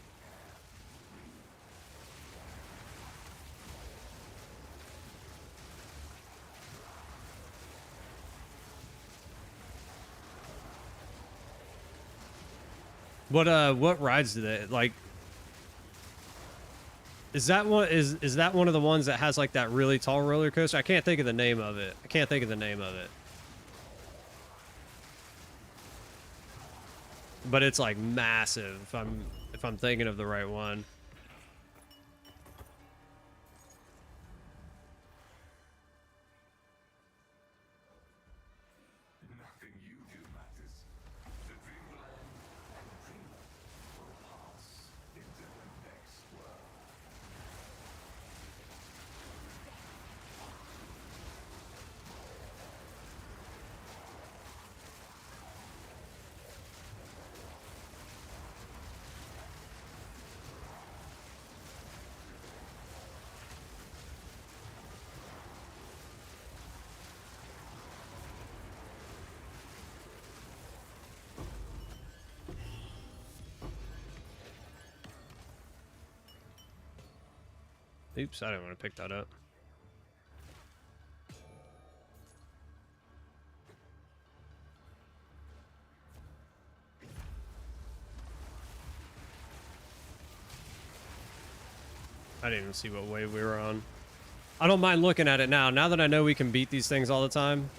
What rides do they like? Is that one of the ones that has like that really tall roller coaster? I can't think of the name of it. But it's like massive if I'm thinking of the right one. Nothing you do matters. The dream will end, and the dreamer will pass into the next world. Oops, I didn't want to pick that up. I didn't even see what wave we were on. I don't mind looking at it now. Now that I know we can beat these things all the time,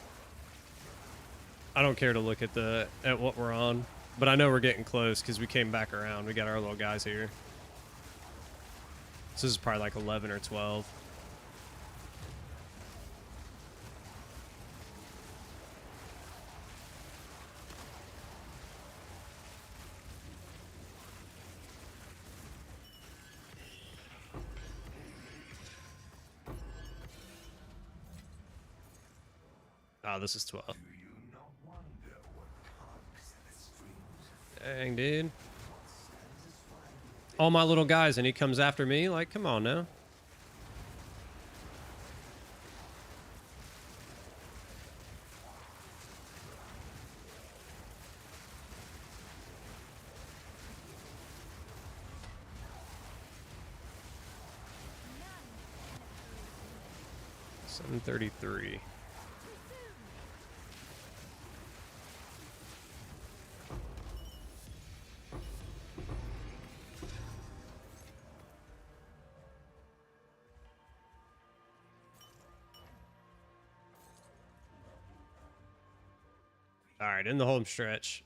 I don't care to look at what we're on. But I know we're getting close because we came back around. We got our little guys here. So this is probably like 11 or 12. Oh, this is 12. Do you not wonder what tugs at the strings of Dang, dude. what stands as All my little guys, and he comes after me? Like, come on now. None. 733. All right, in the home stretch.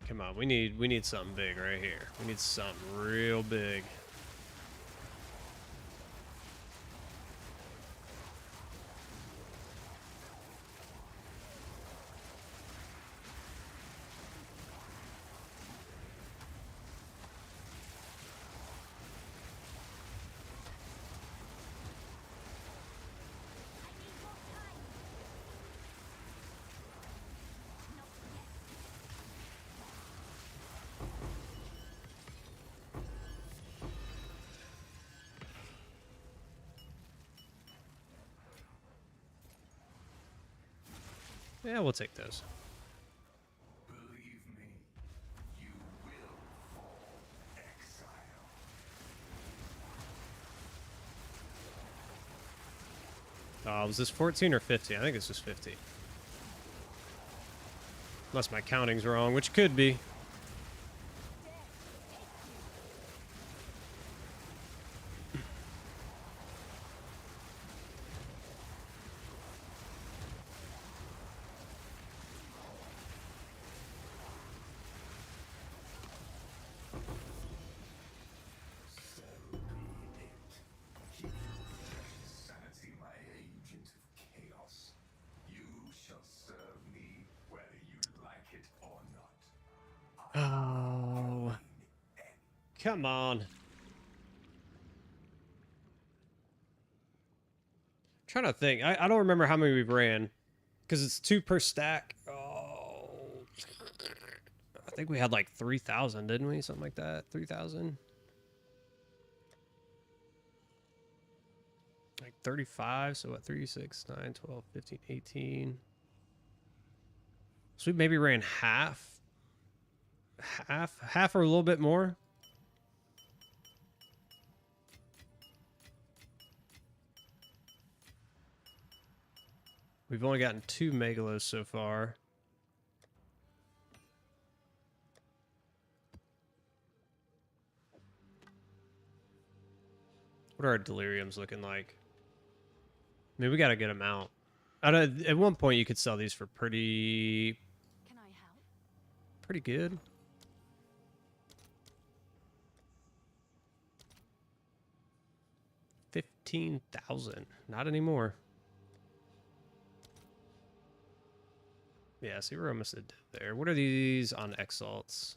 Come on, we need something big right here. We need something real big. Yeah, we'll take those. believe me, you will fall, Exile. Was this 14 or 50? I think this was 50. Unless my counting's wrong, which could be. So be it. Keep your precious sanity, my agent of chaos. You shall serve me whether you like it or not. Oh, come on. Trying to think. I don't remember how many we ran because it's 2 per stack. Oh, I think we had like 3,000, didn't we? Something like that. 3,000. Like 35. So what? 3, 6, 9, 12, 15, 18. So we maybe ran half or a little bit more. We've only gotten 2 megalos so far. What are our deliriums looking like? I mean, we got to get them out. At one point, you could sell these for pretty Can I help? good. 15,000. Not anymore. Yeah, see, we're almost at there. What are these on Exalts?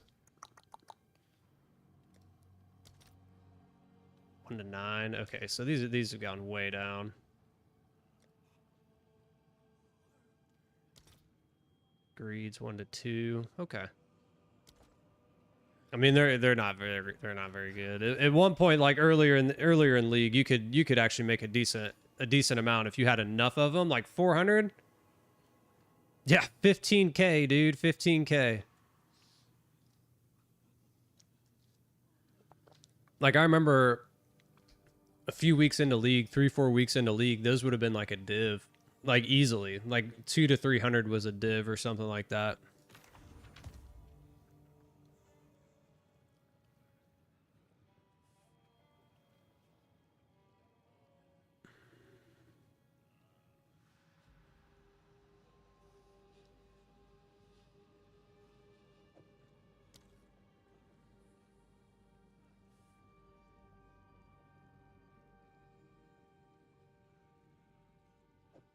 1 to 9. Okay, so these have gone way down. Greeds 1 to 2. Okay. I mean, they're not very good. At one point, like earlier in league, you could actually make a decent amount if you had enough of them, like 400. Yeah, 15K, dude, 15K. Like I remember a few weeks into league, 3-4 weeks into league, those would have been like a div, like easily, like 200 to 300 was a div or something like that.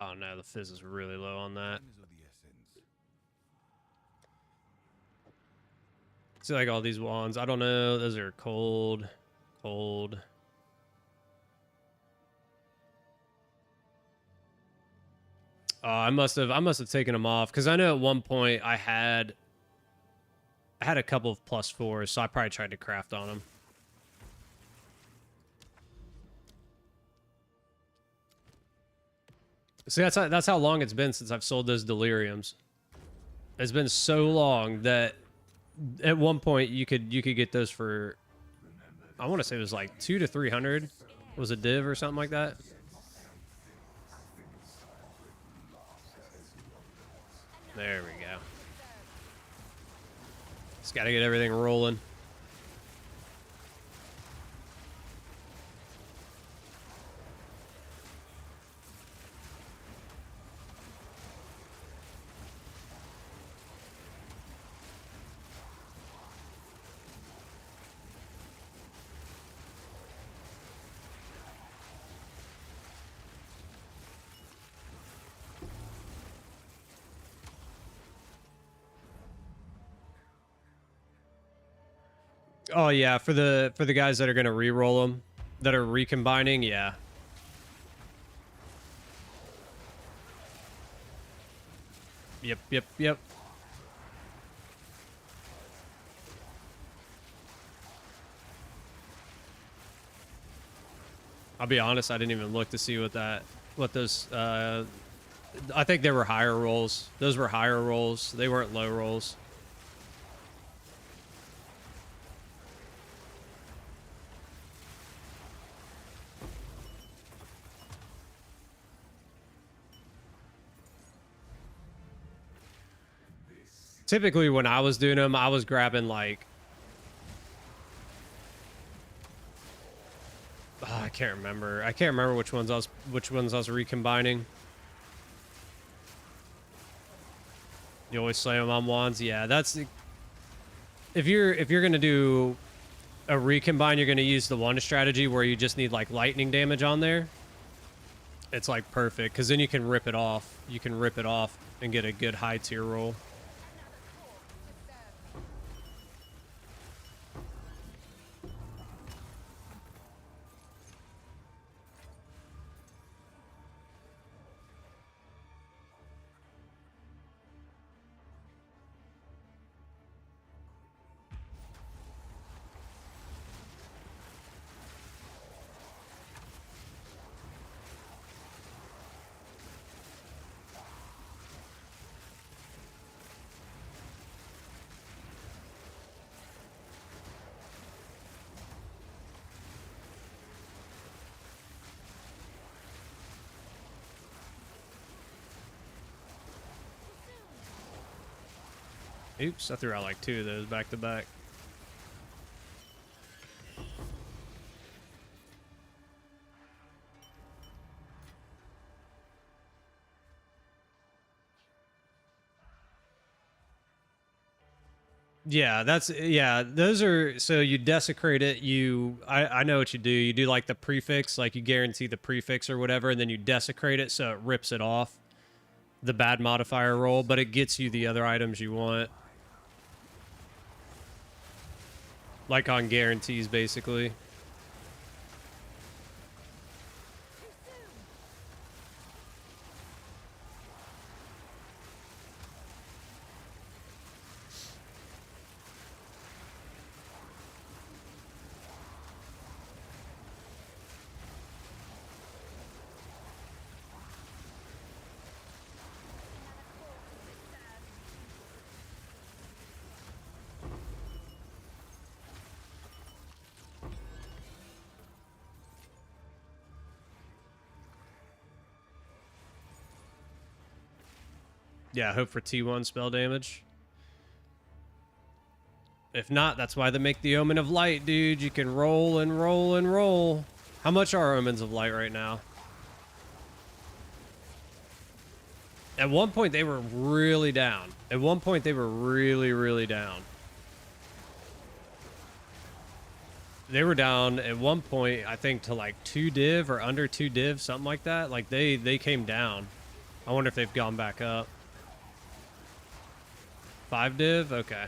Oh no, the fizz is really low on that. Time is of the essence. See, like all these wands, I don't know. Those are cold. I must have taken them off because I know at one point I had a couple of +4s, so I probably tried to craft on them. See, that's how long it's been since I've sold those deliriums. It's been so long that at one point you could get those for, I want to say it was like 200 to 300 was a div or something like that. There we go. Just got to get everything rolling. Oh yeah, for the guys that are gonna re-roll them, that are recombining, yeah. Yep. I'll be honest, I didn't even look to see what those. I think they were higher rolls. Those were higher rolls. They weren't low rolls. Typically, when I was doing them, I was grabbing like, I can't remember. I can't remember which ones I was recombining. You always slam them on wands. Yeah, that's if you're gonna do a recombine, you're gonna use the one strategy where you just need like lightning damage on there. It's like perfect because then you can rip it off. You can rip it off and get a good high tier roll. Oops, I threw out like 2 of those back to back. Yeah, those are, so you desecrate it, I know what you do. You do like the prefix, like you guarantee the prefix or whatever, and then you desecrate it so it rips it off the bad modifier roll, but it gets you the other items you want. Like on guarantees, basically. Yeah, hope for T1 spell damage. If not, that's why they make the Omen of Light, dude. You can roll and roll and roll. How much are Omens of Light right now? At one point, they were really down. At one point, they were really, really down. They were down at one point, I think, to like 2 div or under 2 div, something like that. Like, they came down. I wonder if they've gone back up. 5 div? Okay.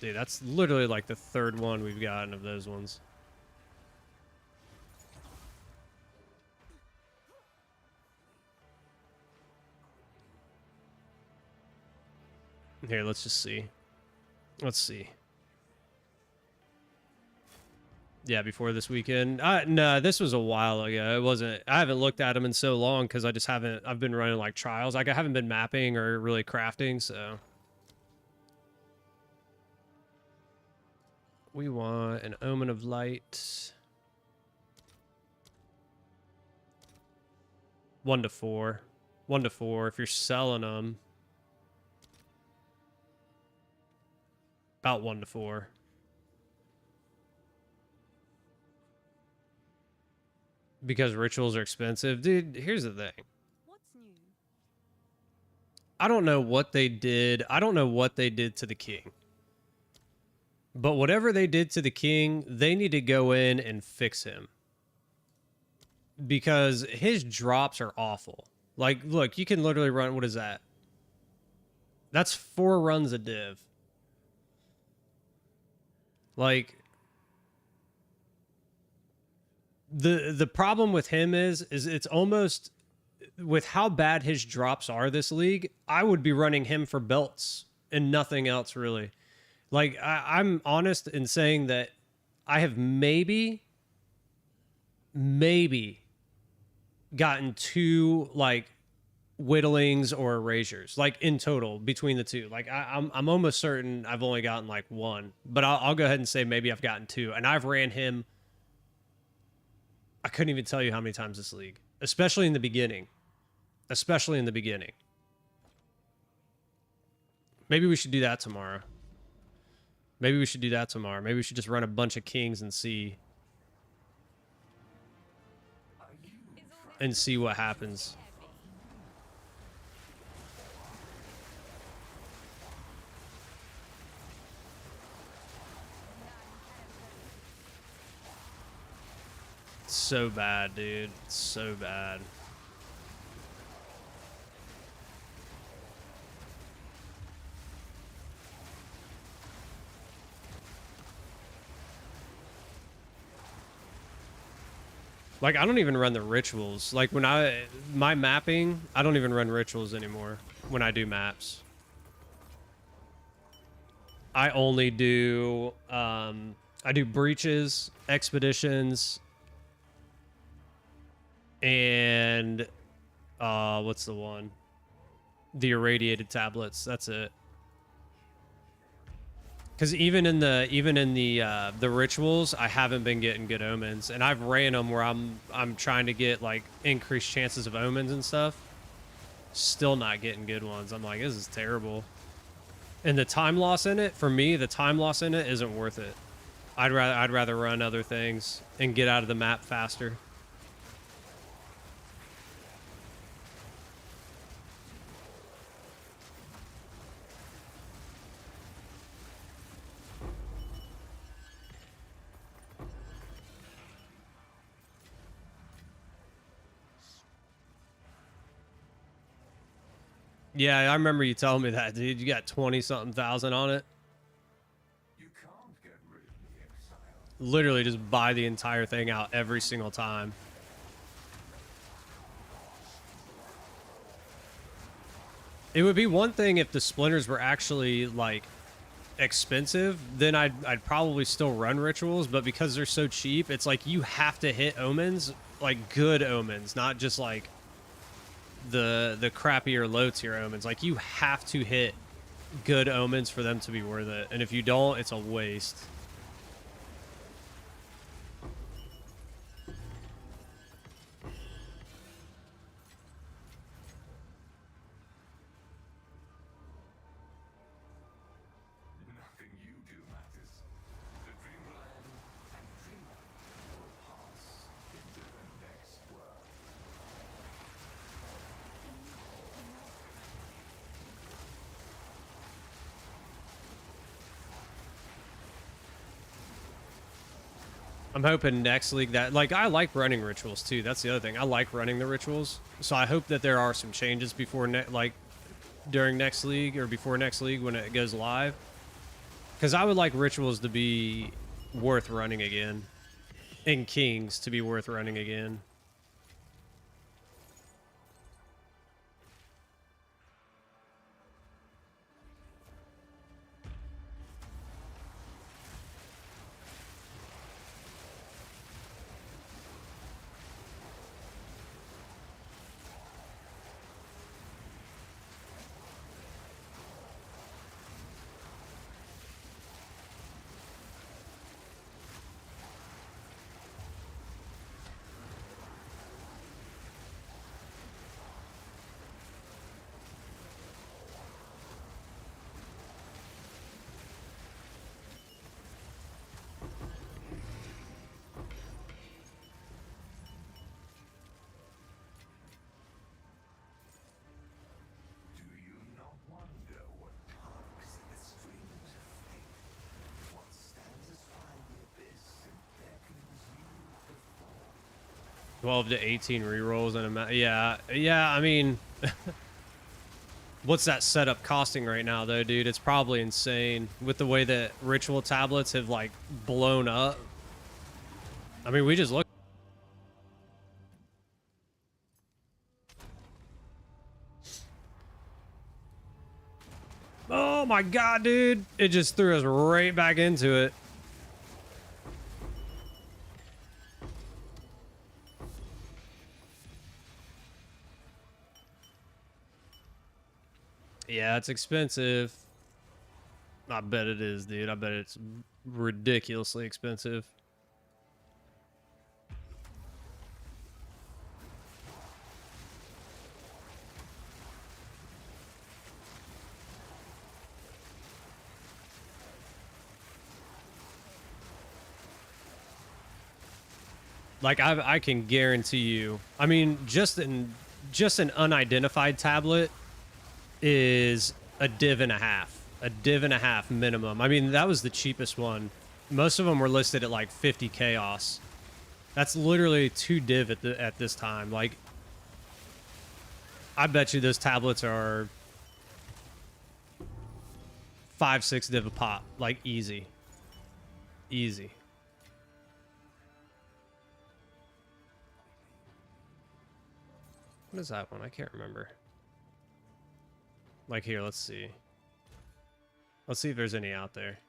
Dude, that's literally like the 3rd one we've gotten of those ones. Here, let's just see. Let's see. Yeah, before this weekend. No, this was a while ago. It wasn't. I haven't looked at them in so long because I just haven't. I've been running like trials. Like I haven't been mapping or really crafting. So we want an Omen of Light. 1 to 4. 1 to 4. If you're selling them, about 1 to 4. Because rituals are expensive. Dude, here's the thing. What's new? I don't know what they did. I don't know what they did to the king. But whatever they did to the king, they need to go in and fix him. Because his drops are awful. Like, look, you can literally run... What is that? That's 4 runs a div. Like... The problem with him is it's almost, with how bad his drops are this league, I would be running him for belts and nothing else really. Like I'm honest in saying that I have maybe gotten 2 like whittlings or erasures, like in total between the 2. Like I'm almost certain I've only gotten like 1, but I'll go ahead and say maybe I've gotten 2, and I've ran him. I couldn't even tell you how many times this league, especially in the beginning. Especially in the beginning. Maybe we should do that tomorrow. Maybe we should do that tomorrow. Maybe we should just run a bunch of kings and see what happens. So bad, dude. So bad. Like, I don't even run the rituals. Like, when my mapping, I don't even run rituals anymore when I do maps. I only do, I do breaches, expeditions, and what's the one? The irradiated tablets. That's it. Because even in the rituals, I haven't been getting good omens, and I've ran them where I'm trying to get like increased chances of omens and stuff. Still not getting good ones. I'm like, this is terrible. And the time loss in it, for me, the time loss in it isn't worth it. I'd rather run other things and get out of the map faster. Yeah, I remember you telling me that, dude. You got 20-something thousand on it. You can't get rid of the Exile. Literally just buy the entire thing out every single time. It would be one thing if the splinters were actually, like, expensive, then I'd probably still run rituals, but because they're so cheap, it's like you have to hit omens, like good omens, not just like the crappier low tier omens. Like you have to hit good omens for them to be worth it, and if you don't, it's a waste. Nothing you do matters. The dreamland and dreamer will pass into the next world. I'm hoping next league that, like, I like running rituals too. That's the other thing. I like running the rituals. So I hope that there are some changes before, like, during next league or before next league when it goes live. Because I would like rituals to be worth running again. And kings to be worth running again. Do you not wonder what tugs at the strings of fate? What stands aside the abyss and beckons you to fall? 12 to 18 rerolls and a yeah, I mean, what's that setup costing right now though, dude? It's probably insane with the way that ritual tablets have like blown up. I mean, we just look. Oh my god, dude. It just threw us right back into it. Yeah, it's expensive. I bet it is, dude. I bet it's ridiculously expensive. Like I can guarantee you. I mean, just an unidentified tablet is a div and a half. A div and a half minimum. I mean, that was the cheapest one. Most of them were listed at like 50 chaos. That's literally 2 div at this time. Like, I bet you those tablets are 5-6 div a pop. Like, easy. Easy. What is that one? I can't remember. Like, here, let's see. Let's see if there's any out there.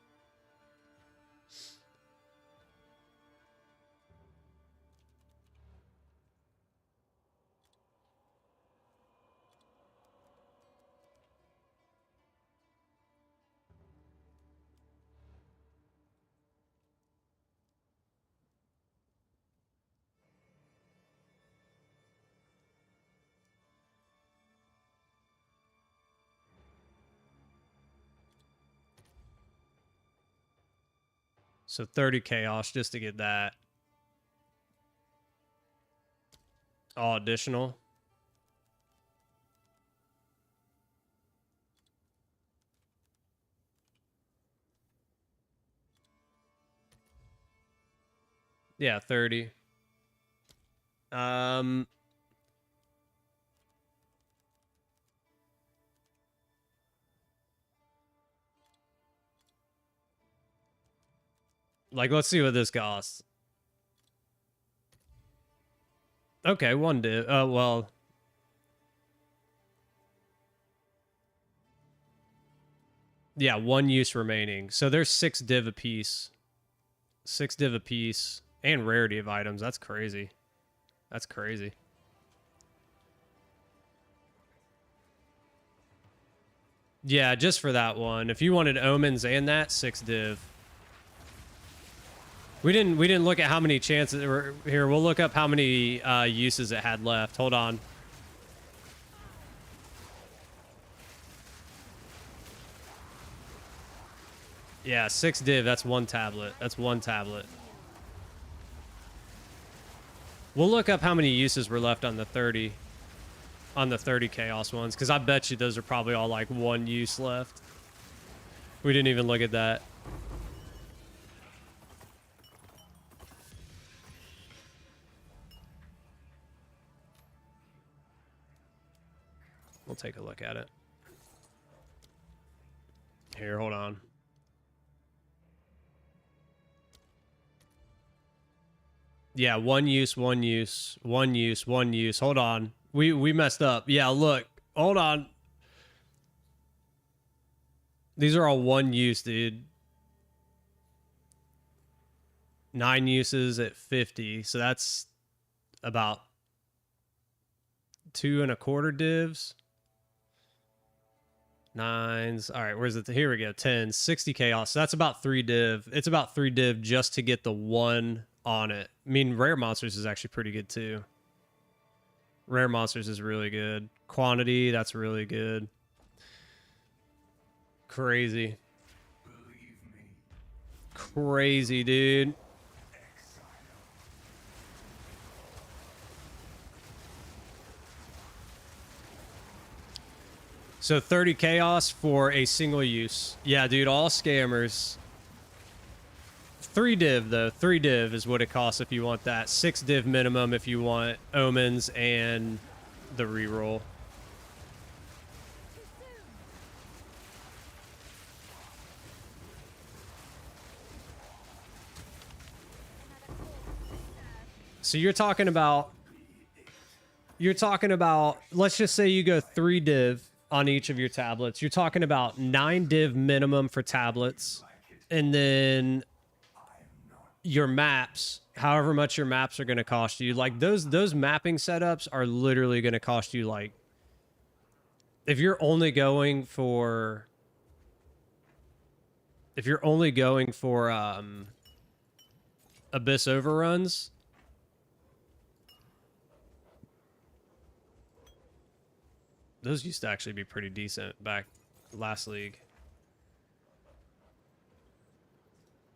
So 30 chaos just to get that. All additional. Yeah, 30. Like, let's see what this costs. Okay, one div. Well. Yeah, one use remaining. So there's 6 div apiece. 6 div apiece. And rarity of items. That's crazy. That's crazy. Yeah, just for that one. If you wanted omens and that, 6 div. We didn't look at how many chances were here. We'll look up how many uses it had left. Hold on. Yeah, 6 div. That's 1 tablet. That's 1 tablet. We'll look up how many uses were left on the 30 chaos ones, because I bet you those are probably all like 1 use left. We didn't even look at that. We'll take a look at it. Here, hold on. Yeah, 1 use, 1 use, 1 use, 1 use. Hold on. We messed up. Yeah, look. Hold on. These are all 1 use, dude. 9 uses at 50. So that's about 2 1/4 divs. 9s. All right, where's it? Here we go. 10, 60 chaos. So that's about 3 div. It's about 3 div just to get the 1 on it. I mean, rare monsters is actually pretty good too. Rare monsters is really good. Quantity, that's really good. Crazy. Crazy, dude. So 30 chaos for a single use. Yeah, dude, all scammers. 3 div though. 3 div is what it costs if you want that. 6 div minimum if you want omens and the reroll. So you're talking about let's just say you go 3 div on each of your tablets. You're talking about 9 div minimum for tablets, and then your maps, however much your maps are going to cost you, like those mapping setups are literally going to cost you, like, if you're only going for abyss overruns, those used to actually be pretty decent back last league.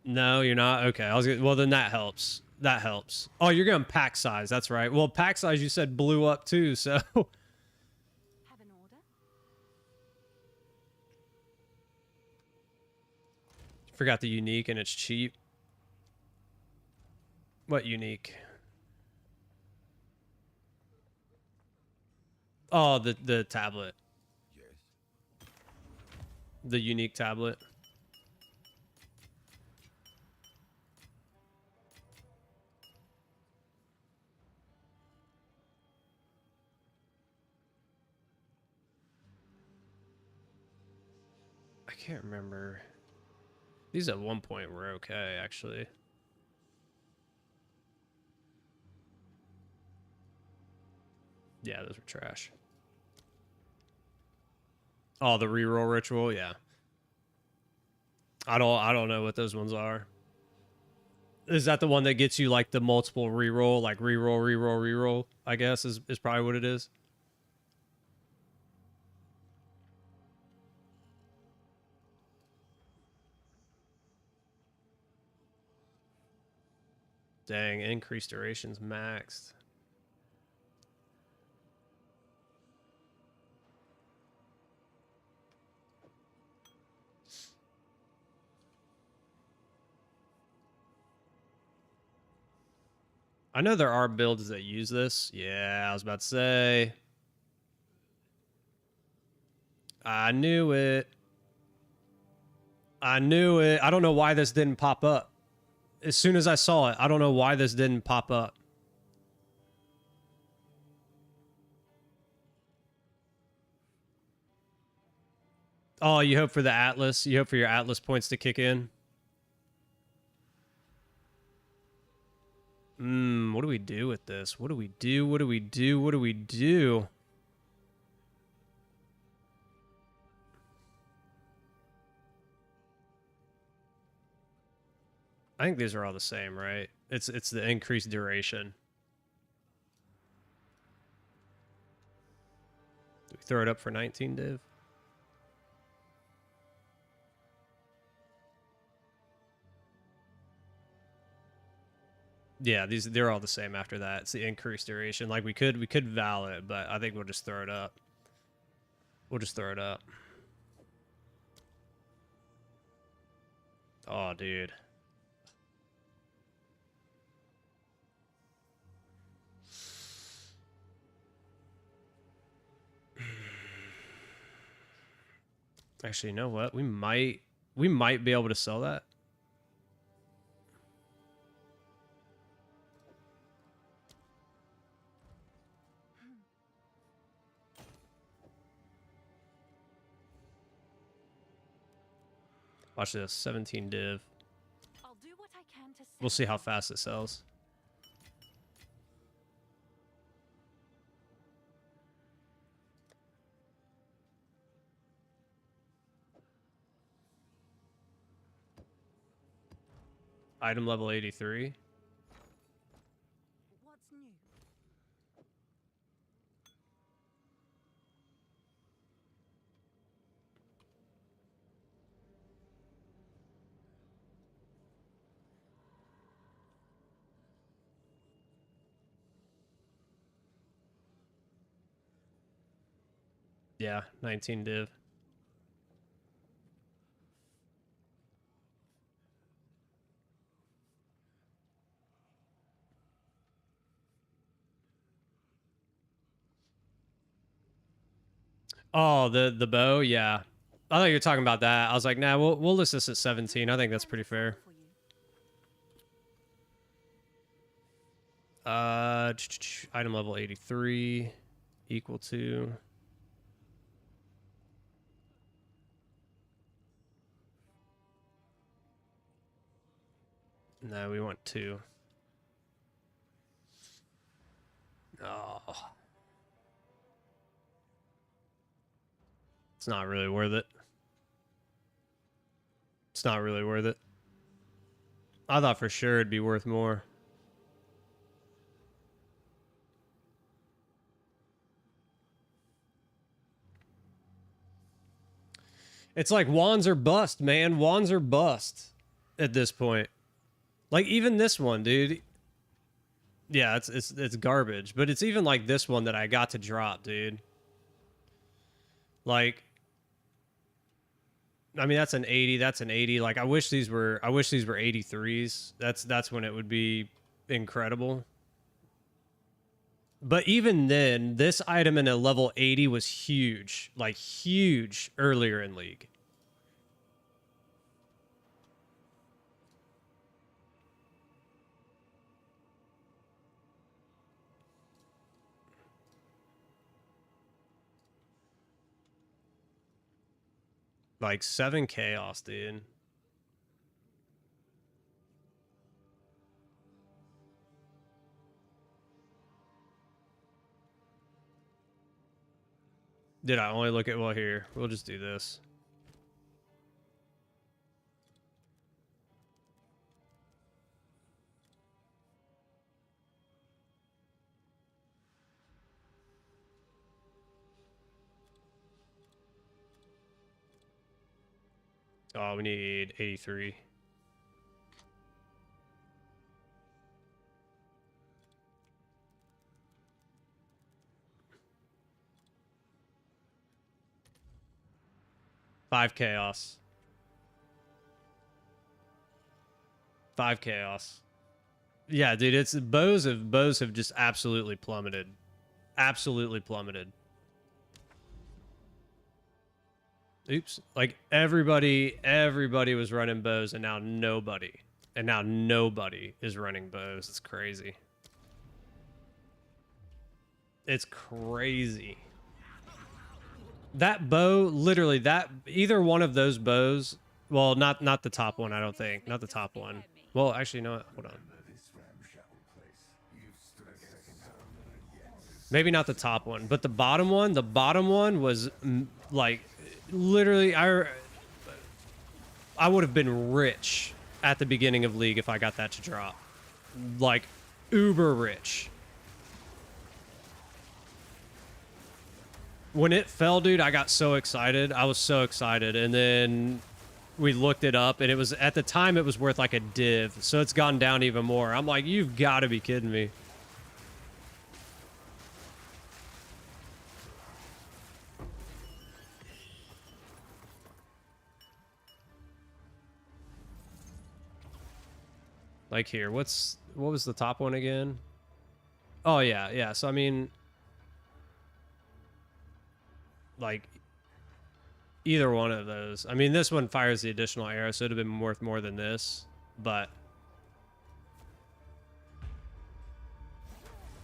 No, you're not? Okay. Well, then that helps. That helps. Oh, you're going pack size. That's right. Well, pack size you said blew up too, so. Have an order? Forgot the unique and it's cheap. What unique? Oh, the tablet. Yes. The unique tablet. I can't remember. These at one point were okay, actually. Yeah, those were trash. Oh, the reroll ritual, yeah. I don't know what those ones are. Is that the one that gets you like the multiple reroll, like reroll, I guess is probably what it is. Dang, increased durations maxed. I know there are builds that use this. Yeah, I was about to say. I knew it. I knew it. I don't know why this didn't pop up. as soon as I saw it. I don't know why this didn't pop up. Oh, you hope for the Atlas? You hope for your Atlas points to kick in? What do we do with this? What do we do? What do we do? What do we do? I think these are all the same, right? It's the increased duration. Do we throw it up for 19, div? Yeah, they're all the same after that. It's the increased duration. Like we could val it, but I think we'll just throw it up. We'll just throw it up. Oh, dude. Actually, you know what? We might be able to sell that. Watch this, 17 div. I'll do what I can to We'll see how fast it sells. Item level 83. What's new? Yeah, 19 div. Oh, the bow, yeah. I thought you were talking about that. I was like, nah, we'll list this at 17. I think that's pretty fair. For you. Item level 83 equal to. No, we want 2. Oh. It's not really worth it. It's not really worth it. I thought for sure it'd be worth more. It's like wands are bust, man. Wands are bust at this point. Like even this one, dude. Yeah, it's garbage, but it's even like this one that I got to drop, dude. Like I mean that's an 80, that's an 80. Like I wish these were 83s. That's when it would be incredible. But even then, this item in a level 80 was huge. Like huge earlier in League. Like 7 chaos, dude. Did I only look at, well, here, we'll just do this. Oh, we need 83. Five chaos. 5 chaos. Yeah, dude, it's bows have just absolutely plummeted. Absolutely plummeted. Oops. Like everybody was running bows and now nobody And now nobody is running bows. It's crazy. It's crazy. That bow, literally, that either one of those bows, well, not the top one, I don't think. Not the top one. Well, actually, no, hold on. Maybe not the top one, but the bottom one was like literally I would have been rich at the beginning of League if I got that to drop. Like uber rich. When it fell, dude, I got so excited. I was so excited. And then we looked it up, and it was, at the time, it was worth like a div. So it's gone down even more. I'm like, you've got to be kidding me. Like here, what was the top one again? Oh, yeah. So, I mean, like, either one of those. I mean, this one fires the additional arrow, so it would have been worth more than this, but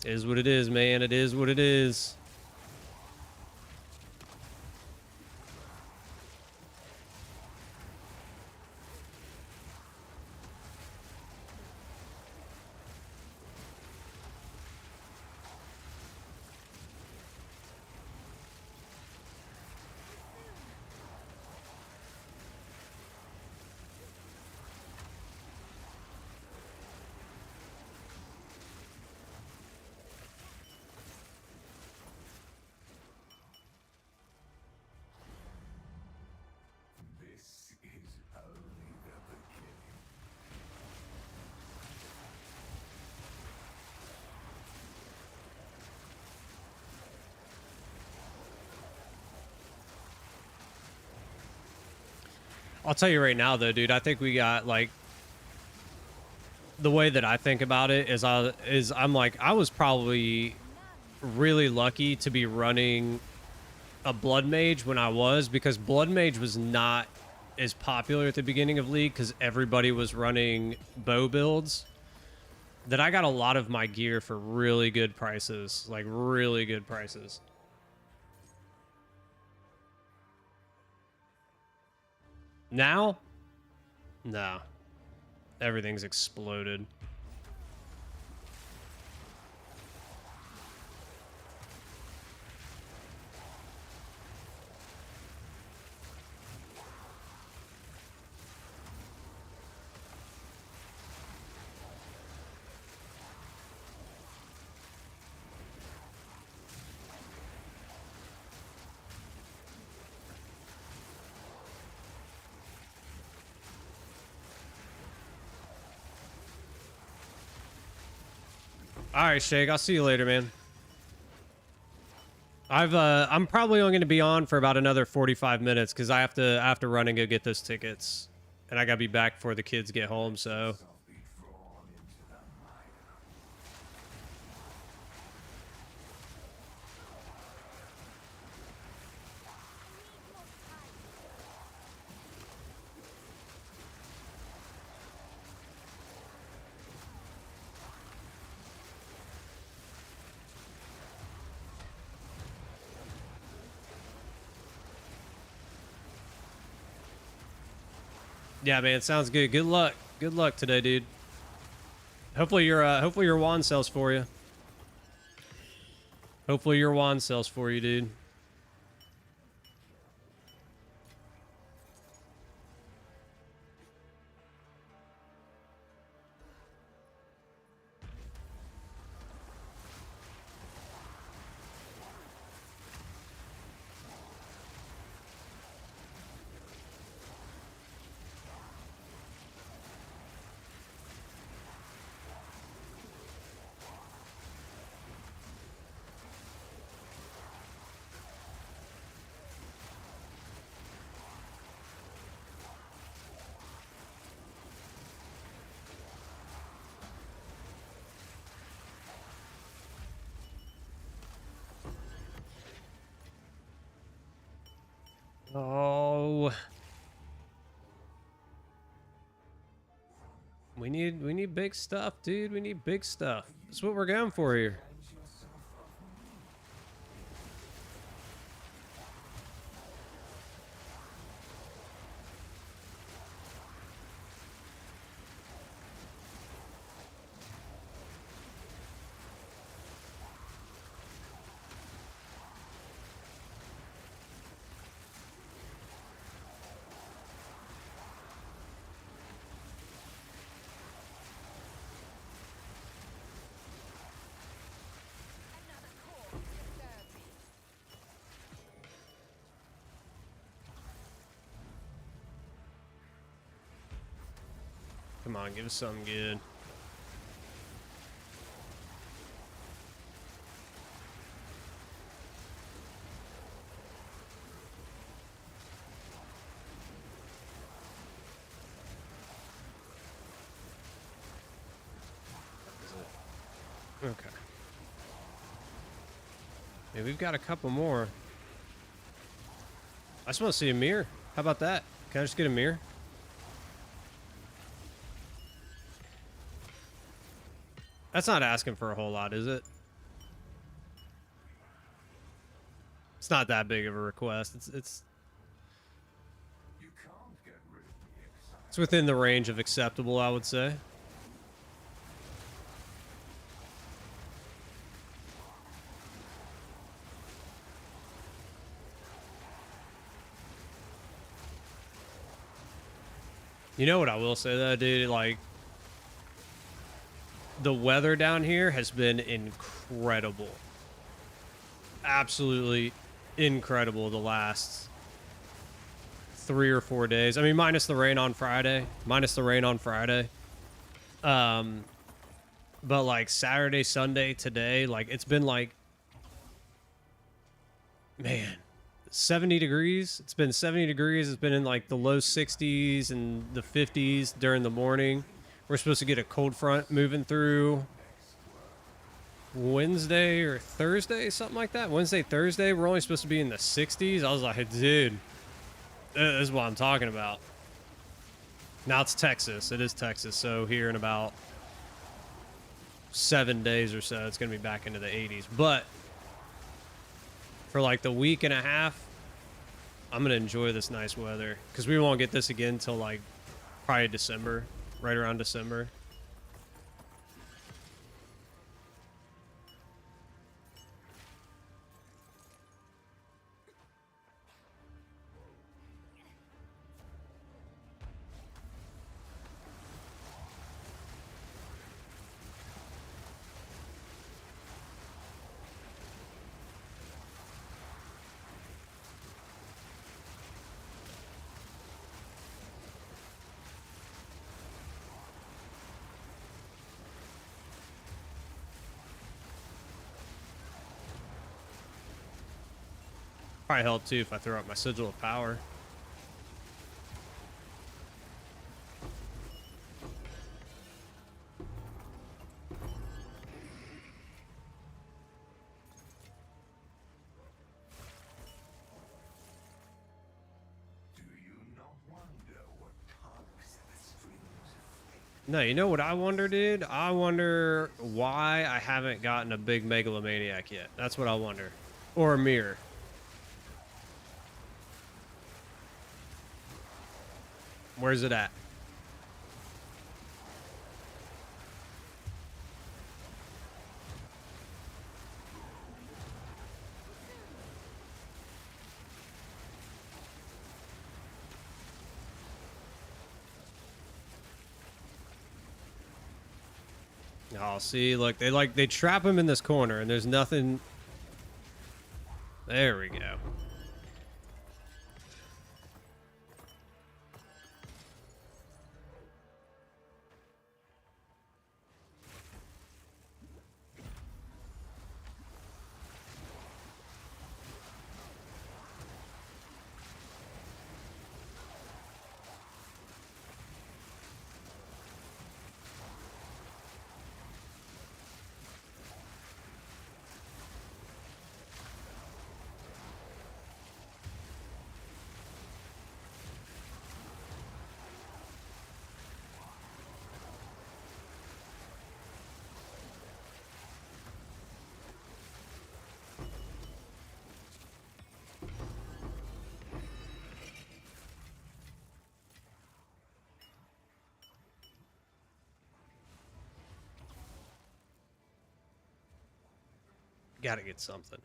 it is what it is, man. It is what it is. I'll tell you right now, though, dude, I think we got, like, the way that I think about it is I'm like, I was probably really lucky to be running a Blood Mage when I was, because Blood Mage was not as popular at the beginning of League because everybody was running bow builds, that I got a lot of my gear for really good prices, like really good prices. Now? No. Everything's exploded. All right, Shake. I'll see you later, man. I'm probably only going to be on for about another 45 minutes because I have to run and go get those tickets, and I got to be back before the kids get home. So. Yeah, man, sounds good. Good luck. Good luck today, dude. Hopefully your wand sells for you. Hopefully your wand sells for you, dude. We need big stuff, dude. We need big stuff. That's what we're going for here. Come on, give us something good. Okay. Yeah, we've got a couple more. I just want to see a mirror. How about that? Can I just get a mirror? That's not asking for a whole lot, is it? It's not that big of a request. It's You can't get rid of the Exile. it's within the range of acceptable, I would say. You know what I will say though, dude? Like, the weather down here has been incredible. Absolutely incredible the last 3 or 4 days. I mean, minus the rain on Friday. But like Saturday, Sunday, today, like it's been like, man, 70 degrees. It's been 70 degrees. It's been in like the low 60s and the 50s during the morning. We're supposed to get a cold front moving through Wednesday or Thursday, something like that. Wednesday, Thursday, we're only supposed to be in the 60s. I was like, dude, this is what I'm talking about. Now it's Texas. It is Texas. So here in about 7 days or so, it's going to be back into the 80s. But for like the week and a half, I'm going to enjoy this nice weather because we won't get this again till like probably December, right around December. Probably help too if I throw out my sigil of power. Do you not wonder what tugs at the strings of fate? No, you know what I wonder, dude? I wonder why I haven't gotten a big megalomaniac yet. That's what I wonder. Or a mirror. Where's it at? Oh, see, look, they trap him in this corner and there's nothing. There we go. Gotta get something.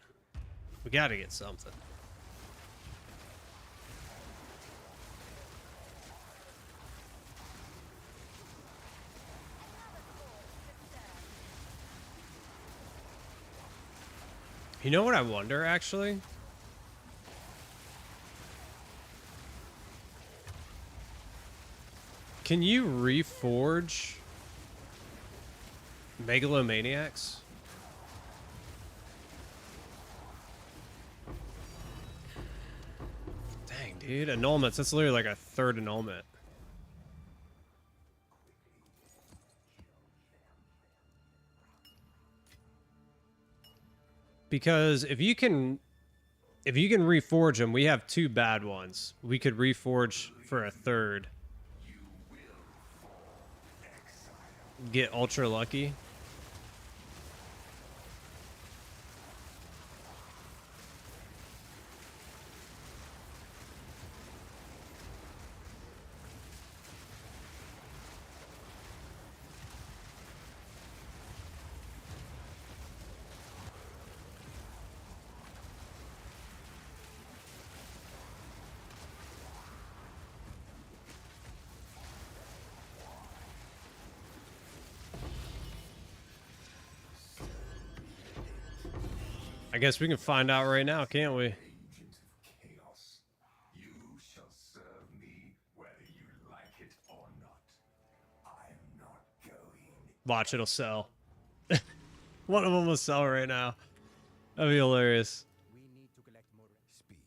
We gotta get something. You know what I wonder, actually? Can you reforge Megalomaniacs? Dang, dude. Annulments. That's literally like a third annulment. Because if you can reforge them, we have two bad ones. We could reforge for a third. Get ultra lucky. I guess we can find out right now, can't we? Agent of chaos. You shall serve me whether you like it or not. I'm not going. Watch, it'll sell. One of them will sell right now. That'd be hilarious. We need to collect more. Speak.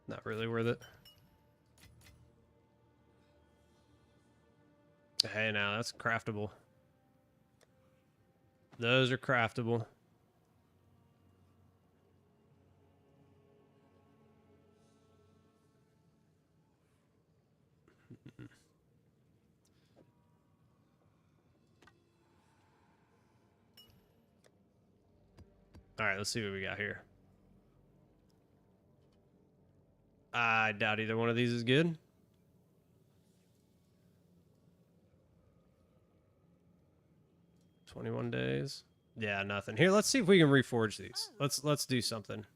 Not really worth it. Hey, now that's craftable. Those are craftable. All right, let's see what we got here. I doubt either one of these is good. $21 days. Yeah, nothing. Here, let's see if we can reforge these. Let's do something.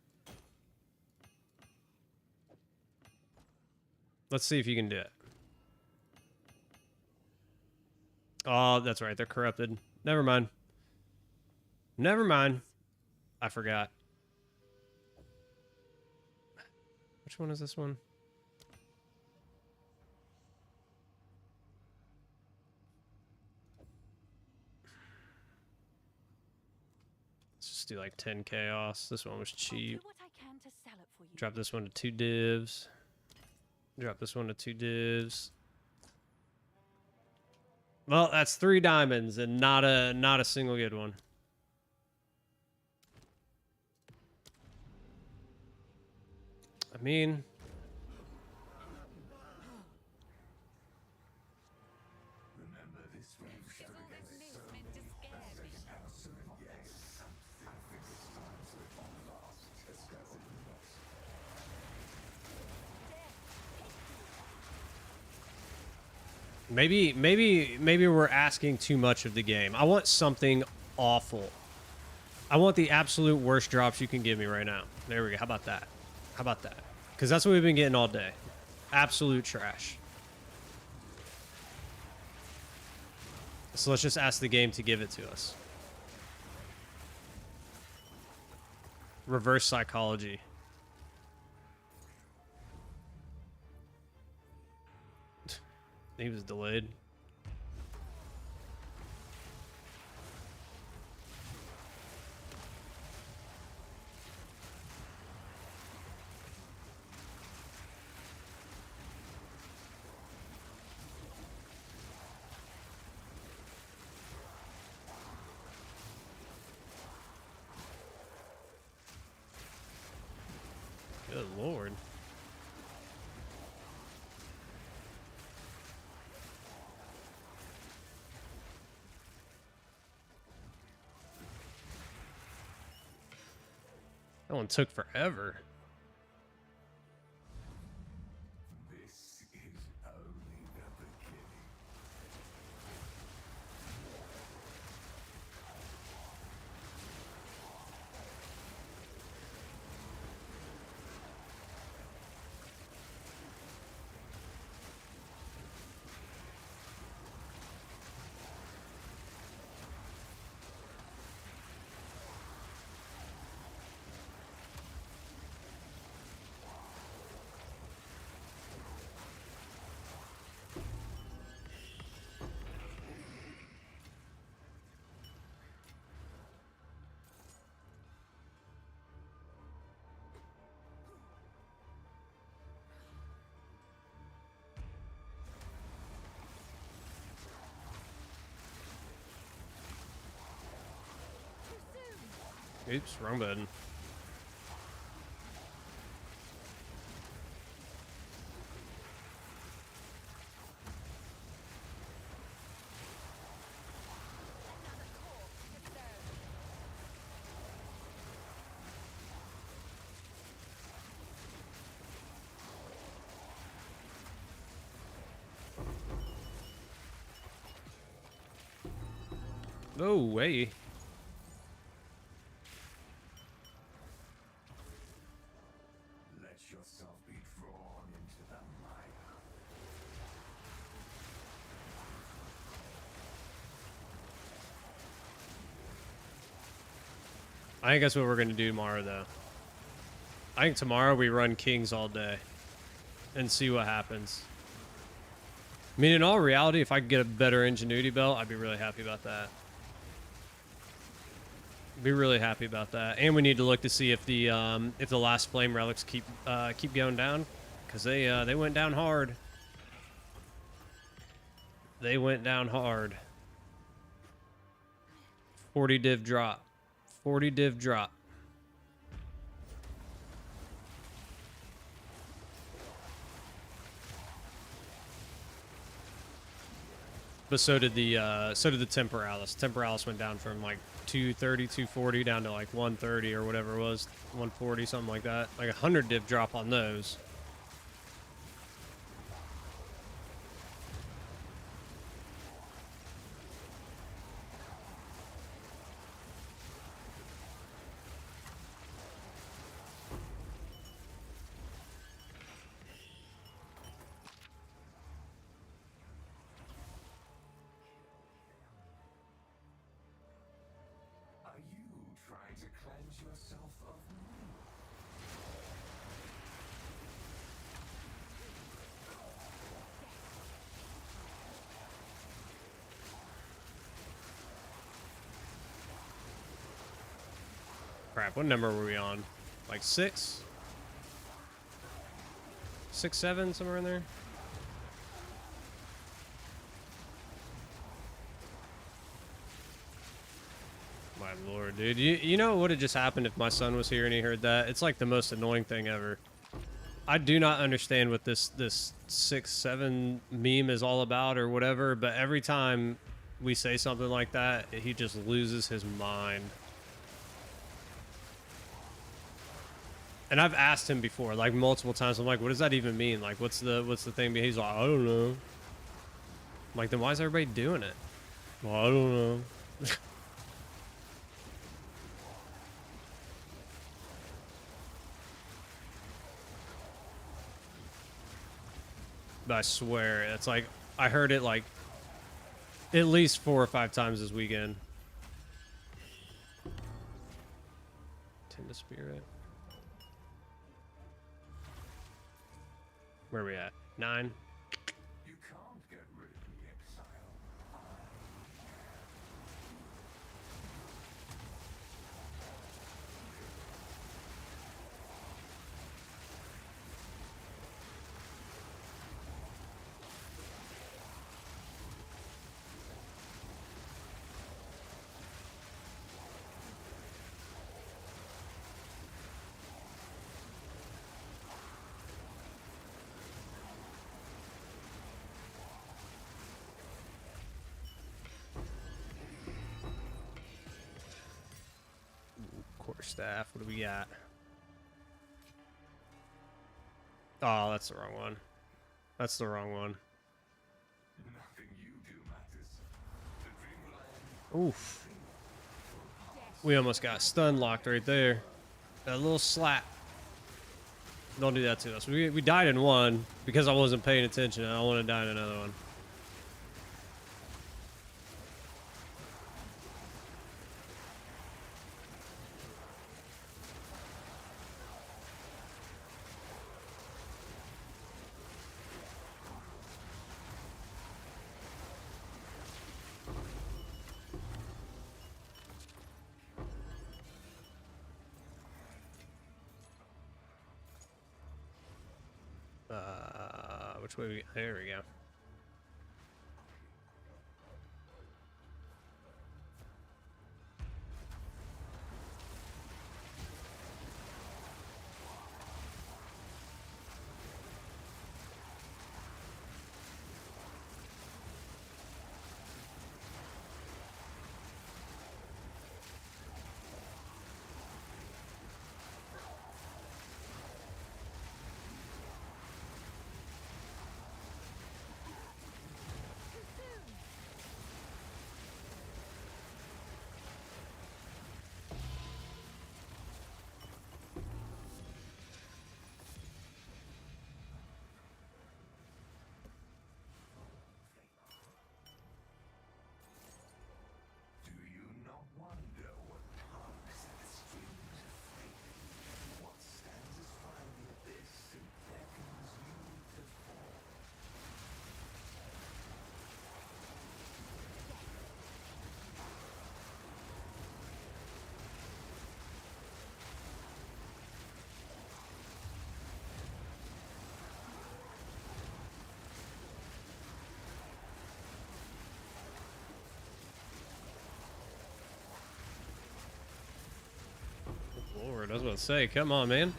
Let's see if you can do it. Oh, that's right. They're corrupted. Never mind. Never mind. I forgot. Which one is this one? Let's just do like 10 chaos. This one was I'll do cheap. what I can to sell it for you. Drop this one to 2 divs. Drop this one to 2 divs. Well, that's 3 diamonds and not a single good one. I mean, Remember this when you stood against house and yes, something this time so it won't last just as it was. maybe we're asking too much of the game. I want something awful. I want the absolute worst drops you can give me right now. There we go. How about that? How about that? Because that's what we've been getting all day. Absolute trash. So let's just ask the game to give it to us. Reverse psychology. He was delayed. Good lord. That one took forever. This is only the beginning. Oops, wrong button. No way. Let yourself be drawn into the mire. I think that's what we're going to do tomorrow, though. I think tomorrow we run Kings all day and see what happens. I mean, in all reality, if I could get a better Ingenuity belt, I'd be really happy about that. Be really happy about that. And we need to look to see if the last flame relics keep going down, because they went down hard. They went down hard. 40 div drop. 40 div drop. But so did the Temporalis. Temporalis went down from like 230, 240 down to like 130 or whatever it was, 140, something like that. Like 100 div drop on those. Are you trying to cleanse yourself of me? Crap, what number were we on? Like 6? 6, 7, somewhere in there? My lord, dude. You know what would have just happened if my son was here and he heard that? It's like the most annoying thing ever. I do not understand what this 6-7 meme is all about or whatever, but every time we say something like that, he just loses his mind. And I've asked him before, like multiple times. I'm like, what does that even mean? Like, what's the thing? He's like, I don't know. I'm like, then why is everybody doing it? Well, I don't know. But I swear, it's like, I heard it like at least 4 or 5 times this weekend. Tend to Spirit. Where are we at? 9? You can't get rid of the Exile. Core staff, what do we got? Oh, that's the wrong one. That's the wrong one. Nothing you do matters. The dreamland Oof. We almost got stun locked right there. That little slap. Don't do that to us. We died in one because I wasn't paying attention. I don't want to die in another one. Which way there we go. Do you not wonder what tugs at the strings of fate? What stands as fine the abyss and beckons you to fall? Lord, I was about to say, come on, man.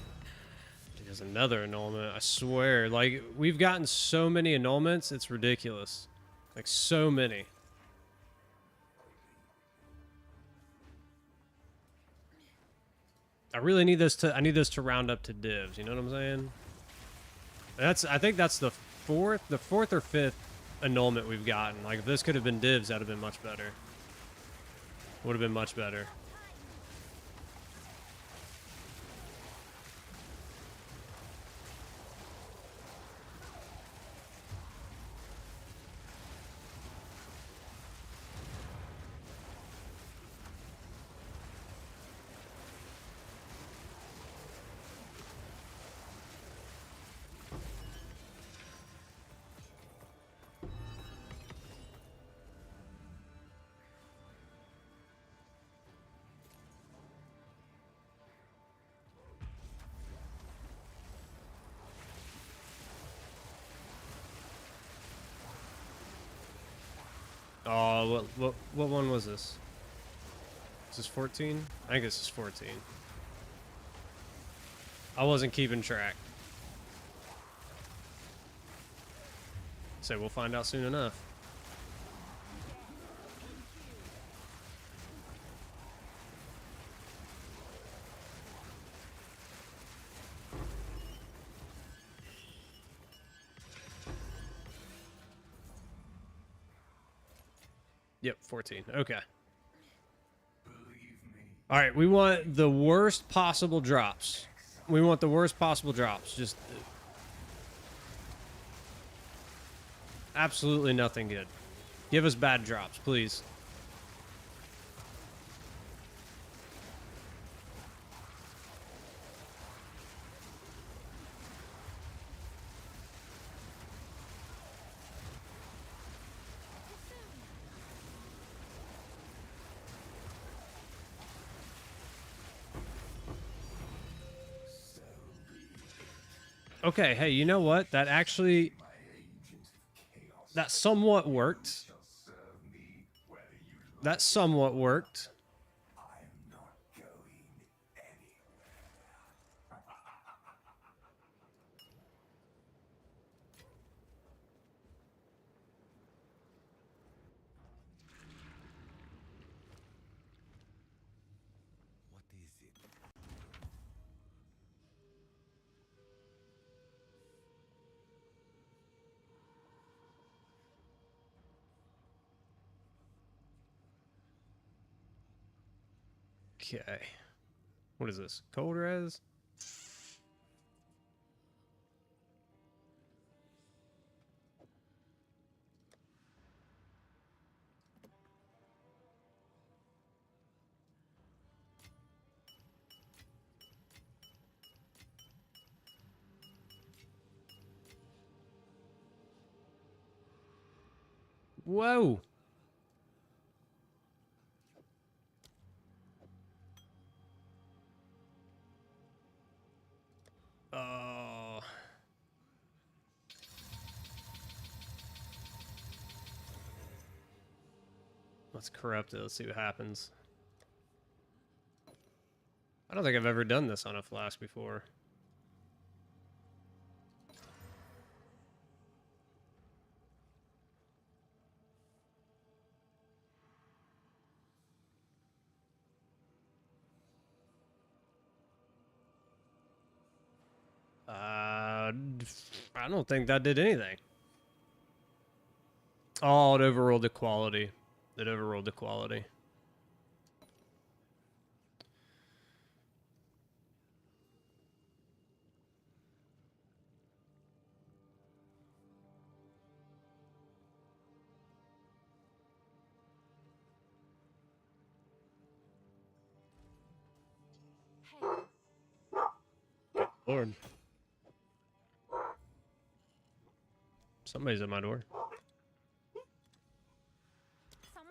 There's another annulment. I swear, like, we've gotten so many annulments, it's ridiculous. Like, so many. I really need this to, I need this to round up to divs, you know what I'm saying? I think that's the fourth or fifth annulment we've gotten. Like, if this could have been divs, that'd have been much better. Would have been much better. Oh, what one was this? Is this 14? I think this is 14. I wasn't keeping track. So we'll find out soon enough. Yep, 14. Okay. All right, we want the worst possible drops. We want the worst possible drops. Just absolutely nothing good. Give us bad drops, please. Okay, hey, you know what? That actually, that somewhat worked. That somewhat worked. I'm not going anywhere. What is it? Okay. What is this? Cold res? Whoa. Oh. Let's corrupt it. Let's see what happens. I don't think I've ever done this on a flash before. I don't think that did anything. Oh, it overruled the quality. It overruled the quality. Hey, Lord. Somebody's at my door.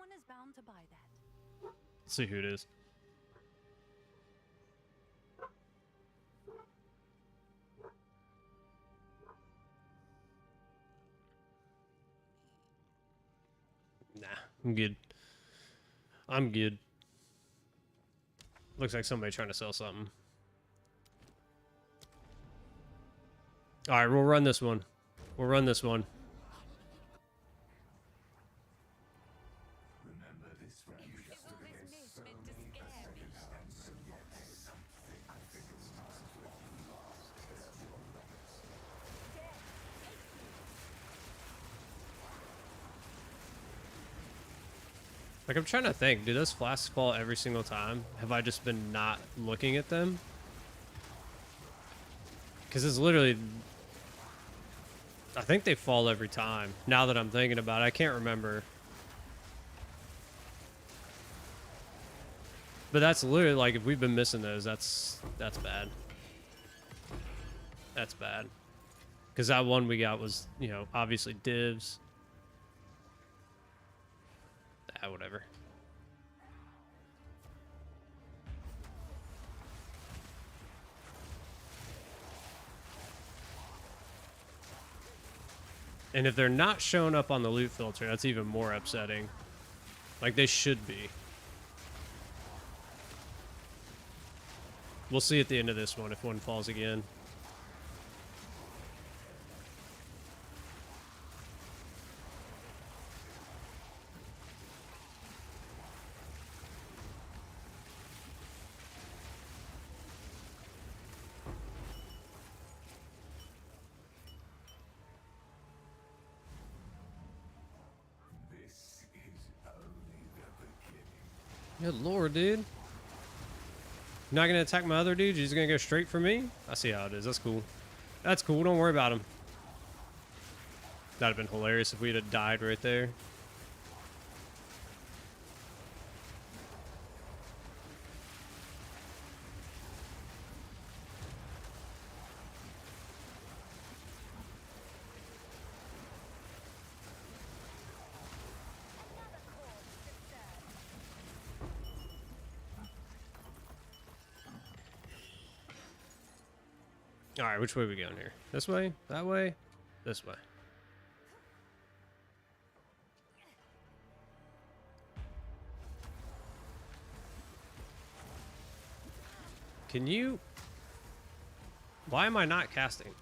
someone is bound to buy that. Let's see who it is. Nah, I'm good. I'm good. Looks like somebody trying to sell something. All right, we'll run this one. We'll run this one. Remember this round just stood against so many circumstances, yet something I think it's time to last as your legacy. Like, I'm trying to think, do those flasks fall every single time? Have I just been not looking at them? Because it's literally... I think they fall every time. Now that I'm thinking about it, I can't remember. But that's literally, like, if we've been missing those, that's bad. That's bad. Because that one we got was, you know, obviously divs. Ah, whatever. And if they're not showing up on the loot filter, that's even more upsetting. Like, they should be. We'll see at the end of this one if one falls again. This is only the beginning. Good lord, dude. You're not gonna attack my other dude? You're just gonna go straight for me? I see how it is. That's cool. That's cool. Don't worry about him. That'd have been hilarious if we'd have died right there. All right, which way are we going here? This way? That way? This way. Can you... Why am I not casting?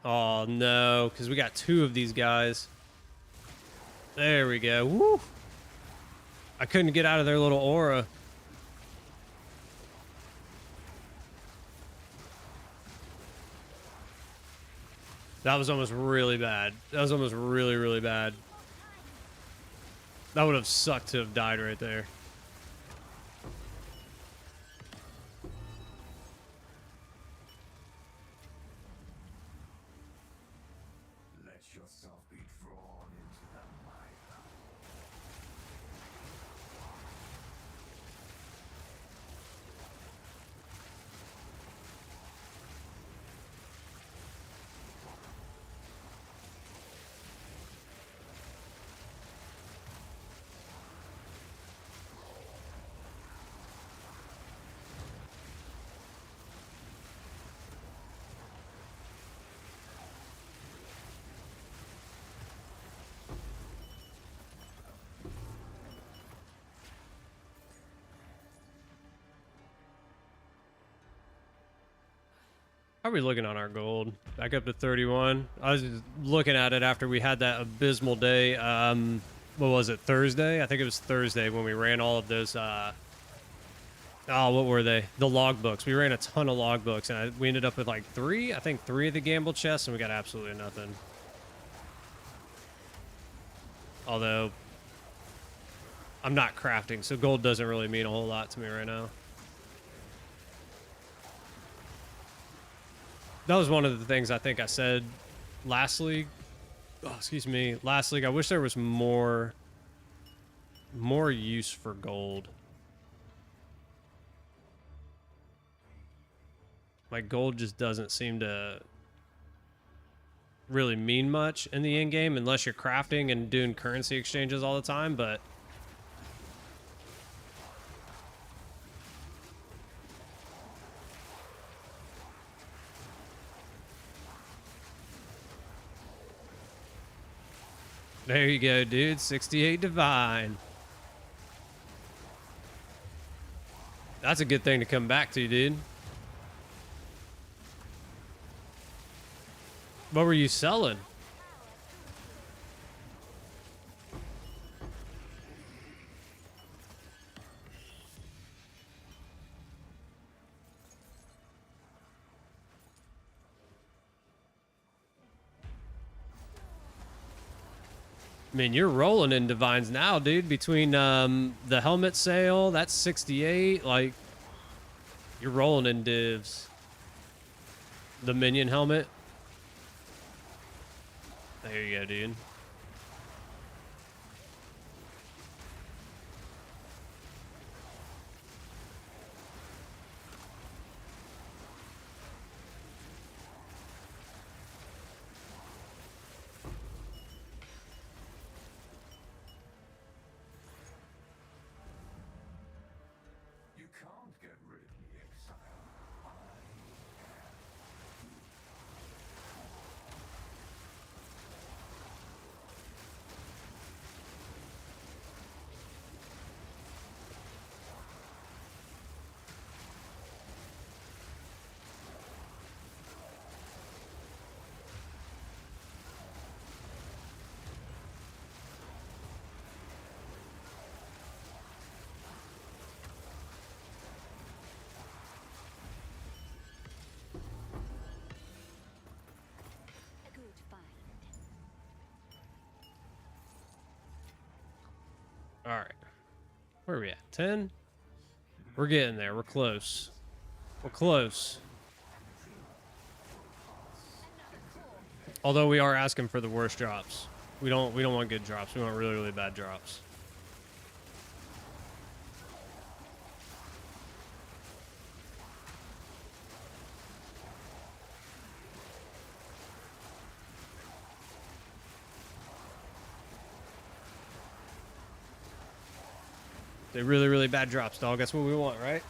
Oh, no, because we got two of these guys. There we go. Woo! I couldn't get out of their little aura. That was almost really bad. That was almost really, really bad. That would have sucked to have died right there. How are we looking on our gold? Back up to 31. I was just looking at it after we had that abysmal day. What was it? Thursday? I think it was Thursday when we ran all of those. Oh, what were they? The logbooks. We ran a ton of logbooks, and we ended up with like three of the gamble chests, and we got absolutely nothing. Although, I'm not crafting, so gold doesn't really mean a whole lot to me right now. That was one of the things I think I said last league. Oh, excuse me. Last league, I wish there was more use for gold. Like, gold just doesn't seem to really mean much in the end game unless you're crafting and doing currency exchanges all the time, but there you go, dude. 68 divine. That's a good thing to come back to, dude. What were you selling? I mean, you're rolling in divines now, dude. Between the helmet sale, that's 68. Like, you're rolling in divs. The minion helmet. There you go, dude. You can't get rid of me, Exile. A good find. All right. Where are we at? 10? We're getting there. We're close. We're close. Although we are asking for the worst drops. We don't want good drops. We want really, really bad drops. They're really, really bad drops, dog. That's what we want, right?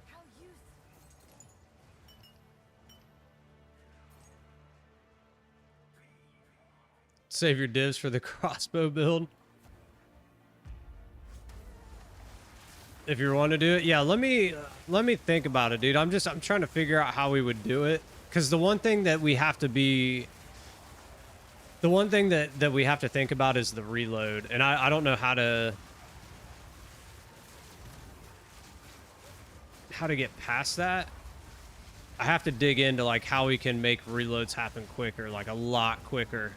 How useful. Save your divs for the crossbow build. If you want to do it, yeah. Let me think about it, dude. I'm trying to figure out how we would do it, because the one thing that we have to be. The one thing that we have to think about is the reload, and I don't know how to get past that. I have to dig into like how we can make reloads happen quicker, like a lot quicker.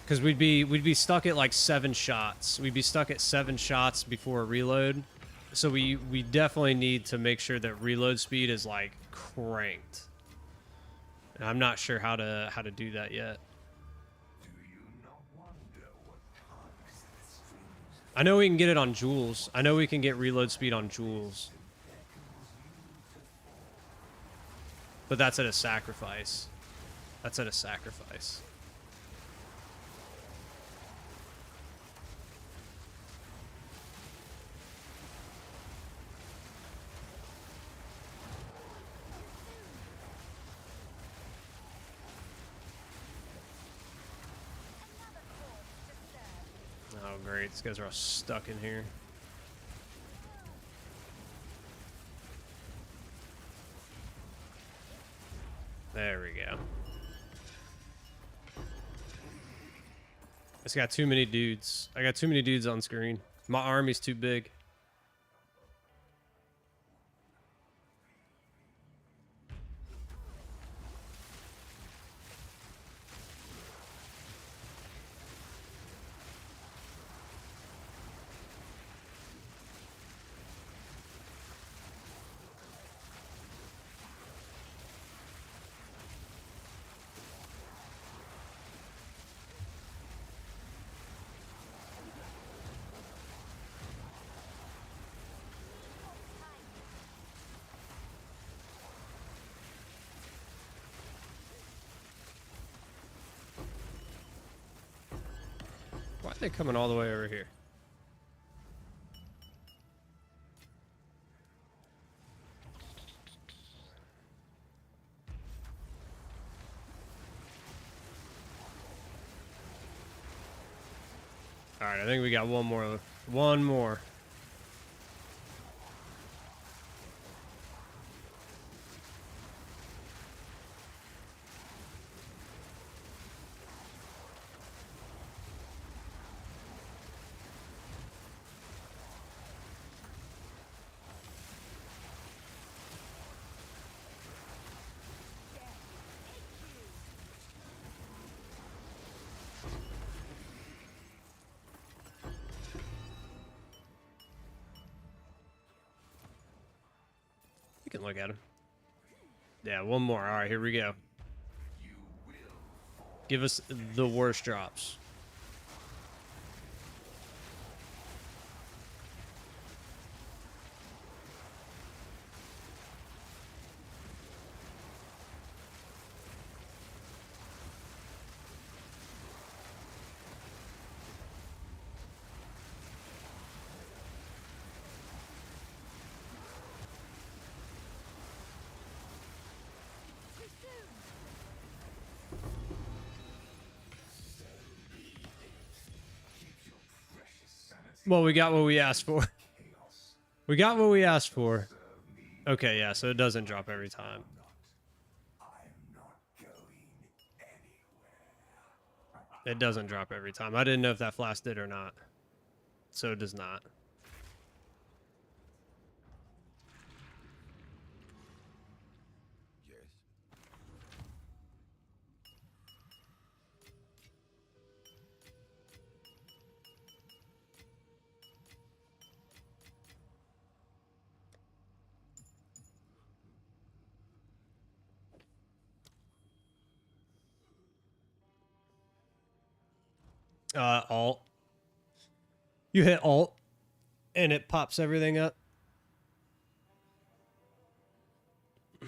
Because we'd be stuck at like 7 shots. We'd be stuck at 7 shots before a reload. So we definitely need to make sure that reload speed is like cranked. And I'm not sure how to do that yet. I know we can get it on Joules. I know we can get reload speed on Joules. But that's at a sacrifice. That's at a sacrifice. Oh, great. These guys are all stuck in here. There we go. It's got too many dudes. I got too many dudes on screen. My army's too big. Why are they coming all the way over here? All right, I think we got one more. One more. Can look at him. Yeah, one more. All right, here we go. Give us the worst drops. Well, we got what we asked for. We got what we asked for. Okay, yeah, so it doesn't drop every time. It doesn't drop every time. I didn't know if that flash did or not. So it does not. Alt. You hit Alt, and it pops everything up. How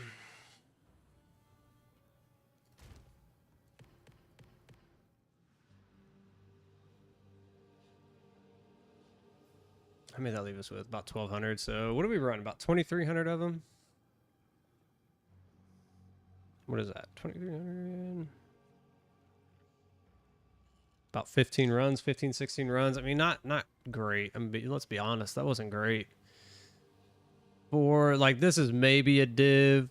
many did that leave us with? About 1,200. So what do we run? About 2,300 of them? What is that? 2,300? About 15 runs, 15, 16 runs. I mean, not great. I mean, let's be honest. That wasn't great. For, like, this is maybe a div.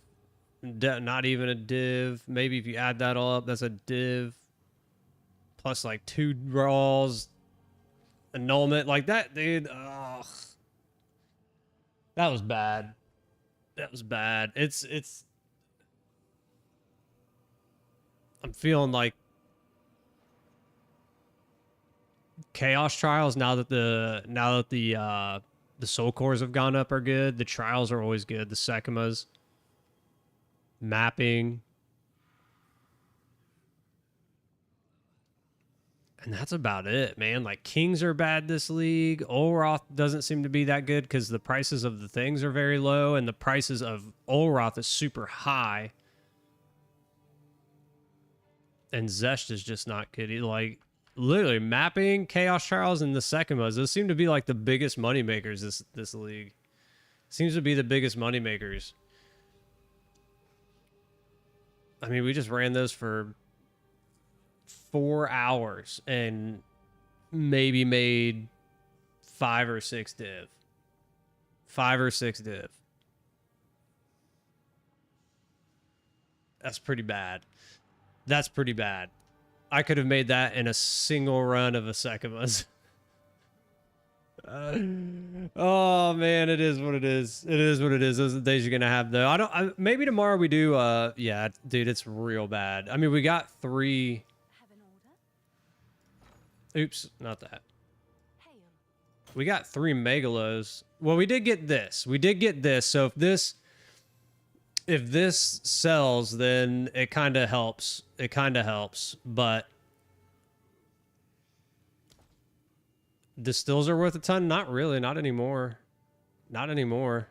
Not even a div. Maybe if you add that all up, that's a div. Plus, like, 2 draws. Annulment. Like, that, dude. Ugh. That was bad. That was bad. It's... I'm feeling like Chaos Trials, now that the soul cores have gone up, are good. The trials are always good. The Sekimas, mapping, and that's about it, man. Like, Kings are bad this league. Olroth doesn't seem to be that good because the prices of the things are very low, and the prices of Olroth is super high. And Zesht is just not good. Like, literally, mapping, Chaos Trials, and the Sekimas, those seem to be like the biggest moneymakers this league. Seems to be the biggest moneymakers. I mean, we just ran those for 4 hours and maybe made 5 or 6 div. 5 or 6 div. That's pretty bad. That's pretty bad. I could have made that in a single run of a Sekima's. Oh man, it is what it is. It is what it is. Those are the days you're gonna have though. Maybe tomorrow we do. Yeah, dude, it's real bad. I mean, we got 3. Have an order? Oops, not that. Hail. We got 3 Megalos. Well, we did get this. We did get this. So if this sells, then it kind of helps. It kind of helps, but distills are worth a ton? Not really. Not anymore. Not anymore.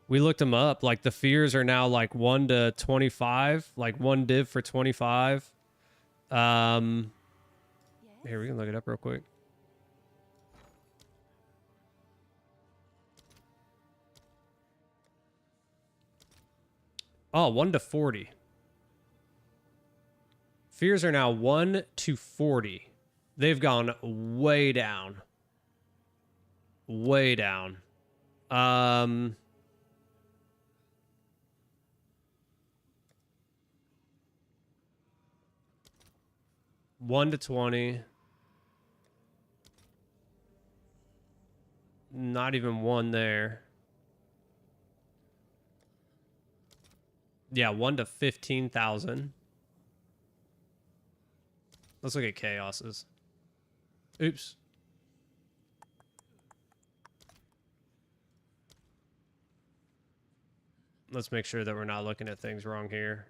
We looked them up. Like the fears are now like 1 to 25. Like 1 div for 25. Yes? Here, we can look it up real quick. Oh, 1 to 40. Fears are now 1 to 40. They've gone way down. Way down. 1 to 20. Not even 1 there. Yeah, 1 to 15,000. Let's look at Chaos's. Oops. Let's make sure that we're not looking at things wrong here.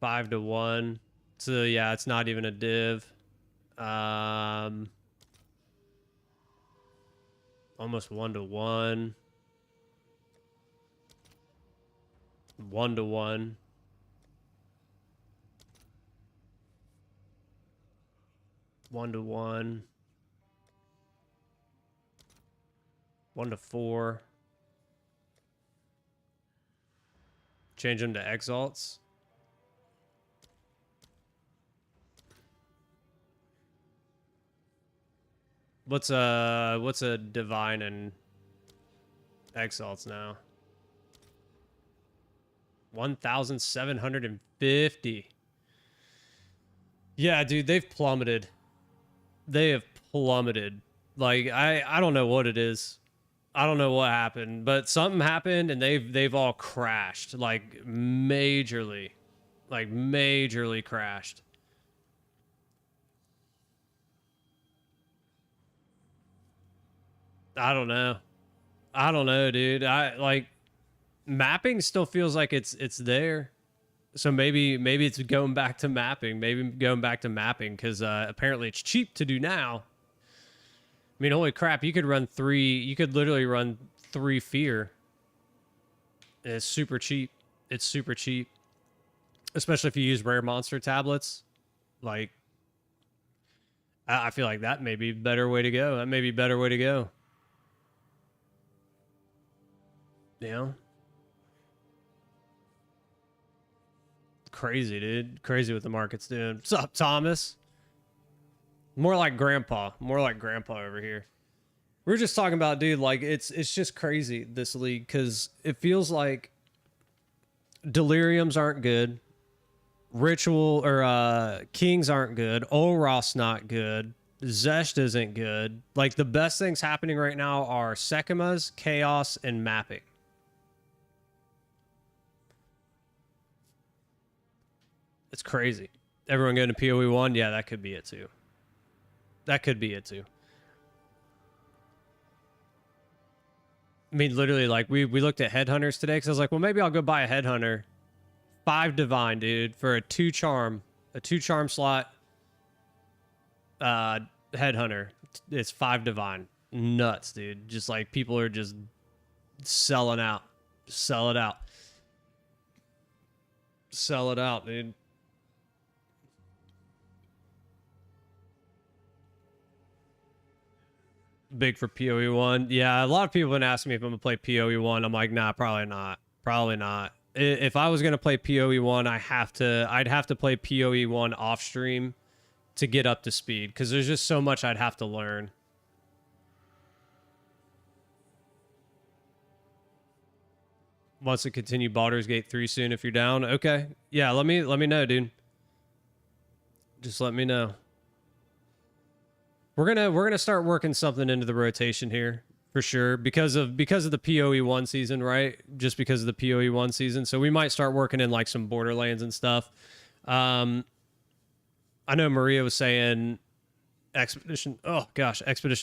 5 to 1. So yeah, it's not even a div. Almost 1 to 1. 1 to 1. 1 to 1. 1 to 4. Change them to exalts. What's a divine and exalts now? 1,750. Yeah, dude, they've plummeted. They have plummeted. Like I don't know what it is. I don't know what happened, but something happened and they've all crashed, like majorly. Like majorly crashed. I don't know. I don't know, dude. I like mapping still feels like it's there. So maybe it's going back to mapping. Maybe going back to mapping because apparently it's cheap to do now. I mean, holy crap! You could run 3. You could literally run 3 fear. And it's super cheap. It's super cheap, especially if you use rare monster tablets. Like, I feel like that may be a better way to go. That may be a better way to go. You know? Crazy, dude. Crazy what the market's doing. What's up, Thomas? More like grandpa. More like grandpa over here. We were just talking about, dude, like it's just crazy, this league, because it feels like deliriums aren't good. Ritual or kings aren't good. Olros not good. Zesht isn't good. Like the best things happening right now are Sekimas, Chaos, and mapping. It's crazy. Everyone going to PoE 1? Yeah, that could be it too. That could be it too. I mean, literally, like, we looked at Headhunters today because I was like, well, maybe I'll go buy a Headhunter. 5 Divine, dude, for a 2 charm. A 2 charm slot Headhunter. It's 5 Divine. Nuts, dude. Just like, people are just selling out. Sell it out. Sell it out, dude. Big for PoE 1. Yeah, a lot of people have been asking me if I'm going to play PoE 1. I'm like, nah, probably not. Probably not. If I was going to play PoE 1, I'd have to play PoE 1 off stream to get up to speed because there's just so much I'd have to learn. wants to continue Baldur's Gate 3 soon if you're down. Okay. Yeah, let me know, dude. Just let me know. We're gonna start working something into the rotation here for sure because of the PoE1 season, right? Just because of the PoE1 season. So we might start working in like some Borderlands and stuff. I know Maria was saying Expedition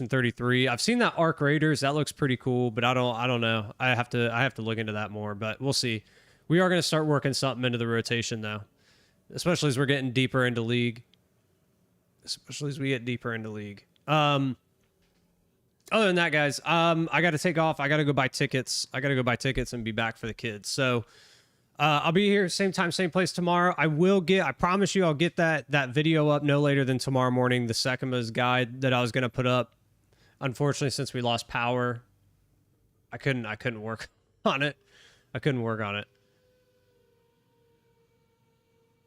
33. I've seen that Arc Raiders. That looks pretty cool, but I don't know. I have to look into that more, but we'll see. We are going to start working something into the rotation though, especially as we're getting deeper into League. Other than that, guys, I got to take off. I got to go buy tickets. And be back for the kids. So I'll be here same time, same place tomorrow. I promise you I'll get that video up no later than tomorrow morning, the Sekima's guide that I was going to put up. Unfortunately, since we lost power, I couldn't work on it.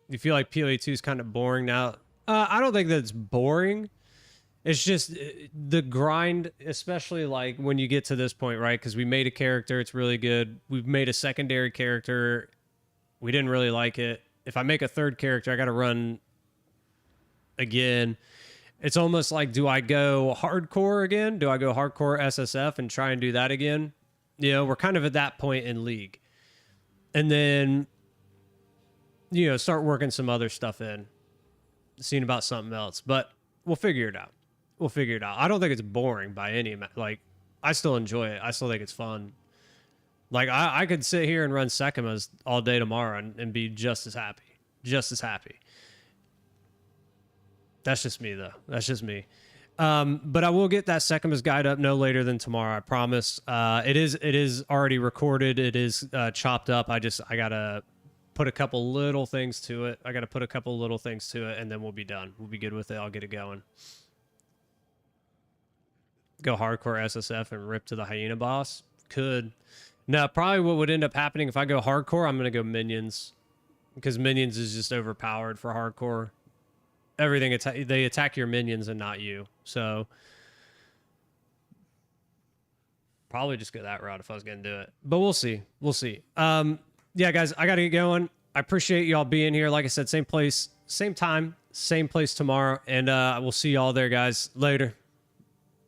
You feel like PoE2 is kind of boring now? I don't think that it's boring. It's just the grind, especially like when you get to this point, right? Because we made a character, it's really good. We've made a secondary character. We didn't really like it. If I make a third character, I got to run again. It's almost like, do I go hardcore again? Do I go hardcore SSF and try and do that again? You know, we're kind of at that point in League. And then, you know, start working some other stuff in. Seeing about something else. But we'll figure it out. I don't think it's boring by any amount. Like, I still enjoy it. I still think it's fun. Like, I could sit here and run Sekimas all day tomorrow and be just as happy. That's just me, though. But I will get that Sekima's guide up no later than tomorrow. I promise. It is already recorded. It is chopped up. I gotta put a couple little things to it. And then we'll be done. We'll be good with it. I'll get it going. Go hardcore SSF and rip to the hyena boss? Could. No, probably what would end up happening if I go hardcore, I'm going to go minions. Because minions is just overpowered for hardcore. Everything, they attack your minions and not you. So, probably just go that route if I was going to do it. But we'll see. Yeah, guys, I got to get going. I appreciate y'all being here. Like I said, same place, same time, same place tomorrow. And we'll see y'all there, guys. Later.